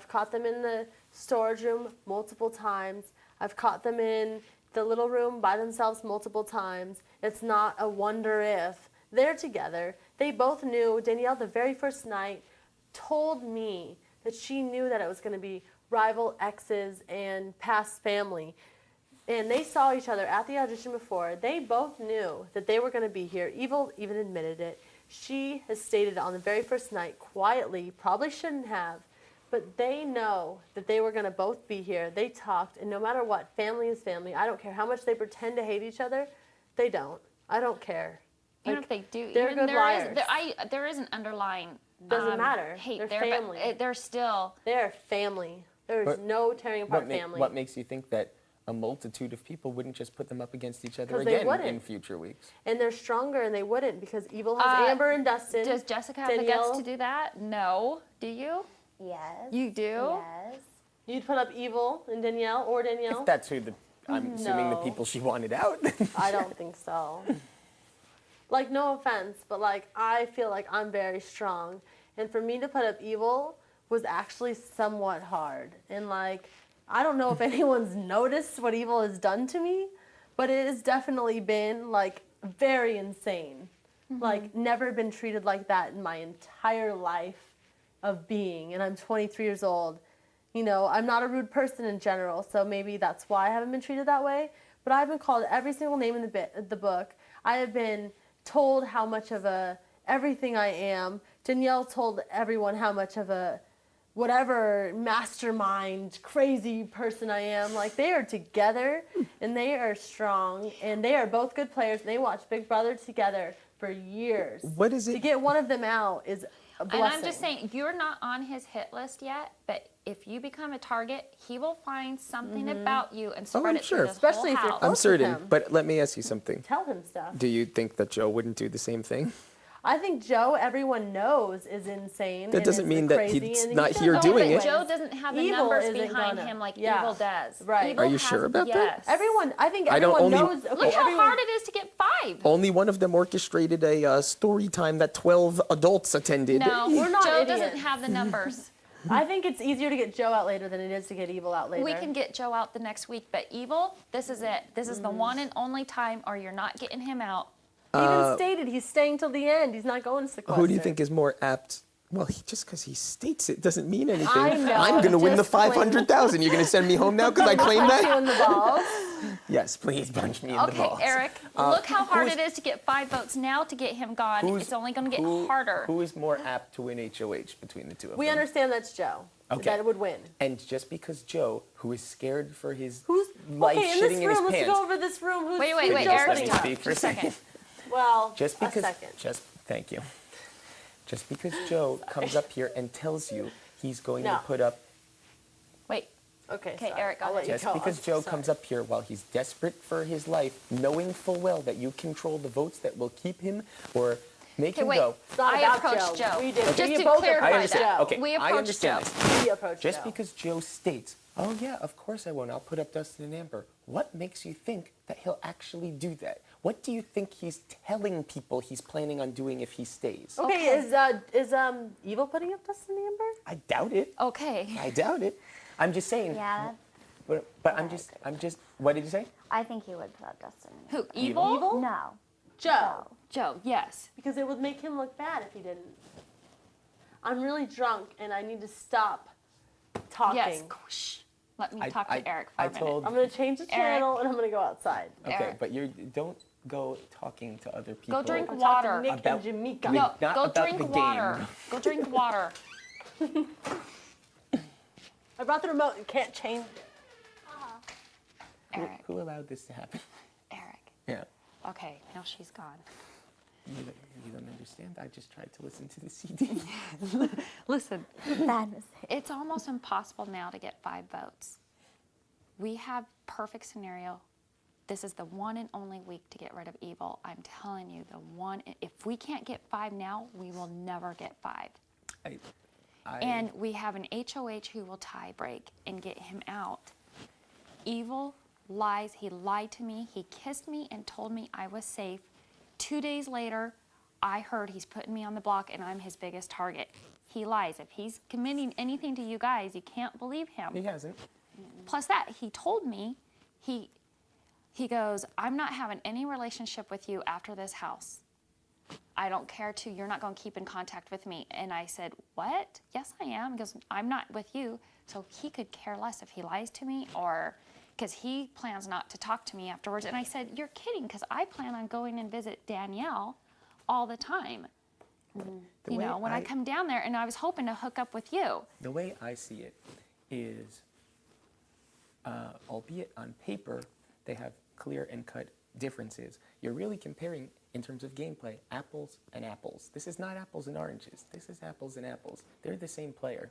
S16: caught them in the storage room multiple times. I've caught them in the little room by themselves multiple times. It's not a wonder if. They're together. They both knew. Danielle, the very first night, told me that she knew that it was going to be rival exes and past family. And they saw each other at the audition before. They both knew that they were going to be here. Evil even admitted it. She has stated on the very first night, quietly, probably shouldn't have, but they know that they were going to both be here. They talked, and no matter what, family is family. I don't care how much they pretend to hate each other. They don't. I don't care.
S11: Even if they do,
S16: they're
S11: even
S16: good
S11: there
S16: liars.
S11: there is an underlying
S16: Doesn't matter.
S11: hate.
S16: They're
S11: there, but
S16: family.
S11: they're still.
S16: They're family. There's
S20: But
S16: no tearing apart family.
S20: What makes you think that a multitude of people wouldn't just put them up against each other
S16: 'Cause they
S20: again
S16: wouldn't.
S20: in future weeks?
S16: And they're stronger, and they wouldn't because Evil has Amber and Dustin.
S11: Does Jessica have the
S16: Danielle.
S11: guts to do that? No. Do you?
S4: Yes.
S11: You do?
S4: Yes.
S16: You'd put up Evil and Danielle or Danielle?
S20: If that's who I'm assuming the
S16: No.
S20: people she wanted out.
S16: I don't think so. Like, no offense, but I feel like I'm very strong. And for me to put up Evil was actually somewhat hard. And I don't know if anyone's noticed what Evil has done to me, but it has definitely been very insane. Never been treated like that in my entire life of being. And I'm 23 years old. You know, I'm not a rude person in general, so maybe that's why I haven't been treated that way. But I've been called every single name in the book. I have been told how much of a everything I am. Danielle told everyone how much of a whatever mastermind, crazy person I am. They are together and they are strong and they are both good players and they watched Big Brother together for years.
S3: What is it?
S16: To get one of them out is a blessing.
S11: And I'm just saying, you're not on his hit list yet, but if you become a target, he will find something about you and spread
S20: I'm
S11: it
S20: sure.
S11: through this
S16: Especially
S11: whole
S16: if you're
S11: house.
S20: I'm
S16: close with
S20: certain,
S16: him.
S20: but let me ask you something.
S16: Tell him stuff.
S20: Do you think that Joe wouldn't do the same thing?
S16: I think Joe, everyone knows, is insane.
S20: That
S16: and
S20: doesn't
S16: is
S20: mean that
S16: crazy,
S20: he's
S16: and
S20: not
S16: should
S20: here
S16: know
S20: doing
S16: anyways.
S20: it.
S11: Joe doesn't have the
S16: Evil
S11: numbers
S16: isn't
S11: behind
S16: gonna.
S11: him like
S16: Yeah.
S11: Evil does.
S16: Right.
S11: Evil
S20: Are you
S11: has-
S20: sure about that?
S11: yes.
S16: Everyone, I think
S20: I don't
S16: everyone
S20: only-
S16: knows. Okay,
S11: Look how
S16: everyone,
S11: hard it is to get 5.
S20: Only one of them orchestrated a story time that 12 adults attended.
S11: No,
S16: We're not
S11: Joe
S16: idiots.
S11: doesn't have the numbers.
S16: I think it's easier to get Joe out later than it is to get Evil out later.
S11: We can get Joe out the next week, but Evil, this is it. This is the one and only time, or you're not getting him out.
S16: He even stated he's staying till the end. He's not going to sequester.
S20: Who do you think is more apt Well, just because he states it doesn't mean anything.
S19: I know,
S20: I'm going to win the
S19: just plain-
S20: 500,000. You're going to send me home now because I claim
S19: Punch you in
S20: that?
S19: the balls.
S20: Yes, please punch me in the
S11: Okay,
S20: balls.
S11: Eric, look how hard it is to get 5 votes now to get him gone. It's only going to get harder.
S20: Who is more apt to win HOH between the two of
S19: We
S20: them?
S19: understand that's Joe.
S20: Okay.
S19: That would win.
S20: And just because Joe, who is scared for his
S19: Who's
S20: life
S19: okay in
S20: shitting
S19: this
S20: in his
S19: room? Let's
S20: pants.
S19: go over this room. Who's
S11: Wait,
S19: who's
S11: Eric.
S20: Just let me speak for a second.
S19: Well,
S20: Just because,
S19: a second.
S20: Thank you. Just because Joe comes up here and tells you he's going to
S19: No.
S20: put up,
S11: Wait.
S19: Okay,
S11: Okay,
S19: sorry.
S11: Eric,
S19: I'll let you
S20: just
S19: go.
S20: because
S19: I'm
S20: Joe
S19: sorry.
S20: comes up here while he's desperate for his life, knowing full well that you control the votes that will keep him or make
S11: Okay,
S20: him
S11: wait.
S20: go.
S19: It's not
S11: I
S19: about
S11: approached Joe.
S19: We did.
S11: Just
S19: We
S11: to
S19: both
S11: clarify
S20: I
S19: approached
S20: understand.
S19: Joe.
S20: Okay,
S11: We
S20: I
S11: approached
S20: understand
S11: Joe.
S20: this.
S19: We approached
S20: Just
S19: Joe.
S20: because Joe states, oh yeah, of course I won't, I'll put up Dustin and Amber, what makes you think that he'll actually do that? What do you think he's telling people he's planning on doing if he stays?
S19: Okay, is Evil putting up Dustin and Amber?
S20: I doubt it.
S11: Okay.
S20: I doubt it. I'm just saying.
S4: Yeah,
S20: But I'm just, what did you say?
S4: I think he would put up Dustin.
S11: Who,
S20: Evil?
S11: Evil?
S4: No.
S19: Joe.
S11: Joe, yes.
S19: Because it would make him look bad if he didn't. I'm really drunk and I need to stop talking.
S11: Yes. Shh. Let me talk to Eric for a minute.
S19: I'm going to change the channel and I'm going to go outside.
S20: Okay,
S11: Eric.
S20: but you don't go talking to other people.
S11: Go drink
S19: I'll talk to
S11: water.
S19: Nick
S20: About-
S19: and Jamaica.
S20: Wait,
S11: No,
S20: not
S11: go
S20: about
S11: drink
S20: the
S11: water.
S20: game.
S11: Go drink water.
S19: I brought the remote. You can't change it.
S11: Eric.
S20: Who allowed this to happen?
S11: Eric.
S20: Yeah.
S11: Okay, now she's gone.
S20: You don't understand? I just tried to listen to the CD.
S11: Listen,
S4: Bad mistake.
S11: it's almost impossible now to get 5 votes. We have perfect scenario. This is the one and only week to get rid of Evil. I'm telling you, the one. If we can't get 5 now, we will never get 5. And we have an HOH who will tie break and get him out. Evil lies. He lied to me. He kissed me and told me I was safe. 2 days later, I heard he's putting me on the block and I'm his biggest target. He lies. If he's committing anything to you guys, you can't believe him.
S20: He hasn't.
S11: Plus that, he told me, he goes, I'm not having any relationship with you after this house. I don't care to, you're not going to keep in contact with me. And I said, what? Yes, I am. He goes, I'm not with you. So he could care less if he lies to me or, because he plans not to talk to me afterwards. And I said, you're kidding, because I plan on going and visit Danielle all the time.
S20: The
S11: You
S20: way
S11: know, when I come down there, and I was hoping to hook up with you.
S20: The way I see it is, albeit on paper, they have clear and cut differences. You're really comparing, in terms of gameplay, apples and apples. This is not apples and oranges. This is apples and apples. They're the same player.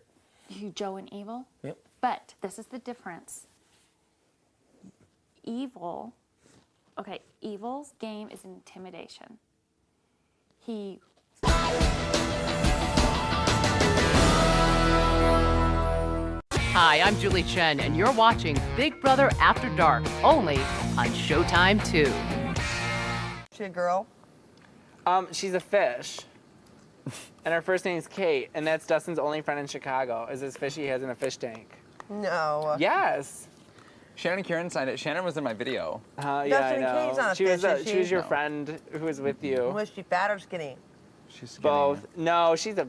S11: You, Joe and Evil?
S20: Yep.
S11: But this is the difference. Evil, okay, Evil's game is intimidation. He.
S2: Hi, I'm Julie Chen, and you're watching Big Brother After Dark, only on Showtime 2.
S21: She a girl?
S18: She's a fish. And her first name's Kate, and that's Dustin's only friend in Chicago, is this fish he has in a fish tank.
S21: No.
S18: Yes.
S9: Shannon Kieran signed it. Shannon was in my video.
S18: Yeah, I
S21: Dustin
S18: know.
S21: Kate's not a
S18: she
S21: fish,
S18: was
S21: is
S18: she was
S21: she?
S18: your
S9: No.
S18: friend who was with you.
S21: Was she fat or skinny?
S9: She's skinny.
S18: Both. No, she's a.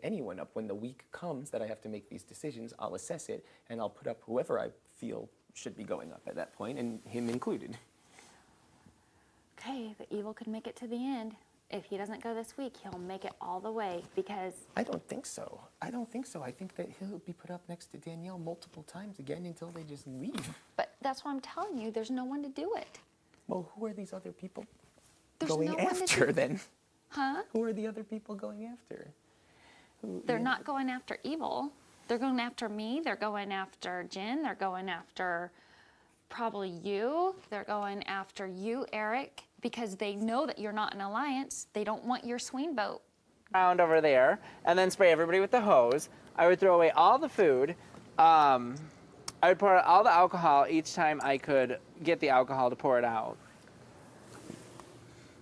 S20: Anyone up when the week comes that I have to make these decisions, I'll assess it and I'll put up whoever I feel should be going up at that point, and him included.
S11: Okay, the Evil could make it to the end. If he doesn't go this week, he'll make it all the way because.
S20: I don't think so. I don't think so. I think that he'll be put up next to Danielle multiple times again until they just leave.
S11: But that's what I'm telling you. There's no one to do it.
S20: Well, who are these other people
S11: There's
S20: going
S11: no one to
S20: after
S11: do-
S20: then?
S11: Huh?
S20: Who are the other people going after?
S11: They're not going after Evil. They're going after me. They're going after Jen. They're going after probably you. They're going after you, Eric, because they know that you're not an alliance. They don't want your swing boat.
S18: Around over there, and then spray everybody with the hose. I would throw away all the food. I would pour out all the alcohol each time I could get the alcohol to pour it out.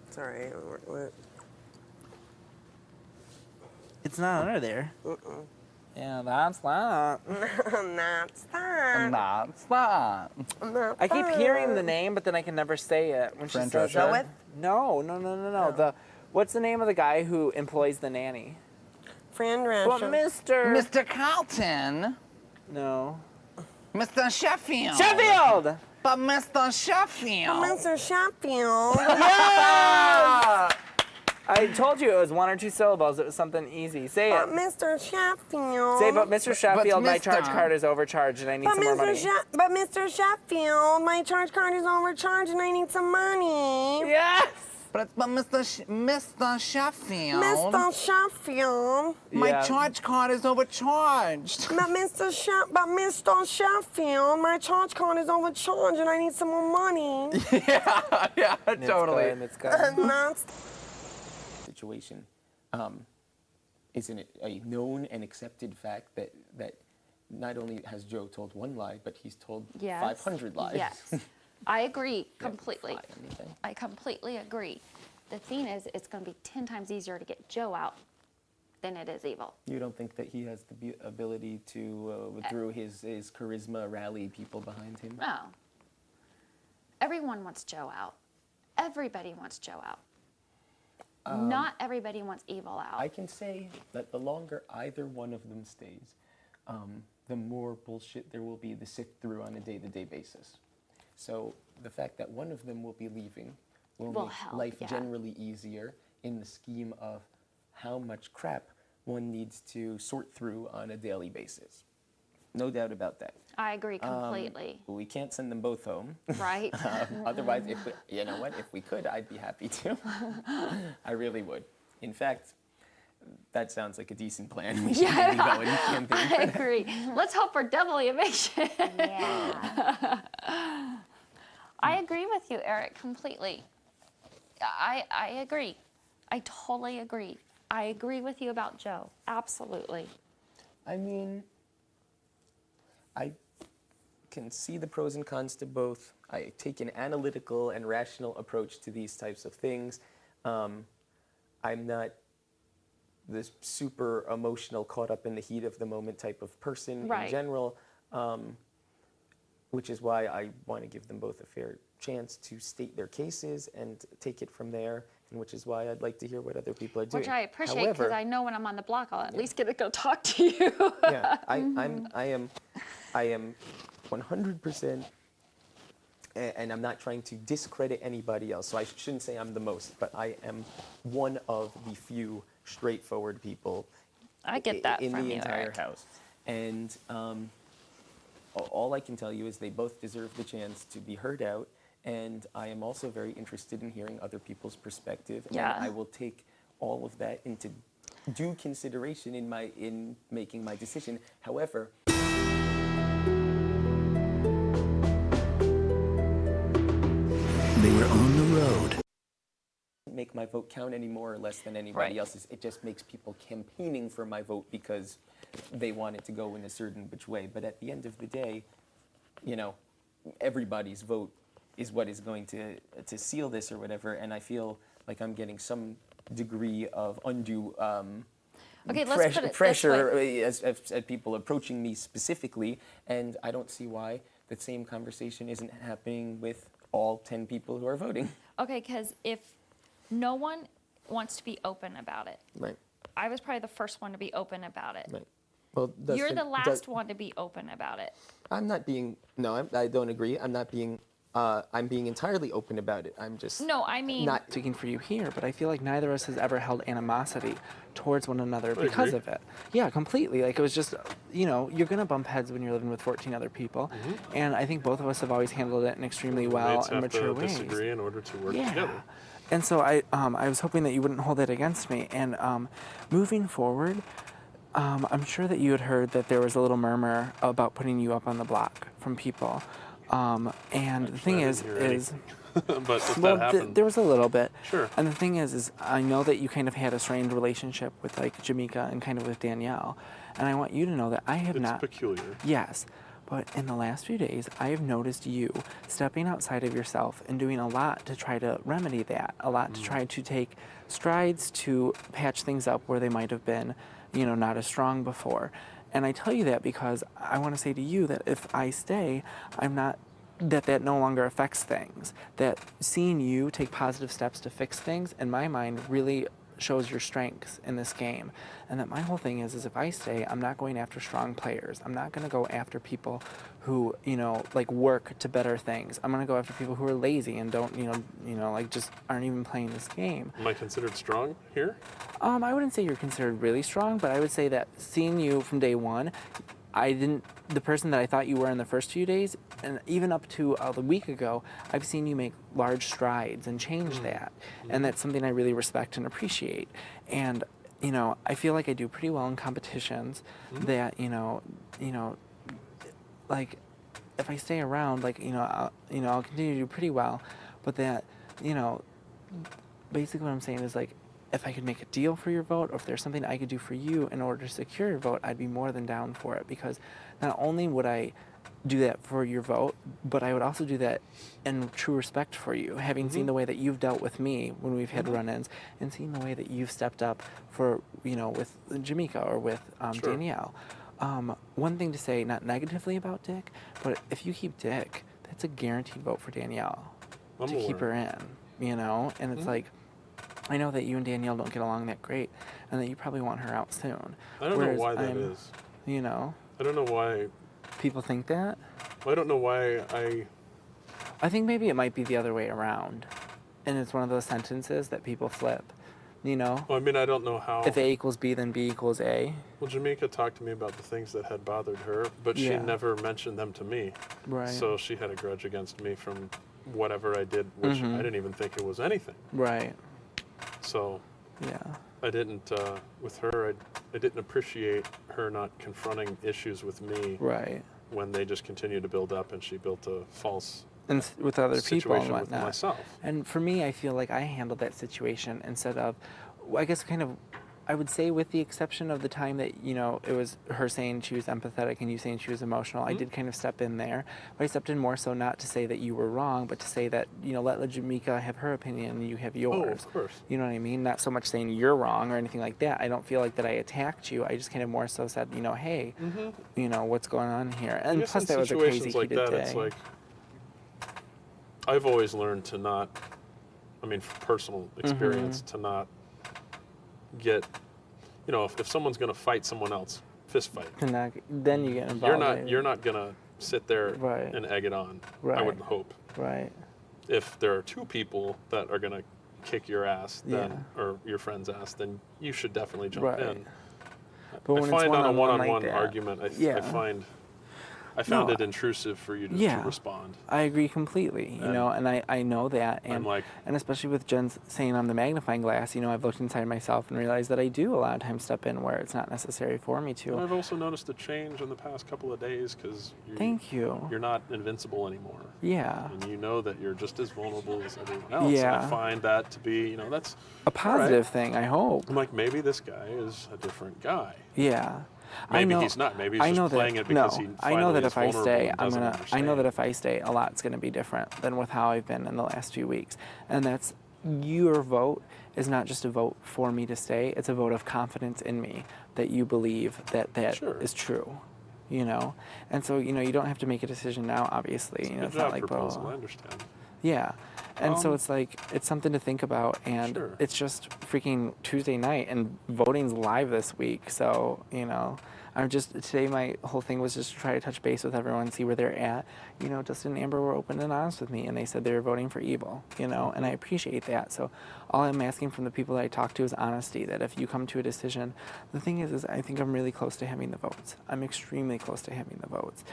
S21: It's all right.
S18: It's not under there.
S21: Mm-mm.
S18: Yeah, that's that.
S21: That's that.
S18: That's that.
S21: That's
S18: I keep
S21: that.
S18: hearing the name, but then I can never say it when she
S9: Fran
S18: says
S9: Drescher?
S18: it.
S21: With?
S18: No. The what's the name of the guy who employs the nanny?
S21: friend,
S18: But
S21: Rachel.
S18: Mr.
S5: Carlton.
S18: No.
S5: Mr. Sheffield.
S18: Sheffield!
S5: But Mr. Sheffield.
S21: Mr. Sheffield.
S18: Yeah! I told you it was 1 or 2 syllables. It was something easy. Say it.
S21: But Mr. Sheffield.
S18: Say, but Mr. Sheffield, my
S21: Mr.
S18: charge card is overcharged and I need
S21: But
S18: some more money.
S21: But Mr. Sheffield, my charge card is overcharged and I need some money.
S18: Yes.
S5: But Mr. Sheffield.
S21: Mr. Sheffield.
S5: My
S18: Yeah.
S5: charge card is overcharged.
S21: But Mr. Sheffield, my charge card is overcharged and I need some more money.
S5: yeah,
S18: It's
S5: totally.
S18: good, it's good.
S21: And that's
S20: Situation. Isn't it a known and accepted fact that not only has Joe told one lie, but he's told
S11: Yes.
S20: 500 lies?
S11: Yes. I agree completely.
S20: Fly anything.
S11: I completely agree. The thing is, it's going to be 10 times easier to get Joe out than it is Evil.
S20: You don't think that he has the ability to, through his charisma, rally people behind him?
S11: No. Everyone wants Joe out. Everybody wants Joe out. Not everybody wants Evil out.
S20: I can say that the longer either one of them stays, the more bullshit there will be to sift through on a day-to-day basis. So the fact that one of them will be leaving will
S11: Will
S20: make
S11: help,
S20: life
S11: yeah.
S20: generally easier in the scheme of how much crap one needs to sort through on a daily basis. No doubt about that.
S11: I agree completely.
S20: We can't send them both home.
S11: Right.
S20: Otherwise, if we, you know what, if we could, I'd be happy to. I really would. In fact, that sounds like a decent plan. We should maybe go and campaign
S11: I
S20: for that.
S11: agree. Let's hope for double eviction.
S4: Yeah.
S11: I agree with you, Eric, completely. I agree. I totally agree. I agree with you about Joe. Absolutely.
S20: I mean, I can see the pros and cons to both. I take an analytical and rational approach to these types of things. I'm not this super emotional, caught up in the heat of the moment type of person
S11: Right.
S20: in general, which is why I want to give them both a fair chance to state their cases and take it from there, and which is why I'd like to hear what other people are doing.
S11: Which I appreciate because
S20: However,
S11: I know when I'm on the block, I'll at least get to go talk to you.
S20: yeah, I am 100%, and I'm not trying to discredit anybody else, so I shouldn't say I'm the most, but I am one of the few straightforward people
S11: I get that
S20: in
S11: from
S20: the
S11: you,
S20: entire
S11: Eric.
S20: house. And all I can tell you is they both deserve the chance to be heard out, and I am also very interested in hearing other people's perspective,
S11: Yeah.
S20: and I will take all of that into due consideration in making my decision. However,
S13: They were on the road.
S20: make my vote count any more or less than anybody else's. It just makes people campaigning for my vote because they want it to go in a certain which way. But at the end of the day, you know, everybody's vote is what is going to seal this or whatever. And I feel like I'm getting some degree of undue
S11: Okay, let's put it this
S20: pressure as people approaching me specifically. And I don't see why the same conversation isn't happening with all 10 people who are voting.
S11: Okay, because if no one wants to be open about it,
S20: Right.
S11: I was probably the first one to be open about it.
S20: Right. Well,
S11: You're the last one to be open about it.
S20: I'm not being. No, I don't agree. I'm not being. I'm being entirely open about it. I'm just.
S11: No, I mean.
S18: Not speaking for you here, but I feel like neither of us has ever held animosity towards one another because
S1: agree.
S18: of it. Yeah, completely. Like it was just, you know, you're gonna bump heads when you're living with 14 other people, and I think both of us have always handled it in extremely well
S1: Mates
S18: and
S1: have
S18: mature
S1: to
S18: ways.
S1: disagree in order to work
S18: Yeah.
S1: together.
S18: And so I was hoping that you wouldn't hold it against me. And moving forward, I'm sure that you had heard that there was a little murmur about putting you up on the block from people. And the thing
S1: I
S18: is,
S1: didn't hear any. But if
S18: well,
S1: that happened,
S18: there was a little bit.
S1: Sure.
S18: And the thing is I know that you kind of had a strained relationship with like Jamaica and kind of with Danielle. And I want you to know that I have
S1: it's
S18: not.
S1: peculiar.
S18: Yes. But in the last few days, I have noticed you stepping outside of yourself and doing a lot to try to remedy that, a lot to try to take strides to patch things up where they might have been, you know, not as strong before. And I tell you that because I want to say to you that if I stay, I'm not, that no longer affects things. That seeing you take positive steps to fix things, in my mind, really shows your strengths in this game. And that my whole thing is if I stay, I'm not going after strong players. I'm not going to go after people who, you know, like work to better things. I'm going to go after people who are lazy and don't, like just aren't even playing this game.
S1: Am I considered strong here?
S18: I wouldn't say you're considered really strong, but I would say that seeing you from day one, the person that I thought you were in the first few days, and even up to a week ago, I've seen you make large strides and change that. And that's something I really respect and appreciate. And, you know, I feel like I do pretty well in competitions that, like, if I stay around, like, I'll continue to do pretty well, but that, basically what I'm saying is, like, if I could make a deal for your vote, or if there's something I could do for you in order to secure your vote, I'd be more than down for it. Because not only would I do that for your vote, but I would also do that in true respect for you, having seen the way that you've dealt with me when we've had run-ins, and seeing the way that you've stepped up for, with Jamaica or with Danielle. One thing to say, not negatively about Dick, but if you keep Dick, that's a guaranteed vote for Danielle to keep her in, and it's like, I know that you and Danielle don't get along that great, and that you probably want her out soon.
S1: I don't know why that is.
S18: I
S1: don't know why.
S18: People think that?
S1: Well, I don't know why
S18: I think maybe it might be the other way around. And it's one of those sentences that people flip, Well,
S1: I mean, I don't know how.
S18: If A equals B, then B equals A.
S1: Well, Jamaica talked to me about the things that had bothered her, but she never mentioned them to me.
S18: Right.
S1: So she had a grudge against me from whatever I did, which I didn't even think it was anything.
S18: Right.
S1: So, I didn't, with her, I didn't appreciate her not confronting issues with me.
S18: Right.
S1: When they just continued to build up and she built a false
S18: and with other people and
S1: with
S18: whatnot.
S1: myself.
S18: And for me, I feel like I handled that situation instead of, I guess I would say with the exception of the time that, it was her saying she was empathetic and you saying she was emotional, I did kind of step in there. But I stepped in more so not to say that you were wrong, but to say that, let Jamaica have her opinion and you have yours.
S1: Oh, of course.
S18: You know what I mean? Not so much saying you're wrong or anything like that. I don't feel like that I attacked you. I just kind of more so said, hey, what's going on here? And plus that was a crazy heated day.
S1: It's like, I've always learned to not, from personal experience, to not get, if someone's going to fight someone else, fist fight.
S18: Then you get involved.
S1: You're not going to sit there and egg it on. I wouldn't hope.
S18: Right.
S1: If there are two people that are going to kick your ass, then or your friend's ass, then you should definitely jump in.
S18: But when
S1: I find
S18: it's
S1: on a
S18: one-on-one
S1: one-on-one
S18: like that,
S1: argument, I found it intrusive for you to respond.
S18: I agree completely, and I know that, and and especially with Jen saying I'm the magnifying glass, I've looked inside myself and realized that I do a lot of times step in where it's not necessary for me to.
S1: And I've also noticed a change in the past couple of days because
S18: Thank you.
S1: You're not invincible anymore.
S18: Yeah.
S1: And you know that you're just as vulnerable as everyone else.
S18: Yeah.
S1: And I find that to be, that's
S18: a positive thing, I hope.
S1: I'm like, maybe this guy is a different guy.
S18: Yeah.
S1: Maybe he's not. Maybe he's just playing it because he
S18: I know that
S1: is
S18: if I stay,
S1: vulnerable
S18: I know that if I stay, a lot's gonna be different than with how I've been in the last few weeks. And that's your vote is not just a vote for me to stay. It's a vote of confidence in me that you believe that is true. And so you don't have to make a decision now. Obviously, it's not like
S1: proposal. I understand.
S18: Yeah. And so it's like, it's something to think about, and it's just freaking Tuesday night, and voting's live this week, so, today my whole thing was just to try to touch base with everyone, see where they're at. Justin and Amber were open and honest with me, and they said they were voting for Evil, and I appreciate that. So all I'm asking from the people that I talk to is honesty, that if you come to a decision, the thing is I think I'm really close to having the votes. I'm extremely close to having the votes.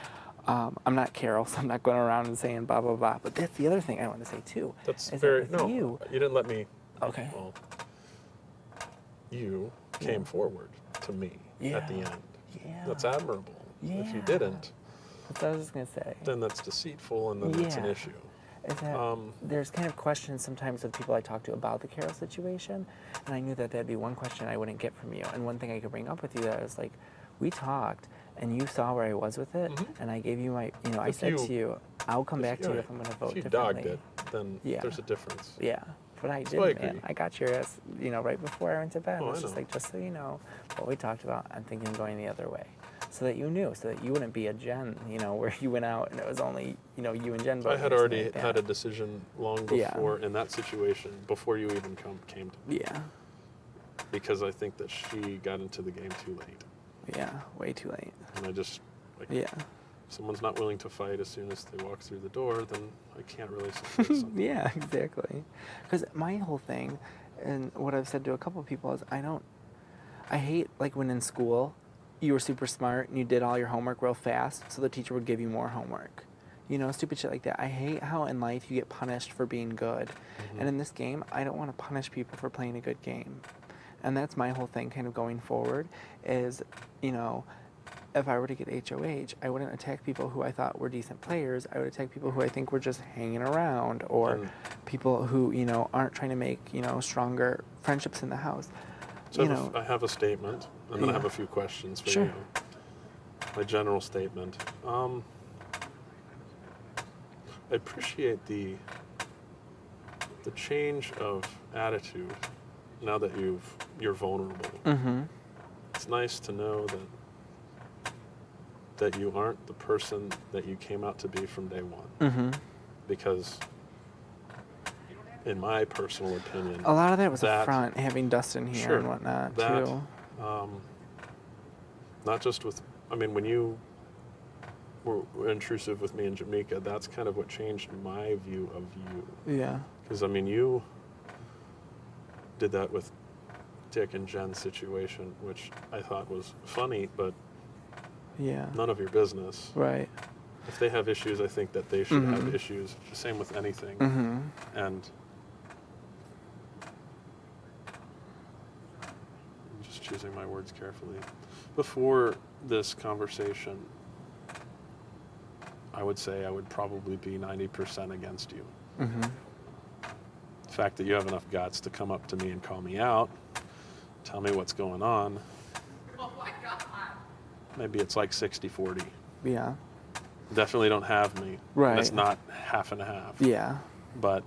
S18: I'm not Carol, so I'm not going around and saying blah, blah, blah. But that's the other thing I want to say, too.
S1: That's
S18: very...
S1: You didn't let me...
S18: Okay.
S1: Well, you came forward to me at the end.
S18: Yeah.
S1: That's admirable.
S18: Yeah.
S1: If you didn't...
S18: That's what I was going to say.
S1: Then that's deceitful, and then it's an issue.
S18: Is that there's kind of questions sometimes with people I talk to about the Carol situation, and I knew that that'd be one question I wouldn't get from you. And one thing I could bring up with you that is like, we talked, and you saw where I was with it, and I gave you my, I said to you, I'll come back to you if I'm going to vote differently.
S1: If you dogged it, then there's a difference.
S18: Yeah, but I
S1: So
S18: did, man. I got your ass, right before I went to bed. I was just like, just so you know, what we talked about, I'm thinking of going the other way. So that you knew, so that you wouldn't be a Jen, where you went out and it was only, you and Jen voting.
S1: I had already had a decision long before in that situation, before you even came to me.
S18: Yeah.
S1: because I think that she got into the game too late.
S18: Yeah, way too late.
S1: And I just, like,
S18: Yeah.
S1: if someone's not willing to fight as soon as they walk through the door, then I can't really support something.
S18: Yeah, exactly. Because my whole thing, and what I've said to a couple of people is, I hate like when in school, you were super smart and you did all your homework real fast, so the teacher would give you more homework. You know, stupid shit like that. I hate how in life you get punished for being good. And in this game, I don't want to punish people for playing a good game. And that's my whole thing kind of going forward is, you know, if I were to get HOH, I wouldn't attack people who I thought were decent players. I would attack people who I think were just hanging around, or people who, you know, aren't trying to make, you know, stronger friendships in the house.
S1: So
S18: You
S1: I have a statement, and then I have a few questions for you. My general statement. I appreciate the change of attitude now that you're vulnerable.
S18: Mm-hmm.
S1: It's nice to know that you aren't the person that you came out to be from day one.
S18: Mm-hmm.
S1: Because in my personal opinion,
S18: A lot of that was a front, having Dustin here
S1: Sure,
S18: and whatnot,
S1: that,
S18: too.
S1: Not just with, I mean, when you were intrusive with me and Jamaica, that's kind of what changed my view of you.
S18: Yeah.
S1: Because, I mean, you did that with Dick and Jen's situation, which I thought was funny, but
S18: Yeah.
S1: none of your business.
S18: Right.
S1: If they have issues, I think that they should have
S18: Mhm.
S1: issues. Same with anything.
S18: Mhm.
S1: And I'm just choosing my words carefully. Before this conversation, I would say I would probably be 90% against you.
S18: Mm-hmm.
S1: The fact that you have enough guts to come up to me and call me out, tell me what's going on.
S2: Oh my God.
S1: Maybe it's like 60-40.
S18: Yeah.
S1: Definitely don't have me.
S18: Right.
S1: That's not half and half.
S18: Yeah.
S1: But,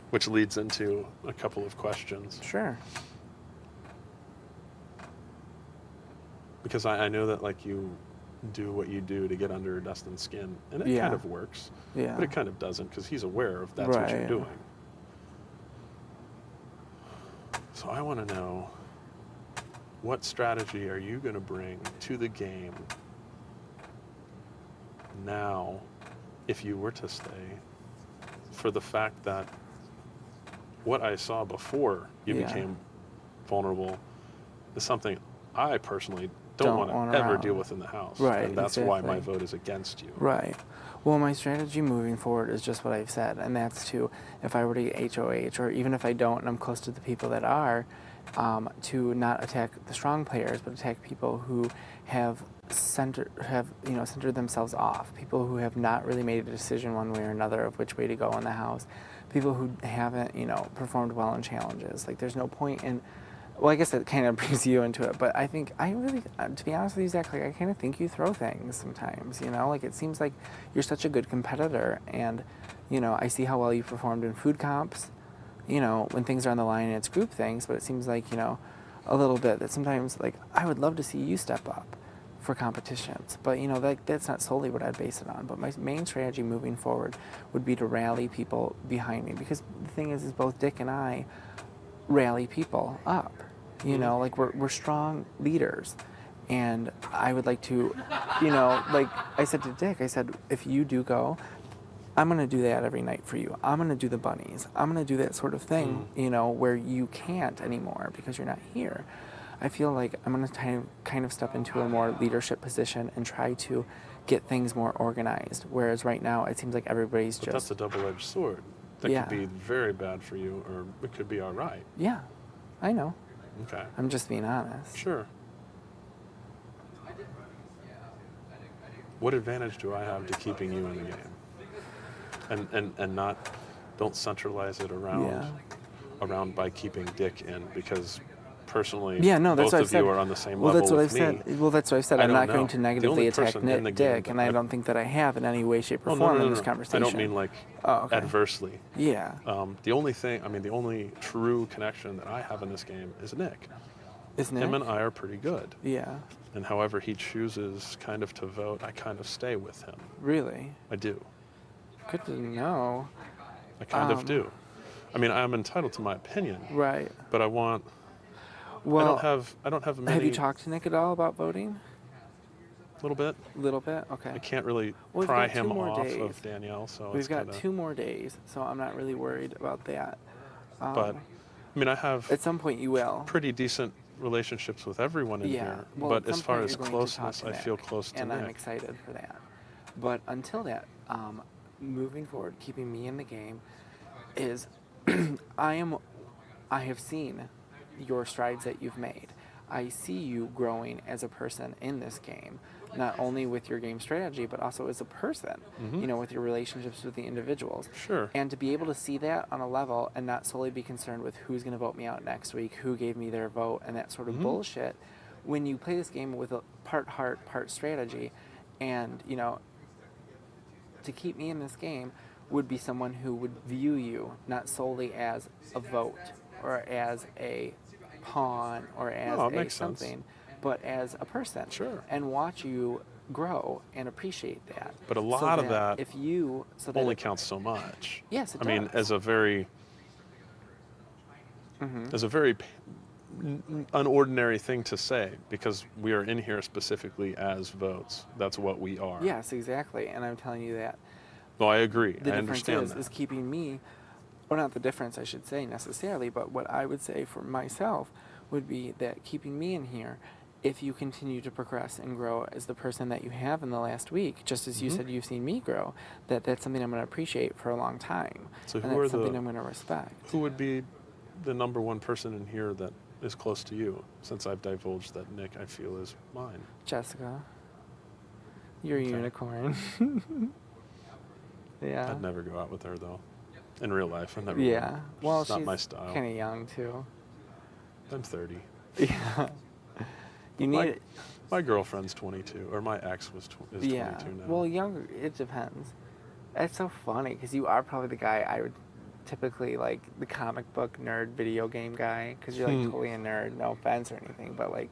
S1: which leads into a couple of questions.
S18: Sure.
S1: Because I know that, like, you do what you do to get under Dustin's skin, and it
S18: Yeah.
S1: kind of works.
S18: Yeah.
S1: But it kind of doesn't, because he's aware of that's what you're
S18: Right.
S1: doing. So I want to know, what strategy are you going to bring to the game now, if you were to stay, for the fact that what I saw before you
S18: Yeah.
S1: became vulnerable is something I personally don't
S18: Don't
S1: want
S18: want
S1: to ever
S18: around.
S1: deal with in the house.
S18: Right,
S1: And that's why my
S18: exactly.
S1: vote is against you.
S18: Right. Well, my strategy moving forward is just what I've said, and that's to, if I were to get HOH, or even if I don't and I'm close to the people that are, to not attack the strong players, but attack people who have centered themselves off, people who have not really made a decision one way or another of which way to go in the house, people who haven't, performed well in challenges. Like, there's no point in. Well, I guess that kind of brings you into it, but I think, to be honest with you, Zach, like, I kind of think you throw things sometimes, like, it seems like you're such a good competitor, and, I see how well you performed in food comps, when things are on the line and it's group things, but it seems like, a little bit that sometimes, like, I would love to see you step up for competitions, but, that's not solely what I'd base it on, but my main strategy moving forward would be to rally people behind me, because the thing is both Dick and I rally people up. Like, we're strong leaders, and I would like to, like I said to Dick, I said, if you do go, I'm going to do that every night for you. I'm going to do the bunnies. I'm going to do that sort of thing, where you can't anymore because you're not here. I feel like I'm going to kind of step into a more leadership position and try to get things more organized, whereas right now it seems like everybody's
S1: But
S18: just...
S1: that's a double-edged sword. That
S18: Yeah.
S1: could be very bad for you, or it could be all right.
S18: Yeah, I know.
S1: Okay.
S18: I'm just being honest.
S1: Sure. What advantage do I have to keeping you in the game? And not, don't centralize it around by keeping Dick in, because personally,
S18: Yeah, no, that's
S1: both
S18: what
S1: of
S18: I've said.
S1: you are on the same
S18: well,
S1: level
S18: that's what
S1: with
S18: I've
S1: me.
S18: said. Well, that's what I've said.
S1: I
S18: I'm
S1: don't
S18: not going
S1: know.
S18: to
S1: The
S18: negatively
S1: only
S18: attack
S1: person in the
S18: Dick,
S1: game
S18: and I don't think that I have in any way, shape, or
S1: Oh,
S18: form
S1: no,
S18: in this
S1: I
S18: conversation.
S1: don't mean like
S18: okay.
S1: adversely.
S18: Yeah.
S1: The only true connection that I have in this game is Nick.
S18: Is Nick?
S1: Him and I are pretty good.
S18: Yeah.
S1: And however he chooses kind of to vote, I kind of stay with him.
S18: Really?
S1: I do.
S18: Good to know.
S1: I kind of do. I mean, I'm entitled to my opinion.
S18: Right.
S1: But I want...
S18: Well,
S1: I don't have many.
S18: Have you talked to Nick at all about voting?
S1: A little bit.
S18: Little bit. Okay.
S1: I can't really
S18: Well, we've
S1: pry
S18: got 2
S1: him
S18: more
S1: off
S18: days.
S1: of Danielle, so
S18: We've
S1: it's
S18: got
S1: kinda,
S18: 2 more days, so I'm not really worried about that.
S1: But I mean, I have
S18: at some point you will
S1: pretty decent relationships with everyone in
S18: yeah.
S1: here.
S18: Well,
S1: But
S18: at
S1: as
S18: some
S1: far
S18: point
S1: as
S18: you're going to talk
S1: closeness,
S18: to
S1: I feel
S18: Nick,
S1: close to
S18: and
S1: Nick.
S18: I'm excited for that. But until that, moving forward, keeping me in the game is I have seen your strides that you've made. I see you growing as a person in this game, not only with your game strategy, but also as a person,
S1: Mhm.
S18: with your relationships with the individuals.
S1: Sure.
S18: And to be able to see that on a level and not solely be concerned with who's going to vote me out next week, who gave me their vote, and that sort of
S1: Mhm.
S18: bullshit. When you play this game with a part heart, part strategy, and, to keep me in this game would be someone who would view you not solely as a vote or as a pawn or as
S1: No, it
S18: a
S1: makes sense.
S18: something, but as a person.
S1: Sure.
S18: And watch you grow and appreciate that.
S1: But a
S18: So
S1: lot of that
S18: if you so that
S1: only
S18: if-
S1: counts so much.
S18: Yes, it
S1: I mean,
S18: does.
S1: as a very
S18: Mhm.
S1: as a very unordinary thing to say, because we are in here specifically as votes. That's what we are.
S18: Yes, exactly. And I'm telling you that
S1: Well, I agree.
S18: the
S1: I
S18: difference
S1: understand
S18: is
S1: that.
S18: keeping me, or not the difference I should say necessarily, but what I would say for myself would be that keeping me in here, if you continue to progress and grow as the person that you have in the last week, just as you
S1: Mhm.
S18: said you've seen me grow, that's something I'm going to appreciate for a long time.
S1: So
S18: and
S1: who are
S18: that's something
S1: the
S18: I'm going to respect.
S1: Who would be the number one person in here that is close to you? Since I've divulged that Nick, I feel, is mine.
S18: Jessica, you're a
S1: Okay.
S18: unicorn. Yeah.
S1: I'd never go out with her though. In real life, I never.
S18: Yeah.
S1: Would.
S18: Well,
S1: It's not
S18: she's
S1: my style.
S18: kind of young too.
S1: I'm 30.
S18: Yeah. You need
S1: my,
S18: it.
S1: my girlfriend's 22, or my ex is
S18: Yeah.
S1: 22 now.
S18: Well, younger. It depends. It's so funny because you are probably the guy I would typically like, the comic book nerd, video game guy, because you're like totally a nerd. No offense or anything, but like,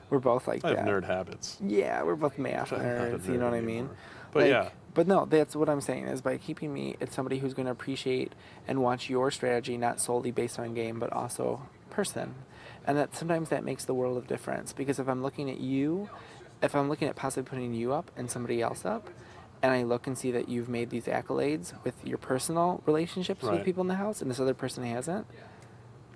S18: we're both like
S1: I
S18: that.
S1: have nerd habits.
S18: Yeah, we're both math
S1: I'm not a
S18: nerds. You know
S1: nerd
S18: what I mean?
S1: anymore. But yeah.
S18: But no, that's what I'm saying is by keeping me, it's somebody who's going to appreciate and watch your strategy not solely based on game, but also person. And that sometimes that makes the world of difference, because if I'm looking at you, if I'm looking at possibly putting you up and somebody else up, and I look and see that you've made these accolades with your personal relationships with
S1: Right.
S18: people in the house and this other person hasn't,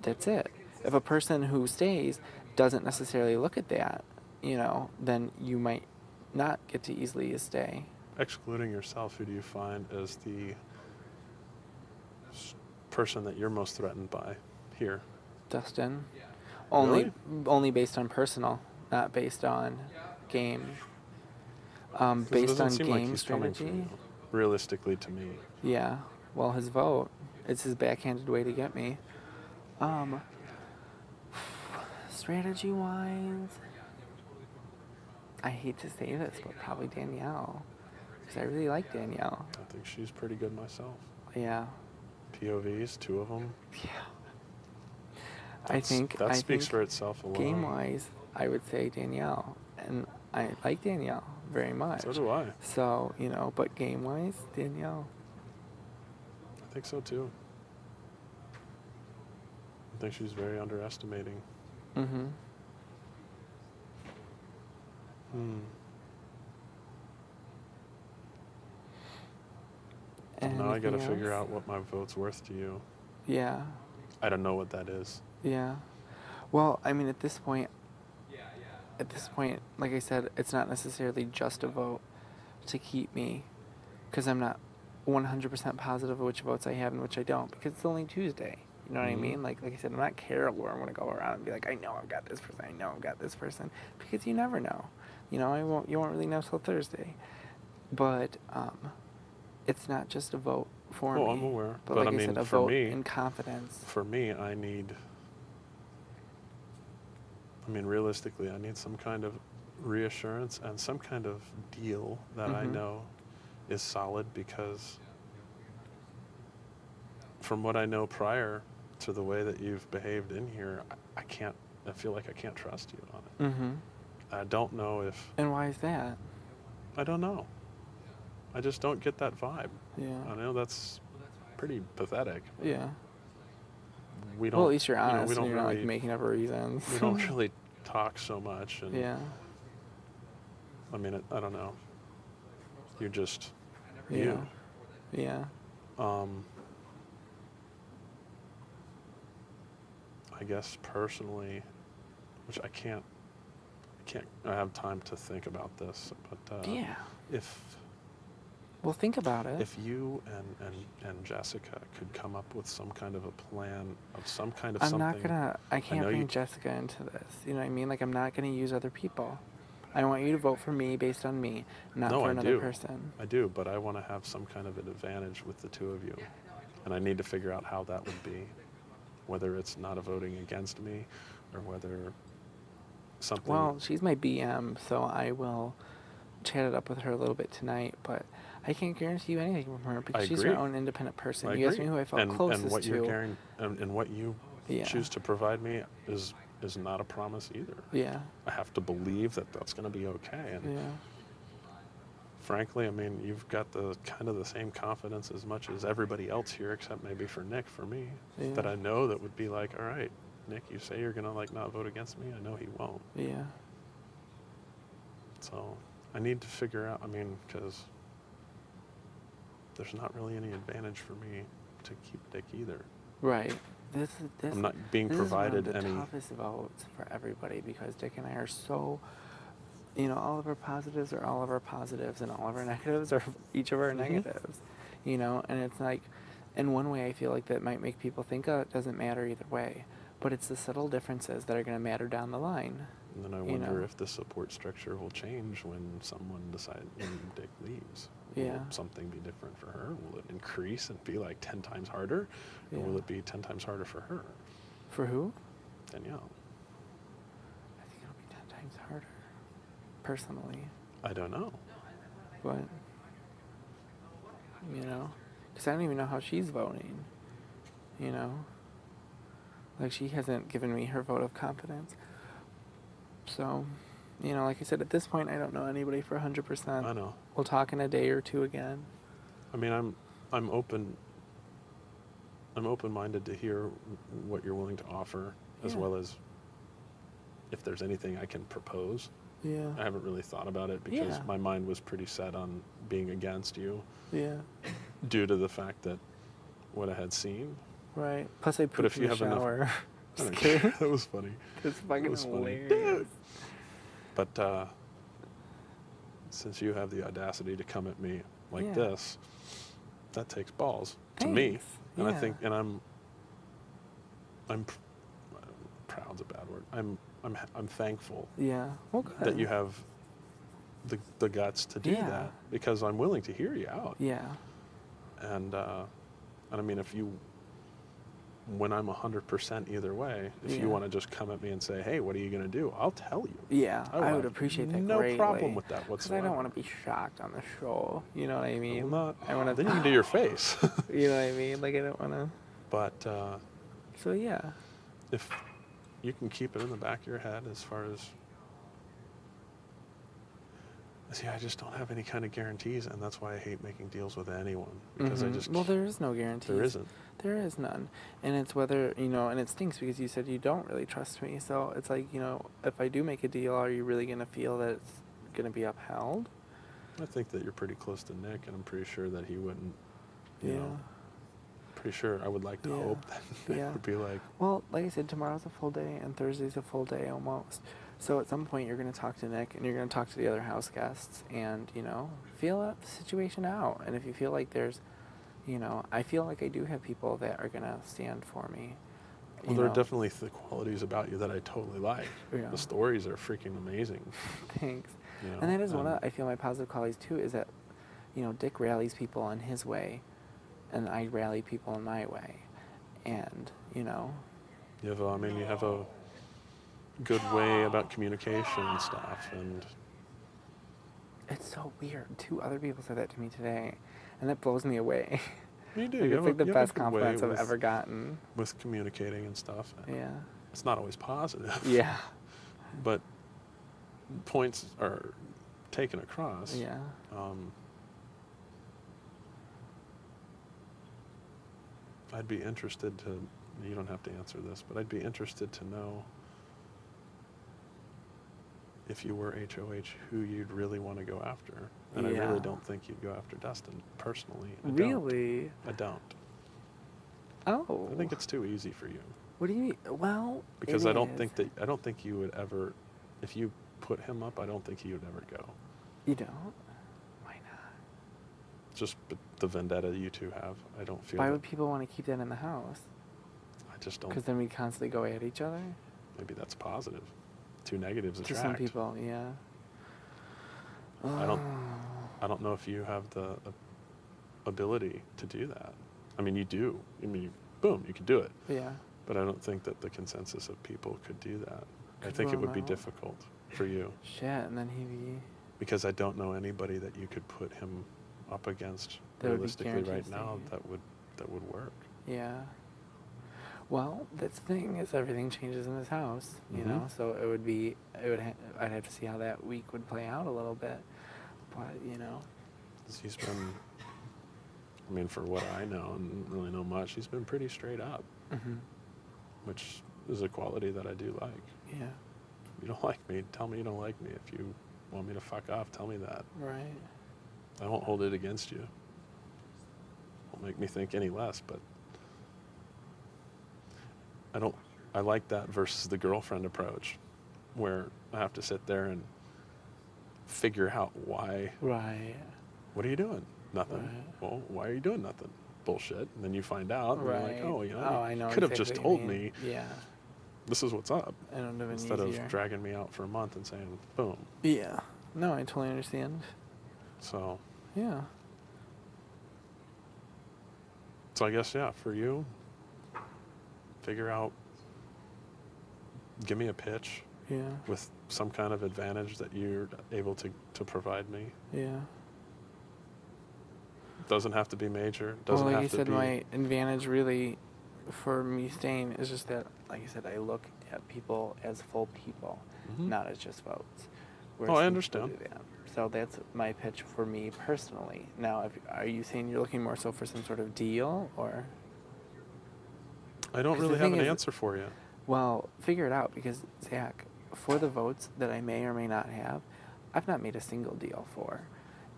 S18: that's it. If a person who stays doesn't necessarily look at that, then you might not get to easily stay.
S1: Excluding yourself, who do you find as the person that you're most threatened by here?
S18: Dustin.
S1: Really?
S18: Only based on personal, not based on game.
S1: 'Cause it
S18: Based
S1: doesn't
S18: on
S1: seem like
S18: game
S1: he's coming for
S18: strategy.
S1: you, realistically, to me.
S18: Yeah. Well, his vote. It's his backhanded way to get me. Strategy wise, I hate to say this, but probably Danielle. Because I really like Danielle.
S1: I think she's pretty good myself.
S18: Yeah.
S1: POVs, 2 of them.
S18: Yeah. I think
S1: that speaks for itself alone.
S18: Game wise, I would say Danielle. And I like Danielle very much.
S1: So do I.
S18: So, but game wise, Danielle.
S1: I think so too. I think she's very underestimating.
S18: Mm-hmm.
S1: And now I gotta
S18: Anything
S1: figure
S18: else?
S1: out what my vote's worth to you.
S18: Yeah.
S1: I don't know what that is.
S18: Yeah. Well, I mean, at this point, like I said, it's not necessarily just a vote to keep me, because I'm not 100% positive of which votes I have and which I don't, because it's only Tuesday. You know what I mean? Like I said, I'm not Carol where I'm going to go around and be like, I know I've got this person, I know I've got this person, because you never know. You won't really know till Thursday. But it's not just a vote for me.
S1: Oh, I'm aware.
S18: But
S1: But
S18: like
S1: I
S18: I
S1: mean,
S18: said, a
S1: for
S18: vote
S1: me,
S18: in confidence.
S1: For me, realistically, I need some kind of reassurance and some kind of deal that I
S18: Mhm.
S1: know is solid, because from what I know prior to the way that you've behaved in here, I feel like I can't trust you on it.
S18: Mm-hmm.
S1: I don't know if,
S18: And why is that?
S1: I don't know. I just don't get that vibe.
S18: Yeah.
S1: I know that's pretty pathetic.
S18: Yeah.
S1: we don't.
S18: Well, at least you're honest,
S1: we don't
S18: and you're not
S1: really,
S18: like making up reasons.
S1: We don't really talk so much, and
S18: Yeah.
S1: I mean, I don't know. You're just
S18: Yeah.
S1: you.
S18: Yeah.
S1: I guess personally, which I have time to think about this, but
S18: Yeah.
S1: if
S18: Well, think about it.
S1: If you and Jessica could come up with some kind of a plan of some kind of
S18: I'm
S1: something.
S18: not gonna. I can't
S1: know
S18: bring
S1: you-
S18: Jessica into this. You know what I mean? Like, I'm not gonna use other people. I want you to vote for me based on me, not
S1: No,
S18: for
S1: I
S18: another
S1: do.
S18: person.
S1: I do, but I want to have some kind of an advantage with the two of you, and I need to figure out how that would be, whether it's not a voting against me, or whether something.
S18: Well, she's my BM, so I will chat it up with her a little bit tonight. But I can't guarantee you anything from her because she's her
S1: agree.
S18: own independent person.
S1: I
S18: You asked
S1: agree.
S18: me who I felt
S1: and
S18: closest
S1: what
S18: to.
S1: you're carrying, and what you
S18: Yeah.
S1: choose to provide me is not a promise either.
S18: Yeah.
S1: I have to believe that that's going to be okay. And
S18: Yeah.
S1: frankly, I mean, you've got the kind of the same confidence as much as everybody else here, except maybe for Nick, for me,
S18: Yeah.
S1: that I know that would be like, all right, Nick, you say you're going to like not vote against me. I know he won't.
S18: Yeah.
S1: So I need to figure out, I mean, because there's not really any advantage for me to keep Dick either.
S18: Right. This
S1: I'm not being
S18: this
S1: provided
S18: is one of the
S1: any.
S18: toughest votes for everybody because Dick and I are so, all of our positives are all of our positives and all of our negatives are each of our
S1: Mhm.
S18: negatives, and it's like, in one way I feel like that might make people think, oh, it doesn't matter either way, but it's the subtle differences that are going to matter down the line.
S1: And then I
S18: you
S1: wonder
S18: know?
S1: if the support structure will change when when Dick leaves.
S18: Yeah.
S1: Will something be different for her? Will it increase and be like 10 times harder? Or
S18: Yeah.
S1: will it be 10 times harder for her?
S18: For who?
S1: Danielle.
S18: I think it'll be 10 times harder, personally.
S1: I don't know.
S18: But, because I don't even know how she's voting, Like, she hasn't given me her vote of confidence. So, like I said, at this point, I don't know anybody for 100%.
S1: I know.
S18: We'll talk in a day or two again.
S1: I mean, I'm open-minded to hear what you're willing to offer, as
S18: Yeah.
S1: well as if there's anything I can propose.
S18: Yeah.
S1: I haven't really thought about it because
S18: Yeah.
S1: my mind was pretty set on being against you.
S18: Yeah.
S1: Due to the fact that what I had seen.
S18: Right. Plus, I
S1: But
S18: pooped
S1: if you
S18: in the
S1: have enough,
S18: shower.
S1: I don't
S18: Just
S1: care.
S18: kidding.
S1: That was funny.
S18: It's fucking
S1: That was funny.
S18: hilarious.
S1: But since you have the audacity to come at me like
S18: Yeah.
S1: this, that takes balls to me.
S18: Thanks.
S1: And I
S18: Yeah.
S1: think, and I'm proud's a bad word. I'm thankful.
S18: Yeah. Well,
S1: That
S18: good.
S1: you have the guts to do
S18: Yeah.
S1: that, because I'm willing to hear you out.
S18: Yeah.
S1: And I mean, when I'm 100% either way, if
S18: Yeah.
S1: you want to just come at me and say, hey, what are you going to do? I'll tell you.
S18: Yeah,
S1: will
S18: I would
S1: have
S18: appreciate that
S1: no
S18: greatly.
S1: problem with that
S18: Because
S1: whatsoever.
S18: I don't want to be shocked on the show. You know what I mean?
S1: Well,
S18: I want to.
S1: then you can do your face.
S18: You know what I mean? Like, I don't want to.
S1: But
S18: So yeah.
S1: if you can keep it in the back of your head as far as, see, I just don't have any kind of guarantees, and that's why I hate making deals with anyone, because I
S18: Mhm.
S1: just
S18: Well, there is no guarantees.
S1: There isn't.
S18: There is none, and it's whether and it stinks because you said you don't really trust me. So it's like, if I do make a deal, are you really gonna feel that it's gonna be upheld?
S1: I think that you're pretty close to Nick, and I'm pretty sure that he wouldn't. You
S18: Yeah.
S1: know, pretty sure I would like to
S18: Yeah.
S1: hope that Nick
S18: Yeah.
S1: would be like,
S18: Well, like I said, tomorrow's a full day and Thursday's a full day almost. So at some point you're going to talk to Nick and you're going to talk to the other house guests and, feel out the situation out. And if you feel like there's, I feel like I do have people that are going to stand for me.
S1: well, there are definitely the qualities about you that I totally like.
S18: Yeah.
S1: The stories are freaking amazing.
S18: Thanks.
S1: You know,
S18: And that is one of, I feel, my positive qualities too, is that, Dick rallies people on his way and I rally people in my way. And,
S1: You have a good way about communication and stuff, and
S18: it's so weird. 2 other people said that to me today, and that blows me away.
S1: you do.
S18: Like,
S1: You
S18: it's
S1: have
S18: like
S1: a-
S18: the
S1: you have a
S18: best
S1: good way
S18: compliments I've
S1: with-
S18: ever gotten.
S1: with communicating and stuff.
S18: Yeah.
S1: It's not always positive.
S18: Yeah.
S1: But points are taken across.
S18: Yeah.
S1: I'd be interested to you don't have to answer this, but I'd be interested to know if you were HOH, who you'd really want to go after. And I
S18: Yeah.
S1: really don't think you'd go after Dustin, personally. I don't.
S18: Really?
S1: I don't.
S18: Oh.
S1: I think it's too easy for you.
S18: What do you mean? Well,
S1: Because
S18: it
S1: I don't
S18: is.
S1: think you would ever, if you put him up, I don't think he would ever go.
S18: You don't?
S1: Just the vendetta you two have. I don't feel
S18: Why
S1: that-
S18: would people want to keep that in the house?
S1: I just don't.
S18: Because then we constantly go at each other?
S1: Maybe that's positive. Two negatives
S18: To
S1: attract.
S18: some people, yeah.
S1: I don't know if you have the ability to do that. I mean, you do. I mean, boom, you could do it.
S18: Yeah.
S1: But I don't think that the consensus of people could do that. I
S18: Could
S1: think it
S18: rule
S1: would
S18: him
S1: be
S18: out.
S1: difficult for you.
S18: Shit, and then he'd be...
S1: Because I don't know anybody that you could put him up against
S18: That would be
S1: realistically
S18: guaranteed
S1: right
S18: to
S1: now
S18: stay.
S1: that would work.
S18: Yeah. Well, that's the thing, is everything changes in this house, you
S1: Mhm.
S18: know? So it would be, I'd have to see how that week would play out a little bit. But, you know.
S1: 'Cause he's been, I mean, for what I know and don't really know much, he's been pretty straight up,
S18: Mhm.
S1: which is a quality that I do like.
S18: Yeah.
S1: You don't like me, tell me you don't like me. If you want me to fuck off, tell me that.
S18: Right.
S1: I won't hold it against you. Won't make me think any less, but I like that versus the girlfriend approach, where I have to sit there and figure out why.
S18: Right.
S1: What are you doing? Nothing.
S18: Right.
S1: Well, why are you doing nothing? Bullshit. And then you find out, and you're like,
S18: Right.
S1: oh, you know,
S18: Oh, I know
S1: you could have just
S18: exactly what
S1: told
S18: you mean.
S1: me.
S18: Yeah.
S1: This is what's up.
S18: It would have been
S1: Instead
S18: easier.
S1: of dragging me out for a month and saying, boom.
S18: Yeah. No, I totally understand.
S1: So.
S18: Yeah.
S1: So I guess, yeah, for you, figure out, give me a pitch.
S18: Yeah.
S1: With some kind of advantage that you're able to provide me.
S18: Yeah.
S1: Doesn't have to be major.
S18: Well,
S1: Doesn't
S18: like
S1: have
S18: you
S1: to
S18: said,
S1: be.
S18: my advantage really for me staying is just that, like you said, I look at people as full people,
S1: Mhm.
S18: not as just votes.
S1: Oh, I
S18: some people
S1: understand.
S18: do that. So that's my pitch for me personally. Now, are you saying you're looking more so for some sort of deal, or?
S1: I don't
S18: 'Cause the
S1: really have
S18: thing
S1: an
S18: is-
S1: answer for you.
S18: Well, figure it out, because Zach, for the votes that I may or may not have, I've not made a single deal for.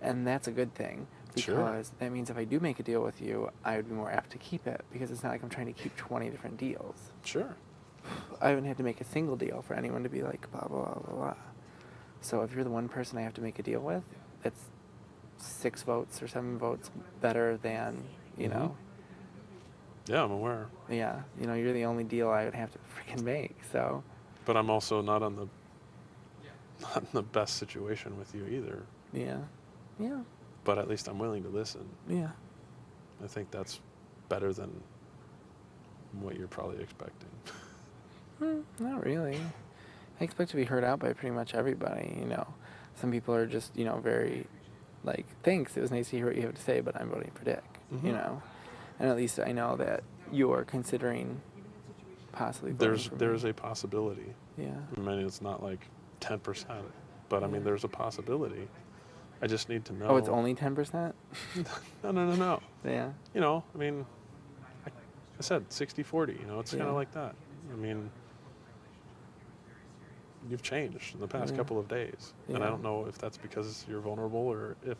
S18: And that's a good thing,
S1: Sure.
S18: because that means if I do make a deal with you, I would be more apt to keep it, because it's not like I'm trying to keep 20 different deals.
S1: Sure.
S18: I haven't had to make a single deal for anyone to be like, blah, blah, blah, blah, blah. So if you're the one person I have to make a deal with, it's 6 votes or 7 votes better than, you know.
S1: Yeah, I'm aware.
S18: Yeah, you know, you're the only deal I would have to freaking make, so.
S1: But I'm also not in the best situation with you either.
S18: Yeah. Yeah.
S1: But at least I'm willing to listen.
S18: Yeah.
S1: I think that's better than what you're probably expecting.
S18: Not really. I expect to be heard out by pretty much everybody, you know. Some people are just, you know, very, like, thanks, it was nice to hear what you have to say, but I'm voting for Dick, you
S1: Mhm.
S18: know. And at least I know that you're considering possibly voting for me.
S1: There's a possibility.
S18: Yeah.
S1: I mean, it's not like 10%, but I mean, there's a possibility. I just need to know.
S18: Oh, it's only 10%?
S1: No.
S18: Yeah.
S1: You know, I mean, I said 60-40, you know, it's kind
S18: Yeah.
S1: of like that. I mean, you've changed in the past
S18: Yeah.
S1: couple of days. And I
S18: Yeah.
S1: don't know if that's because you're vulnerable or if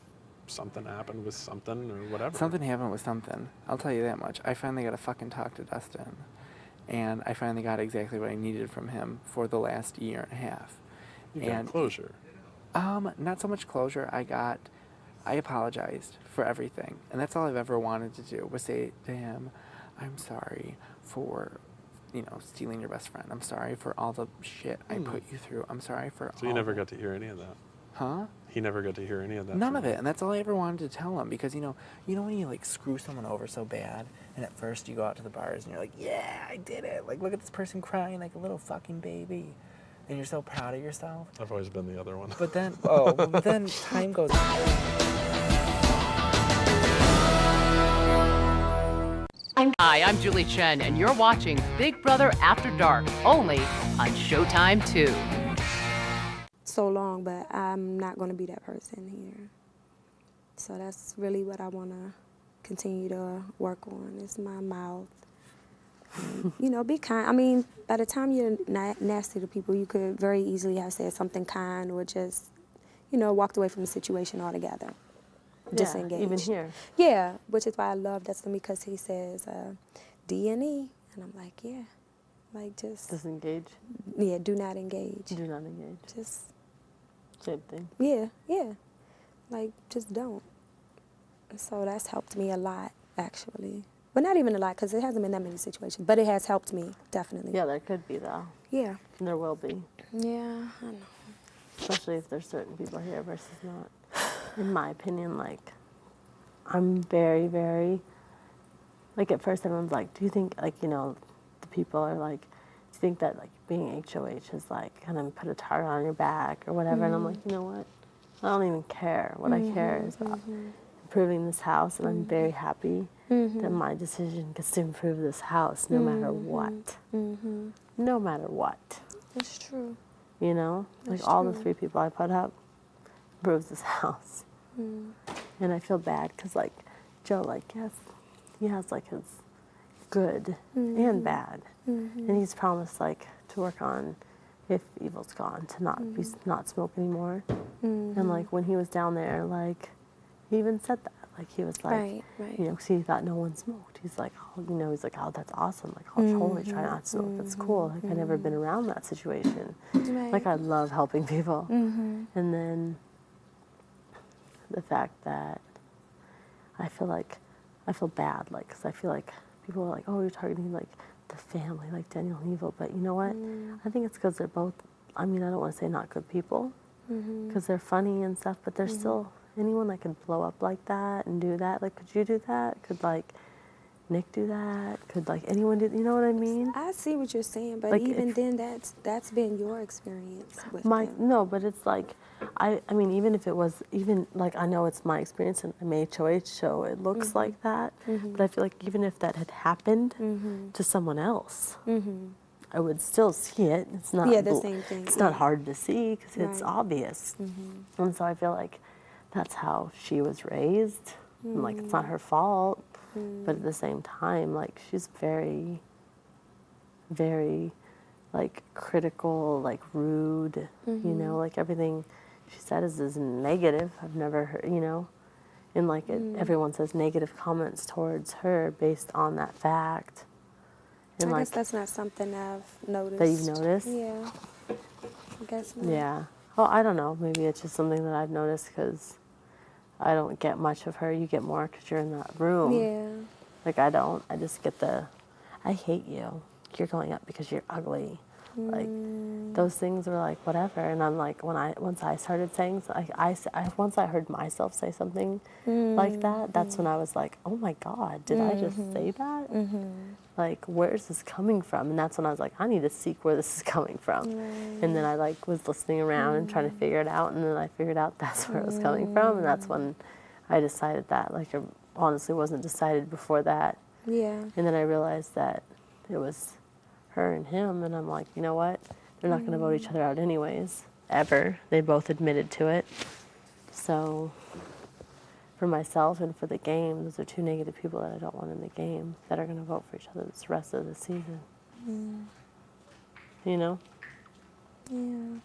S1: something happened with something or whatever.
S18: Something happened with something. I'll tell you that much. I finally got to fucking talk to Dustin. And I finally got exactly what I needed from him for the last year and a half.
S1: You got closure.
S18: Not so much closure. I apologized for everything. And that's all I've ever wanted to do, was say to him, I'm sorry for, you know, stealing your best friend. I'm sorry for all the shit I put you through. I'm sorry for
S1: So you
S18: all
S1: never
S18: the-
S1: got to hear any of that?
S18: Huh?
S1: He never got to hear any of that?
S18: None
S1: from
S18: of
S1: you?
S18: it, and that's all I ever wanted to tell him, because you know when you like screw someone over so bad, and at first you go out to the bars and you're like, yeah, I did it. Like, look at this person crying like a little fucking baby, and you're so proud of yourself.
S1: I've always been the other one.
S18: But then, but then time goes.
S2: Hi, I'm Julie Chen, and you're watching Big Brother After Dark, only on Showtime 2.
S19: So long, but I'm not going to be that person here. So that's really what I want to continue to work on, is my mouth. You know, be kind. I mean, by the time you're nasty to people, you could very easily have said something kind or just, you know, walked away from the situation altogether. Disengaged.
S8: Even here.
S19: Yeah, which is why I love Dustin, because he says D&E, and I'm like, yeah, like just
S8: disengage.
S19: Yeah, do not engage.
S8: Do not engage.
S19: Just
S8: same thing.
S19: Yeah, yeah, like just don't. So that's helped me a lot, actually. But not even a lot, because it hasn't been that many situations. But it has helped me, definitely.
S8: Yeah, there could be though.
S19: Yeah.
S8: There will be.
S19: Yeah, I know.
S8: Especially if there's certain people here versus not. In my opinion, like, I'm very, very, like at first everyone's like, do you think, like, you know, the people are like, do you think that like being HOH is like kind of put a target on your back or whatever? And I'm like, you know what? I don't even care. What I care is about improving this house, and I'm very happy that my decision gets to improve this house no matter what. No matter what.
S19: That's true.
S8: You know?
S19: That's
S8: like all the
S19: true.
S8: 3 people I put up improves this house. And I feel bad because, like, Joe, like, yes, he has, like, his good and bad. And he's promised, like, to work on, if evil's gone, to not smoke anymore. And, like, when he was down there, like, he even said that. Like, he was like,
S19: right.
S8: you know, because he thought no one smoked. He's like, oh, you know, he's like, oh, that's awesome. Like, I'll totally try not to smoke. That's cool. Like, I've never been around that situation.
S19: Right.
S8: Like, I love helping people. And then the fact that I feel bad, like, because I feel like people are like, oh, you're targeting, like, the family, like Daniel and Evil. But you know what? I think it's because they're both, I mean, I don't want to say not good people, because they're funny and stuff, but they're still, anyone that could blow up like that and do that, like, could you do that? Could, like, Nick do that? Could, like, anyone do, you know what I mean?
S19: I see what you're saying, but
S8: Like,
S19: even then, that's been your experience with them.
S8: No, but it's like, I mean, even if it was, even, like, I know it's my experience and I'm HOH, so it looks like that, but I feel like even if that had happened to someone else, I would still see it. It's not,
S19: the same thing.
S8: It's not hard to see because it's
S19: Right.
S8: obvious. And so I feel like that's how she was raised. And, like, it's not her fault, but at the same time, like, she's very, very, like, critical, like, rude, you know, like, everything she says is negative. I've never heard, you know, and, like, everyone says negative comments towards her based on that fact. And,
S19: I
S8: like,
S19: guess that's not something I've noticed.
S8: that you've noticed?
S19: Yeah. I guess not.
S8: Yeah. Oh, I don't know. Maybe it's just something that I've noticed because I don't get much of her. You get more because you're in that room.
S19: Yeah.
S8: Like, I don't. I just get I hate you. You're going up because you're ugly. Like, those things are like, whatever. And I'm like, once I started saying, once I heard myself say something like that, that's when I was like, oh my God, did I just say that? Like, where is this coming from? And that's when I was like, I need to seek where this is coming from. And then I, like, was listening around and trying to figure it out. And then I figured out that's where it was coming from. And that's when I decided that. Like, it honestly wasn't decided before that.
S19: Yeah.
S8: And then I realized that it was her and him, and I'm like, you know what? They're not going to vote each other out anyways, ever. They both admitted to it. So for myself and for the game, those are 2 negative people that I don't want in the game that are going to vote for each other the rest of the season. You know?
S19: Yeah.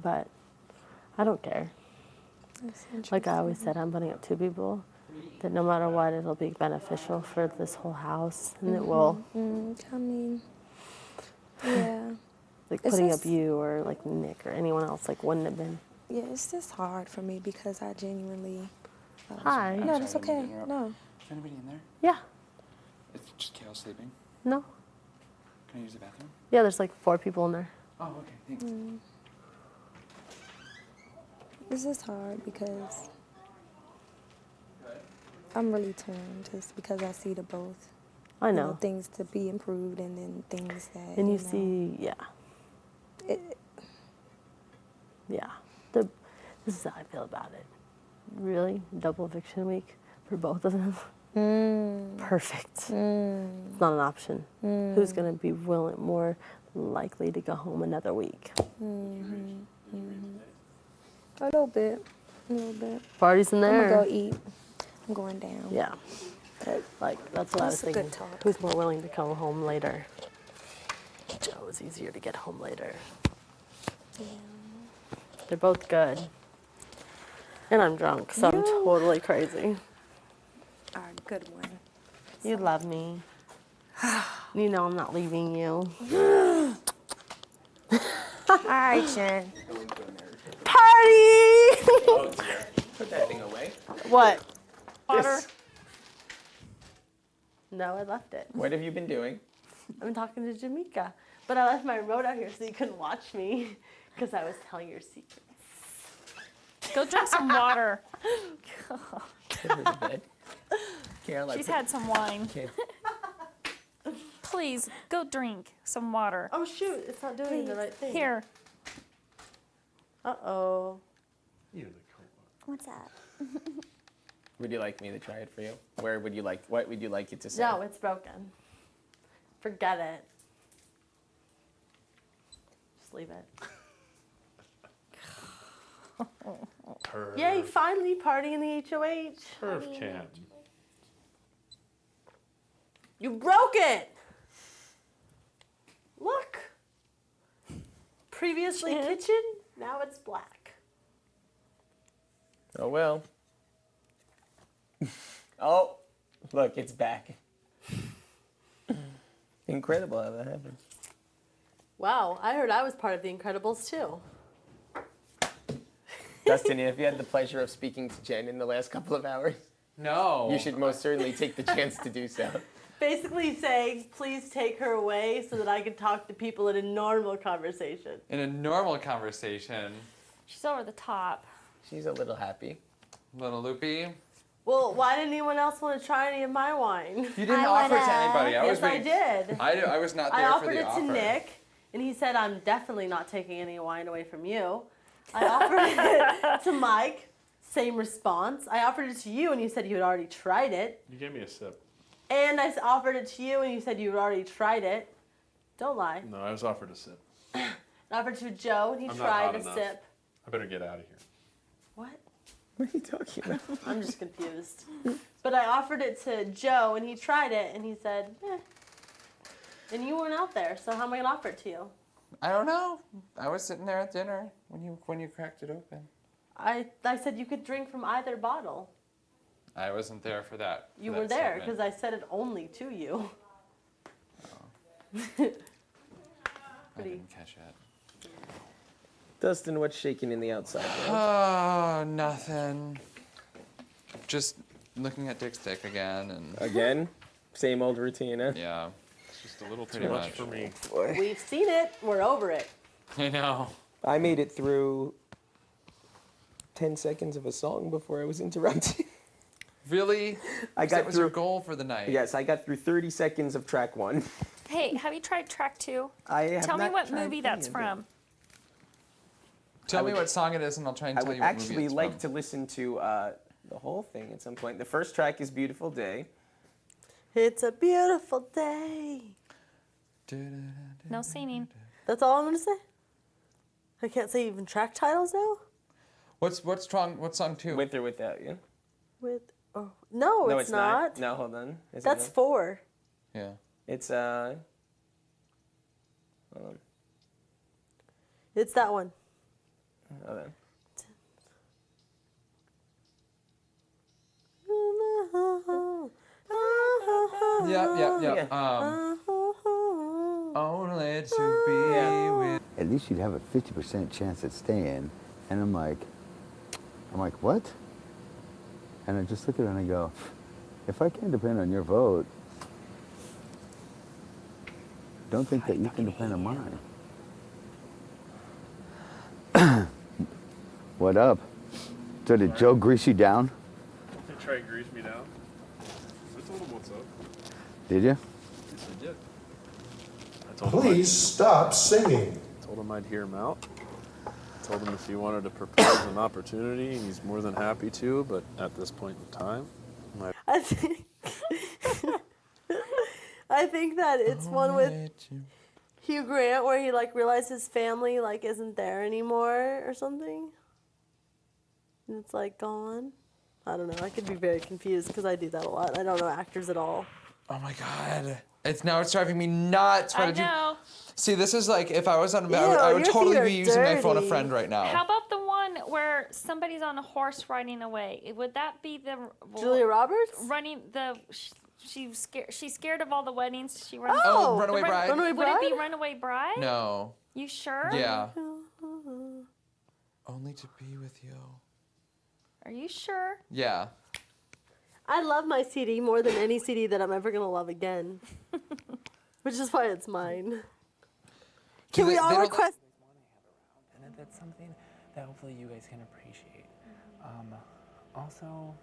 S8: But I don't care.
S19: That's
S8: Like I always said, I'm putting up 2 people that no matter what, it'll be beneficial for this whole house, and it will.
S19: I mean, yeah.
S8: Like
S19: It's
S8: putting
S19: just-
S8: up you or like Nick or anyone else, like wouldn't have been.
S19: Yeah, it's just hard for me because I genuinely.
S8: Hi.
S19: No, that's okay. No.
S17: Is anybody in there?
S8: Yeah.
S17: It's just Kale sleeping.
S8: No.
S17: Can I use the bathroom?
S8: Yeah, there's like 4 people in there.
S17: Oh, okay. Thanks.
S19: This is hard because I'm really torn just because I see the both.
S8: I
S19: You
S8: know.
S19: things to be improved and then things that.
S8: And you
S19: know,
S8: see, yeah. Yeah. This is how I feel about it. Really, double eviction week for both of them. Perfect. It's not an option. Who's going to be more likely to go home another week?
S19: A little bit. A little bit.
S8: Party's in there.
S19: I'm gonna go eat. I'm going down.
S8: Yeah. Like, that's what I was
S19: That's a good
S8: thinking.
S19: talk.
S8: Who's more willing to come home later? Joe is easier to get home later.
S19: Yeah.
S8: They're both good. And I'm drunk, so I'm totally crazy.
S19: Our good one.
S8: You love me. You know I'm not leaving you.
S19: All right, Jen.
S8: Party!
S20: Put that thing away.
S8: What?
S20: Water.
S8: No, I left it.
S20: What have you been doing?
S8: I've been talking to Jamaica. But I left my remote out here so you couldn't watch me because I was telling your secrets.
S7: Go drink some water.
S20: Put her to bed. Carol,
S7: She's had some wine.
S20: Okay.
S7: Please, go drink some water.
S8: Oh, shoot. It's not doing the right thing.
S7: Here.
S8: Uh-oh.
S19: What's that?
S20: Would you like me to try it for you? What would you like it to say?
S8: No, it's broken. Forget it. Just leave it. Yay, finally party in the HOH.
S1: Perf can.
S8: You broke it! Look. Previously kitchen, now it's black.
S20: Oh well. Oh, look, it's back. Incredible how that happened.
S8: Wow, I heard I was part of the Incredibles too.
S20: Dustin, have you had the pleasure of speaking to Jen in the last couple of hours?
S18: No.
S20: You should most certainly take the chance to do so.
S8: Basically saying, please take her away so that I can talk to people in a normal conversation.
S18: In a normal conversation,
S7: She's over the top.
S20: She's a little happy.
S18: little loopy.
S8: Well, why didn't anyone else want to try any of my wine?
S18: You didn't offer it to anybody. I was
S8: Yes, I
S18: waiting.
S8: did.
S18: I was not there
S8: I
S18: for
S8: offered
S18: the
S8: it
S18: offer.
S8: to Nick, and he said, I'm definitely not taking any wine away from you. I offered it to Mike, same response. I offered it to you, and you said you had already tried it.
S1: You gave me a sip.
S8: And I offered it to you, and you said you had already tried it. Don't lie.
S1: No, I was offered a sip.
S8: I offered it to Joe, and he
S1: I'm not
S8: tried
S1: hot
S8: a
S1: enough.
S8: sip.
S1: I better get out of here.
S8: What?
S3: What are you talking about?
S8: I'm just confused. But I offered it to Joe, and he tried it, and he said, eh. And you weren't out there, so how am I going to offer it to you?
S18: I don't know. I was sitting there at dinner when you cracked it open.
S8: I said you could drink from either bottle.
S18: I wasn't there for that.
S8: You were there because I said it only to you.
S18: I didn't catch it.
S20: Dustin, what's shaking in the outside world?
S18: Oh, nothing. Just looking at Dick's dick again and.
S20: Again? Same old routine, huh?
S18: Yeah.
S1: It's just a little
S18: Pretty
S1: too much
S18: much.
S1: for me.
S8: We've seen it. We're over it.
S18: I know.
S20: I made it through 10 seconds of a song before I was interrupted.
S18: Really?
S20: I got
S18: that was
S20: through,
S18: your goal for the night.
S20: Yes, I got through 30 seconds of track 1.
S7: Hey, have you tried track 2?
S20: I have
S7: Tell me
S20: not
S7: what
S20: tried
S7: movie
S20: any
S7: that's
S20: of it.
S7: from.
S18: Tell me what song it is, and I'll try and
S20: I
S18: tell
S20: would
S18: you what movie
S20: actually
S18: it's
S20: like
S18: from.
S20: to listen to the whole thing at some point. The first track is Beautiful Day.
S8: It's a beautiful day.
S7: No singing.
S8: That's all I'm going to say? I can't say even track titles now?
S18: What's song 2?
S20: With or without you.
S8: With no, it's not.
S20: No, hold on. Is it
S8: That's
S20: not?
S8: 4.
S18: Yeah.
S20: It's hold on.
S8: It's that one.
S20: Hold on.
S18: Yeah. Only to be with.
S5: At least you'd have a 50% chance at staying. And I'm like, what? And I just look at her and I go, if I can't depend on your vote, don't think that you can depend on mine. What up? So did Joe grease you down?
S1: They try to grease me down. I told him what's up.
S5: Did you?
S1: Yes, I did. I told him
S10: Please stop singing.
S1: Told him I'd hear him out. Told him if he wanted to propose an opportunity, he's more than happy to, but at this point in time,
S8: I think I think that it's one with Hugh Grant where he like realized his family like isn't there anymore or something. And it's like gone. I don't know. I could be very confused because I do that a lot. I don't know actors at all.
S15: Oh my God. It's driving me nuts. Why
S7: I
S15: did you
S7: know.
S15: see? This is like if I was on.
S8: Ew,
S15: I would
S8: your
S15: totally
S8: feet are
S15: be using my phone a
S8: dirty.
S15: friend right now.
S7: How about the one where somebody's on a horse riding away? Would that be the
S8: Julia Roberts?
S7: running the? She's scared of all the weddings she runs.
S15: Oh, Runaway Bride?
S8: Runaway
S7: Would it be
S8: Bride?
S7: Runaway Bride?
S15: No.
S7: You sure?
S15: Yeah. Only to be with you.
S7: Are you sure?
S15: Yeah.
S8: I love my CD more than any CD that I'm ever gonna love again. Which is why it's mine. Can we all request?
S18: And that's something that hopefully you guys can appreciate. Also,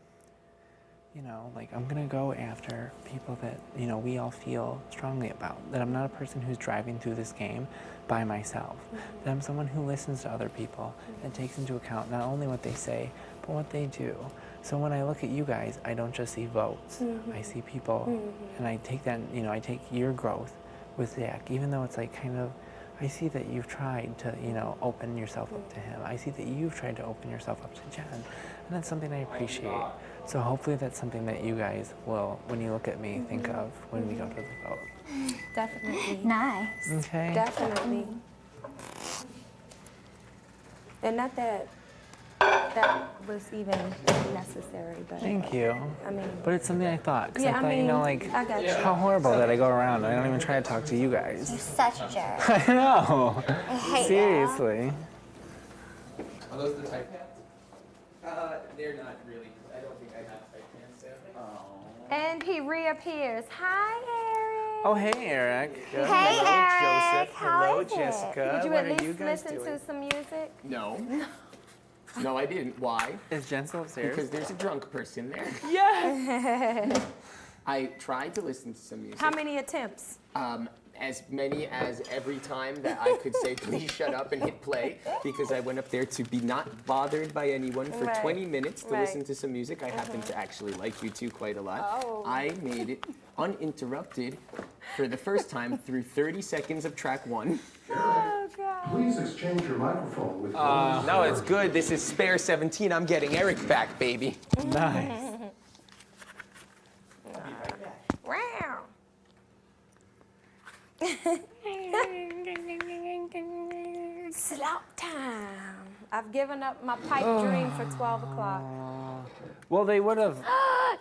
S18: you know, like I'm gonna go after people that, you know, we all feel strongly about. That I'm not a person who's driving through this game by myself. That I'm someone who listens to other people and takes into account not only what they say, but what they do. So when I look at you guys, I don't just see votes. I see people, and I take that, you know, I take your growth with Zach, even though it's like kind of, I see that you've tried to, you know, open yourself up to him. I see that you've tried to open yourself up to Jen, and that's something I appreciate. So hopefully that's something that you guys will, when you look at me, think of when we go to the vote.
S19: Definitely.
S4: Nice.
S18: Okay.
S19: Definitely. And not that that was even necessary, but.
S18: Thank you.
S19: I mean.
S18: But it's something I thought, because
S19: Yeah,
S18: I thought, you know, like,
S19: I got you.
S18: how horrible that I go around and I don't even try to talk to you guys.
S4: You're such a jerk.
S18: I know.
S4: I hate
S18: Seriously.
S15: Are those the tight pants? They're not really. I don't think I have tight pants there. Oh.
S4: And he reappears. Hi, Eric.
S18: Oh, hey, Eric.
S4: Hey,
S18: Hello,
S4: Eric.
S18: Joseph.
S4: How
S18: Hello,
S4: is it?
S18: Jessica.
S4: Did you
S18: What
S4: at
S18: are
S4: least
S18: you guys
S4: listen
S18: doing?
S4: to some music?
S14: No. No, I didn't. Why?
S18: Is Jen still upstairs?
S14: Because there's a drunk person there.
S19: Yes.
S14: I tried to listen to some music.
S19: How many attempts?
S14: As many as every time that I could say, please shut up and hit play, because I went up there to be not bothered by anyone for
S19: Right.
S14: 20 minutes to
S19: Right.
S14: listen to some music. I happen to actually like you two quite a lot.
S19: Oh.
S14: I made it uninterrupted for the first time through 30 seconds of track 1.
S19: Oh, God.
S10: Please exchange your microphone with
S14: No, it's good. This is Spare 17. I'm getting Eric back, baby.
S18: Nice.
S19: Wow. Slop time. I've given up my pipe dream for 12 o'clock.
S18: Well, they would have.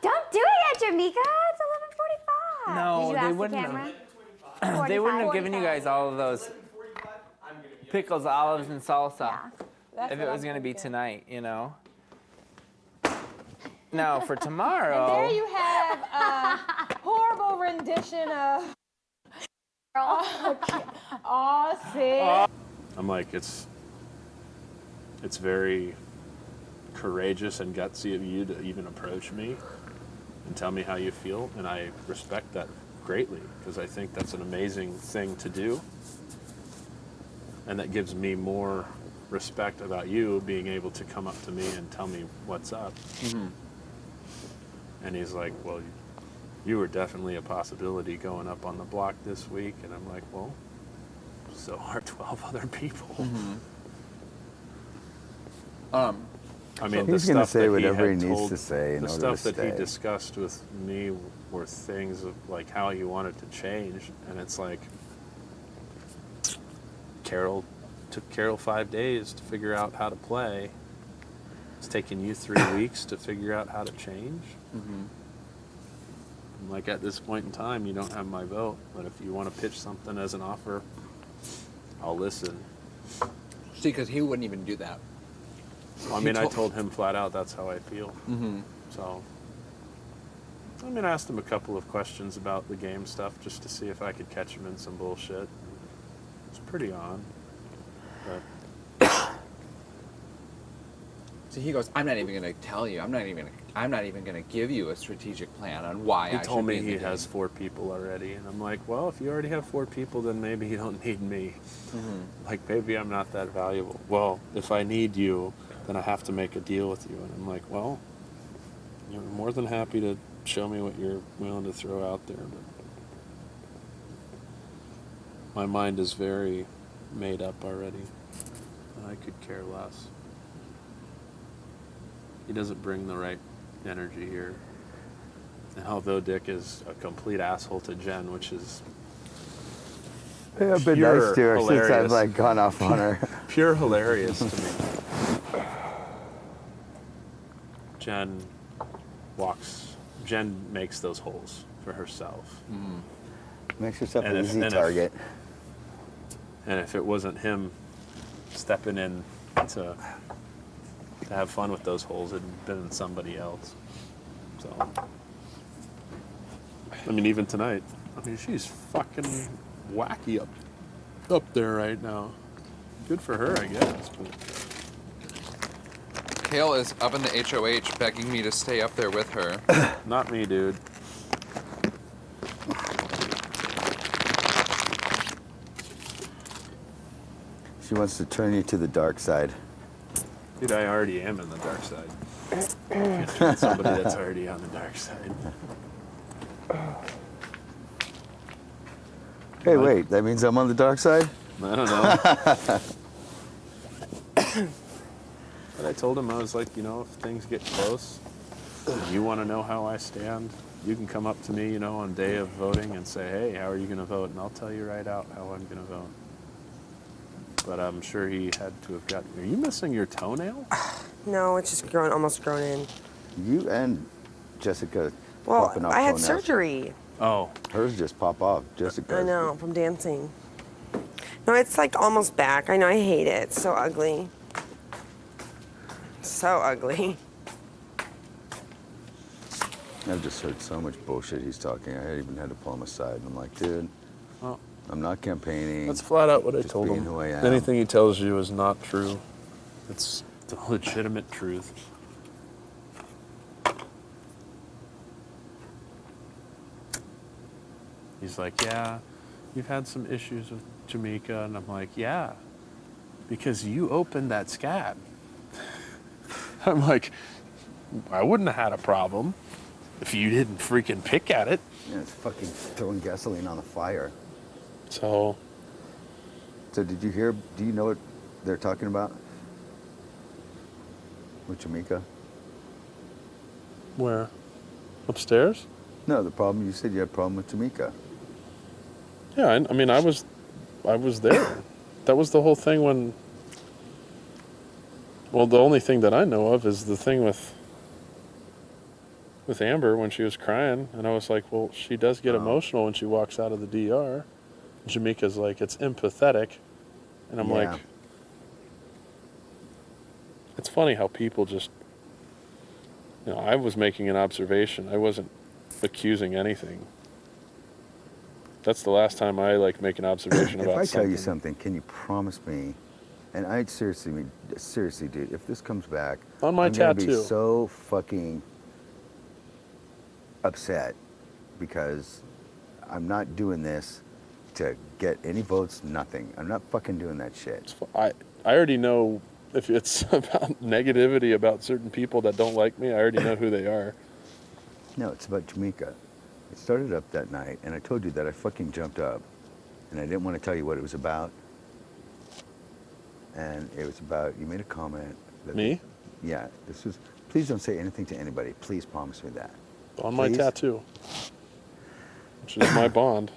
S4: Don't do it yet, Jamika. It's 11:45.
S18: No,
S4: Did you
S18: they
S4: ask
S18: wouldn't
S4: the camera?
S18: have. They wouldn't have given you
S4: 45.
S18: guys all of those pickles, olives, and salsa
S19: That's
S18: if
S19: what
S18: it was
S19: I'm
S18: going to be
S19: thinking.
S18: tonight, you know. Now for tomorrow.
S19: And there you have a horrible rendition of. Oh, see.
S1: I'm like, it's very courageous and gutsy of you to even approach me and tell me how you feel, and I respect that greatly, because I think that's an amazing thing to do, and that gives me more respect about you being able to come up to me and tell me what's up. And he's like, well, you were definitely a possibility going up on the block this week, and I'm like, well, so are 12 other people. I mean,
S5: He's
S1: the
S5: gonna
S1: stuff
S5: say
S1: that
S5: whatever
S1: he had
S5: he needs
S1: told,
S5: to say in
S1: the
S5: order to
S1: stuff that he
S5: stay.
S1: discussed with me were things of like how he wanted to change, and it's like took Carol 5 days to figure out how to play. It's taken you 3 weeks to figure out how to change. I'm like, at this point in time, you don't have my vote, but if you want to pitch something as an offer, I'll listen.
S15: See, because he wouldn't even do that.
S1: I mean, I told him flat out that's how I feel. So, I mean, I asked him a couple of questions about the game stuff just to see if I could catch him in some bullshit. It's pretty on. But
S15: So he goes, I'm not even going to tell you. I'm not even going to give you a strategic plan on why
S1: he
S15: I
S1: told
S15: should
S1: me
S15: be in the
S1: he
S15: game.
S1: has 4 people already, and I'm like, well, if you already have 4 people, then maybe you don't need me. Like, maybe I'm not that valuable. Well, if I need you, then I have to make a deal with you. And I'm like, well, you're more than happy to show me what you're willing to throw out there, but my mind is very made up already. I could care less. He doesn't bring the right energy here. And although Dick is a complete asshole to Jen, which is
S5: Yeah, I've been
S1: pure
S5: nice to her since I've
S1: hilarious.
S5: like gone off on her.
S1: Pure hilarious to me. Jen makes those holes for herself.
S5: Makes herself an
S1: And
S5: easy
S1: if-
S5: target.
S1: And if it wasn't him stepping in to have fun with those holes, it'd been somebody else. So, I mean, even tonight, I mean, she's fucking wacky up there right now. Good for her, I guess. But
S6: Kale is up in the HOH begging me to stay up there with her.
S1: not me, dude.
S5: She wants to turn you to the dark side.
S1: Dude, I already am in the dark side. Can't turn somebody that's already on the dark side.
S5: Hey, wait, that means I'm on the dark side?
S1: I don't know. But I told him, I was like, you know, if things get close, and you want to know how I stand, you can come up to me, you know, on day of voting and say, hey, how are you going to vote? And I'll tell you right out how I'm going to vote. But I'm sure he had to have gotten... Are you missing your toenail?
S21: No, it's just almost grown in.
S5: You and Jessica
S21: Well,
S5: popping off
S21: I had
S5: toenails.
S21: surgery.
S1: Oh.
S5: Hers just pop off. Jessica.
S21: I know, from dancing. No, it's like almost back. I know, I hate it. It's so ugly. So ugly.
S5: I've just heard so much bullshit he's talking. I even had to pull him aside. I'm like, dude,
S1: Oh.
S5: I'm not campaigning.
S1: That's flat out what I
S5: Just
S1: told
S5: being
S1: him.
S5: who I am.
S1: Anything he tells you is not true. It's the legitimate truth. He's like, yeah, you've had some issues with Jamaica. And I'm like, yeah, because you opened that scab. I'm like, I wouldn't have had a problem if you didn't freaking pick at it.
S5: Yeah, it's fucking throwing gasoline on the fire.
S1: So
S5: did you hear, do you know what they're talking about? With Jamaica?
S1: Where? Upstairs?
S5: No, the problem, you said you had a problem with Jamaica.
S1: Yeah, I mean, I was there. That was the whole thing when. Well, the only thing that I know of is the thing with Amber when she was crying, and I was like, well, she does get emotional when she walks out of the DR. Jamaica's like, it's empathetic, and I'm
S5: Yeah.
S1: like, it's funny how people just. You know, I was making an observation. I wasn't accusing anything. That's the last time I make an observation
S5: If
S1: about
S5: I
S1: something.
S5: tell you something, can you promise me, and I seriously, dude, if this comes back,
S1: On my
S5: I'm gonna be
S1: tattoo.
S5: so fucking upset because I'm not doing this to get any votes, nothing. I'm not fucking doing that shit.
S1: I already know if it's about negativity about certain people that don't like me, I already know who they are.
S5: No, it's about Jamaica. It started up that night, and I told you that I fucking jumped up, and I didn't want to tell you what it was about. And it was about, you made a comment. That
S1: Me?
S5: Yeah, this was, please don't say anything to anybody. Please promise me that.
S1: On my
S5: Please?
S1: tattoo, which is my bond.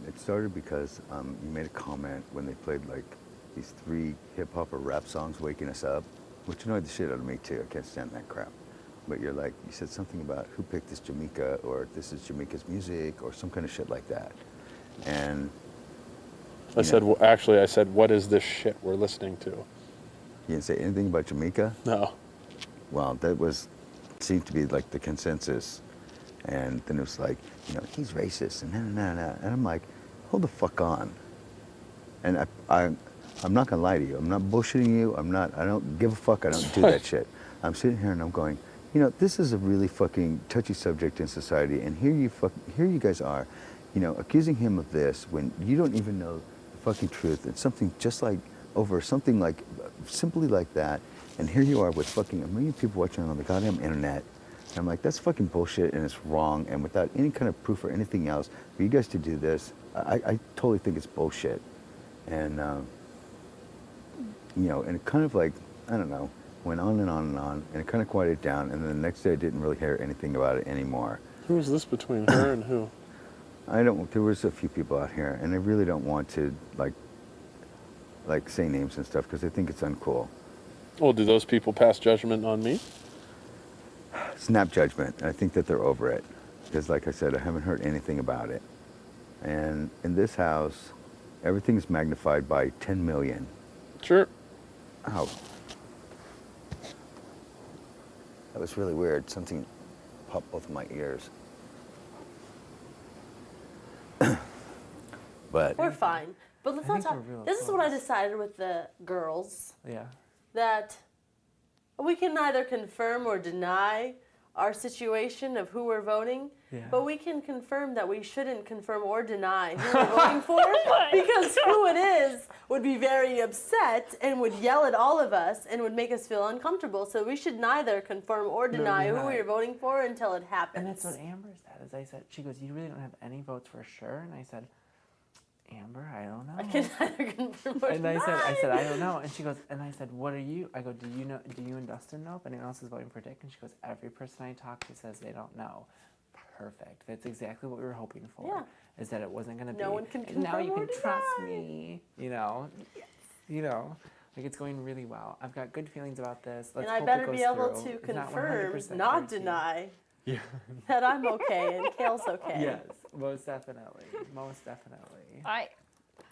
S5: It started because you made a comment when they played these 3 hip hop or rap songs, Waking Us Up, which annoyed the shit out of me too. I can't stand that crap. But you said something about who picked this Jamaica, or this is Jamaica's music, or some kind of shit like that. And
S1: I said, well, actually, I said, what is this shit we're listening to?
S5: you didn't say anything about Jamaica?
S1: No.
S5: Well, that seemed to be the consensus. And then it was he's racist, and nah. And I'm like, hold the fuck on. And I'm not gonna lie to you. I'm not bullshitting you. I don't give a fuck. I don't do that shit. I'm sitting here and I'm going, this is a really fucking touchy subject in society, and here you guys are, accusing him of this when you don't even know the fucking truth. It's something just over something simply like that, and here you are with fucking 1 million people watching on the goddamn internet. And I'm like, that's fucking bullshit, and it's wrong, and without any kind of proof or anything else, for you guys to do this, I totally think it's bullshit. And, and it kind of I don't know, went on and on and on, and it kind of quieted down, and then the next day I didn't really hear anything about it anymore.
S1: Who is this between her and who?
S5: There was a few people out here, and I really don't want to, like say names and stuff, because I think it's uncool.
S1: Well, do those people pass judgment on me?
S5: Snap judgment. I think that they're over it, because like I said, I haven't heard anything about it. And in this house, everything's magnified by 10 million.
S1: Sure.
S5: Ow. That was really weird. Something popped both of my ears. But
S8: We're fine. But let's not
S18: think
S8: talk.
S18: we're real
S8: This is what I decided with the girls,
S18: Yeah.
S8: that we can neither confirm or deny our situation of who we're voting,
S18: Yeah.
S8: but we can confirm that we shouldn't confirm or deny who we're voting for, because who it is would be very upset and would yell at all of us and would make us feel uncomfortable. So we should neither confirm or deny who
S18: deny.
S8: we're voting for until it happens.
S18: And that's what Amber said. As I said, she goes, "You really don't have any votes for sure." And I said, "Amber, I don't know."
S8: I can neither confirm or
S18: And
S8: deny.
S18: I said, "I don't know." And she goes, and I said, "What are you?" I go, "Do you know? Do you and Dustin know if anyone else is voting for Dick?" And she goes, "Every person I talk to says they don't know." Perfect. That's exactly what we were hoping for.
S8: Yeah.
S18: Is that it wasn't going to be.
S8: No one can
S18: "And now
S8: confirm
S18: you
S8: or
S18: can trust
S8: deny."
S18: me. You know. You know. Like, it's going really well. I've got good feelings about this. Let's
S8: And I
S18: hope
S8: better
S18: it goes
S8: be able
S18: through.
S8: to
S18: It's not
S8: confirm,
S18: 100%
S8: not
S18: guaranteed.
S8: deny
S18: Yeah.
S8: that I'm okay and Kale's okay.
S18: Yes, most definitely. Most definitely.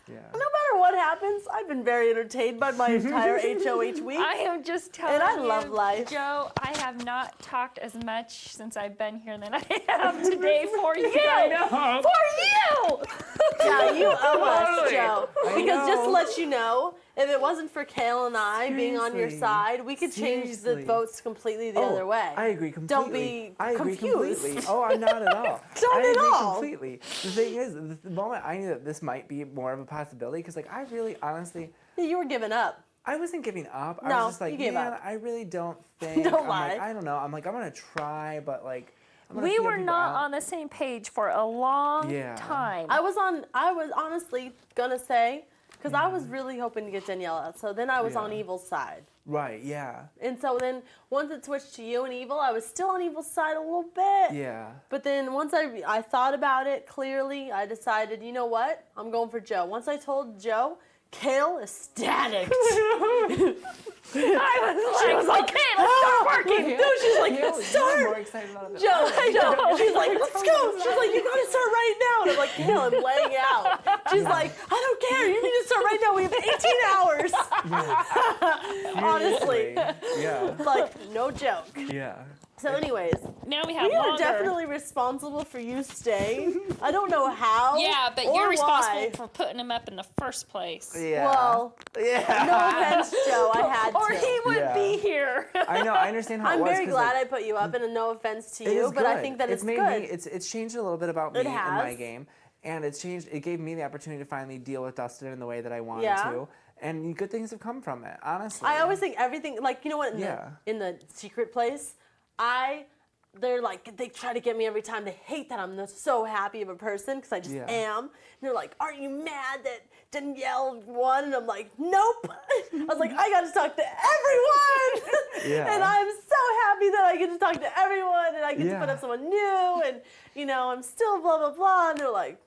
S18: Yeah.
S8: No matter what happens, I've been very entertained by my entire HOH week.
S7: I am just telling
S8: And I
S7: you,
S8: love life.
S7: Joe, I have not talked as much since I've been here than I have today for you.
S8: I know.
S7: For you!
S8: Yeah, you owe us,
S18: Totally.
S8: Joe.
S18: I
S8: Because just to
S18: know.
S8: let you know, if it wasn't for Kale and I being on your
S18: Seriously.
S8: side, we could change the
S18: Seriously.
S8: votes completely the other way.
S18: I agree completely.
S8: Don't be
S18: I agree
S8: confused.
S18: completely. Oh, I'm not at all.
S8: Don't
S18: I
S8: at
S18: agree
S8: all.
S18: completely. The thing is, the moment I knew that this might be more of a possibility, because like I really, honestly,
S8: You were giving up.
S18: I wasn't giving up. I
S8: No,
S18: was just like,
S8: you gave
S18: man,
S8: up.
S18: I really don't think.
S8: Don't
S18: I'm
S8: lie.
S18: Like, I don't know. I'm like, I'm gonna try, but like, I'm gonna
S7: We
S18: feel
S7: were
S18: people
S7: not
S18: out.
S7: on the same page for a long
S18: Yeah.
S7: time.
S8: I was honestly gonna say, because I was really hoping to get Danielle out. So then I was on
S18: Yeah.
S8: Evil's side.
S18: Right. Yeah.
S8: And so then once it switched to you and Evil, I was still on Evil's side a little bit.
S18: Yeah.
S8: But then once I thought about it clearly, I decided, you know what? I'm going for Joe. Once I told Joe, Kale ecstatic.
S7: I was like, okay, let's start working.
S8: No, she's like,
S18: You're
S8: start.
S18: more excited about it.
S8: Joe, she's like, let's go. She's like, you gotta start right now. And I'm like, Kale, I'm laying out. She's like, I don't care. You need to start right now. We have 18 hours. Honestly.
S18: Yeah.
S8: Like, no joke.
S18: Yeah.
S8: So anyways,
S7: Now we have
S8: we are
S7: longer.
S8: definitely responsible for you staying. I don't know how.
S7: Yeah, but
S8: or
S7: you're responsible
S8: why.
S7: for putting him up in the first place.
S18: Yeah.
S8: Well,
S18: Yeah.
S8: no offense, Joe. I had to.
S7: Or he would
S18: Yeah.
S7: be here.
S18: I know. I understand how
S8: I'm
S18: it was.
S8: very
S18: 'cause,
S8: glad
S18: like,
S8: I put you up, and no offense to
S18: It
S8: you,
S18: is
S8: but I
S18: good.
S8: think that it's
S18: made
S8: good.
S18: Me, it's changed a little bit about me
S8: It
S18: and my
S8: has.
S18: game, and it's changed. It gave me the opportunity to finally deal with Dustin in the way that I wanted
S8: Yeah.
S18: to, and good things have come from it. Honestly,
S8: I always think everything, like, you know what,
S18: Yeah.
S8: in the secret place, they're like, they try to get me every time. They hate that I'm so happy of a person, because I just
S18: Yeah.
S8: am. And they're like, aren't you mad that Danielle won? And I'm like, nope. I was like, I got to talk to everyone.
S18: Yeah.
S8: And I'm so happy that I get to talk to everyone, and I get to
S18: Yeah.
S8: put up someone new, and, you know, I'm still blah, blah, blah. And they're like,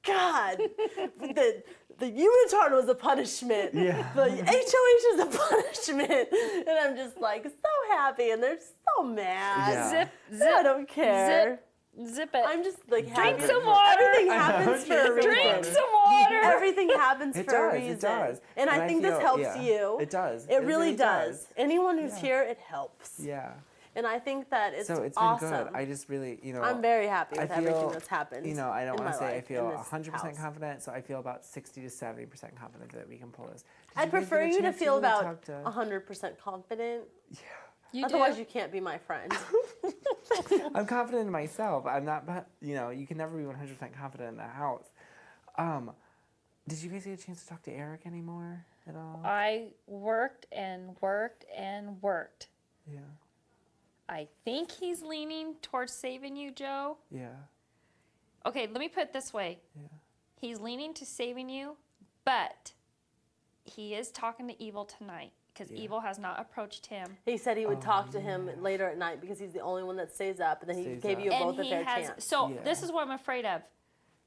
S8: God, the unitard was a punishment.
S18: Yeah.
S8: The HOH is a punishment. And I'm just like so happy, and they're so mad.
S18: Yeah.
S7: Zip,
S8: I don't care.
S7: Zip it.
S8: I'm just like
S7: Drink
S8: happy.
S7: some water.
S8: Everything happens for a reason.
S7: Drink some water.
S8: Everything happens
S18: It
S8: for a
S18: does,
S8: reason.
S18: it does.
S8: And I think this
S18: feel-
S8: helps
S18: yeah,
S8: you.
S18: It does.
S8: It really does. Anyone who's
S18: Yeah.
S8: here, it helps.
S18: Yeah.
S8: And I think that it's
S18: So it's
S8: awesome.
S18: been good. I just really,
S8: I'm very happy with
S18: I
S8: everything
S18: feel,
S8: that's happened.
S18: You know, I don't
S8: in
S18: want to
S8: my
S18: say I
S8: life,
S18: feel
S8: in this
S18: 100%
S8: house.
S18: confident, so I feel about 60 to 70% confident that we can pull this. Did
S8: I'd
S18: you guys
S8: prefer
S18: get a
S8: you to
S18: chance
S8: feel
S18: really
S8: about
S18: talk to-
S8: 100% confident.
S7: You
S8: Otherwise,
S7: do?
S8: you can't be my friend.
S18: I'm confident in myself. I'm not, but you know, you can never be 100% confident in the house. Did you guys get a chance to talk to Eric anymore at all?
S7: I worked and worked and worked.
S18: Yeah.
S7: I think he's leaning towards saving you, Joe.
S18: Yeah.
S7: Okay, let me put it this way.
S18: Yeah.
S7: He's leaning to saving you, but he is talking to Evil tonight. because Evil has not approached him.
S8: He said he would talk to him later at night because he's the only one that stays up, and then he gave you both a fair chance.
S7: So this is what I'm afraid of.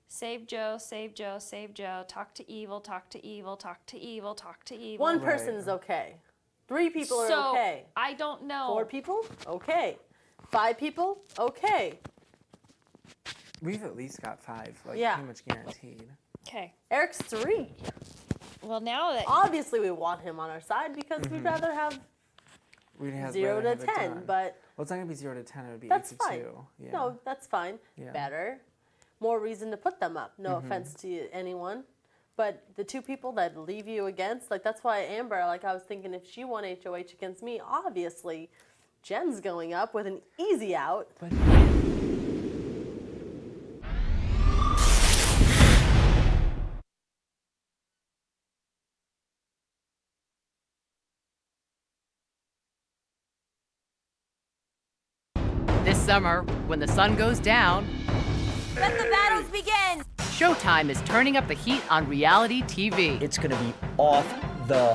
S7: Save Joe, save Joe, save Joe. Talk to Evil, talk to Evil, talk to Evil, talk to Evil.
S8: One person's okay. 3 people are
S7: So,
S8: okay.
S7: I don't know.
S8: 4 people? Okay. 5 people? Okay.
S18: We've at least got 5, like
S8: Yeah.
S18: pretty much guaranteed.
S7: Okay.
S8: Eric's 3.
S7: Well, now that
S8: obviously we want him on our side because we'd rather have
S18: We'd have
S8: 0
S18: rather
S8: to
S18: have it
S8: 10,
S18: done.
S8: but
S18: Well, it's not gonna be 0 to 10. It would be
S8: that's
S18: 8 to
S8: fine.
S18: 2. Yeah.
S8: No, that's fine.
S18: Yeah.
S8: Better. More reason to put them up. No offense to anyone. But the 2 people that leave you against, like that's why Amber, like I was thinking if she won HOH against me, obviously Jen's going up with an easy out.
S2: This summer, when the sun goes down,
S12: Let the battles begin!
S2: Showtime is turning up the heat on reality TV.
S22: It's gonna be off the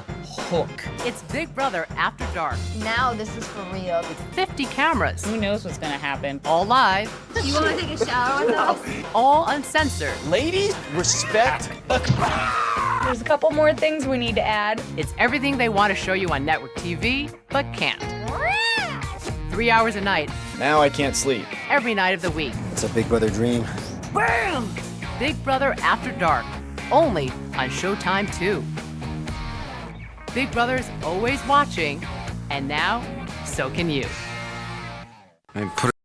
S22: hook.
S2: It's Big Brother After Dark.
S12: Now this is for real.
S2: With 50 cameras.
S12: Who knows what's gonna happen?
S2: All live.
S12: You wanna take a shower with us?
S2: All uncensored.
S22: Ladies, respect the
S12: There's a couple more things we need to add.
S2: It's everything they want to show you on network TV, but can't. 3 hours a night,
S22: Now I can't sleep.
S2: every night of the week.
S22: It's a Big Brother dream.
S2: Bam! Big Brother After Dark. Only on Showtime 2. Big Brother's always watching, and now, so can you.
S22: I'm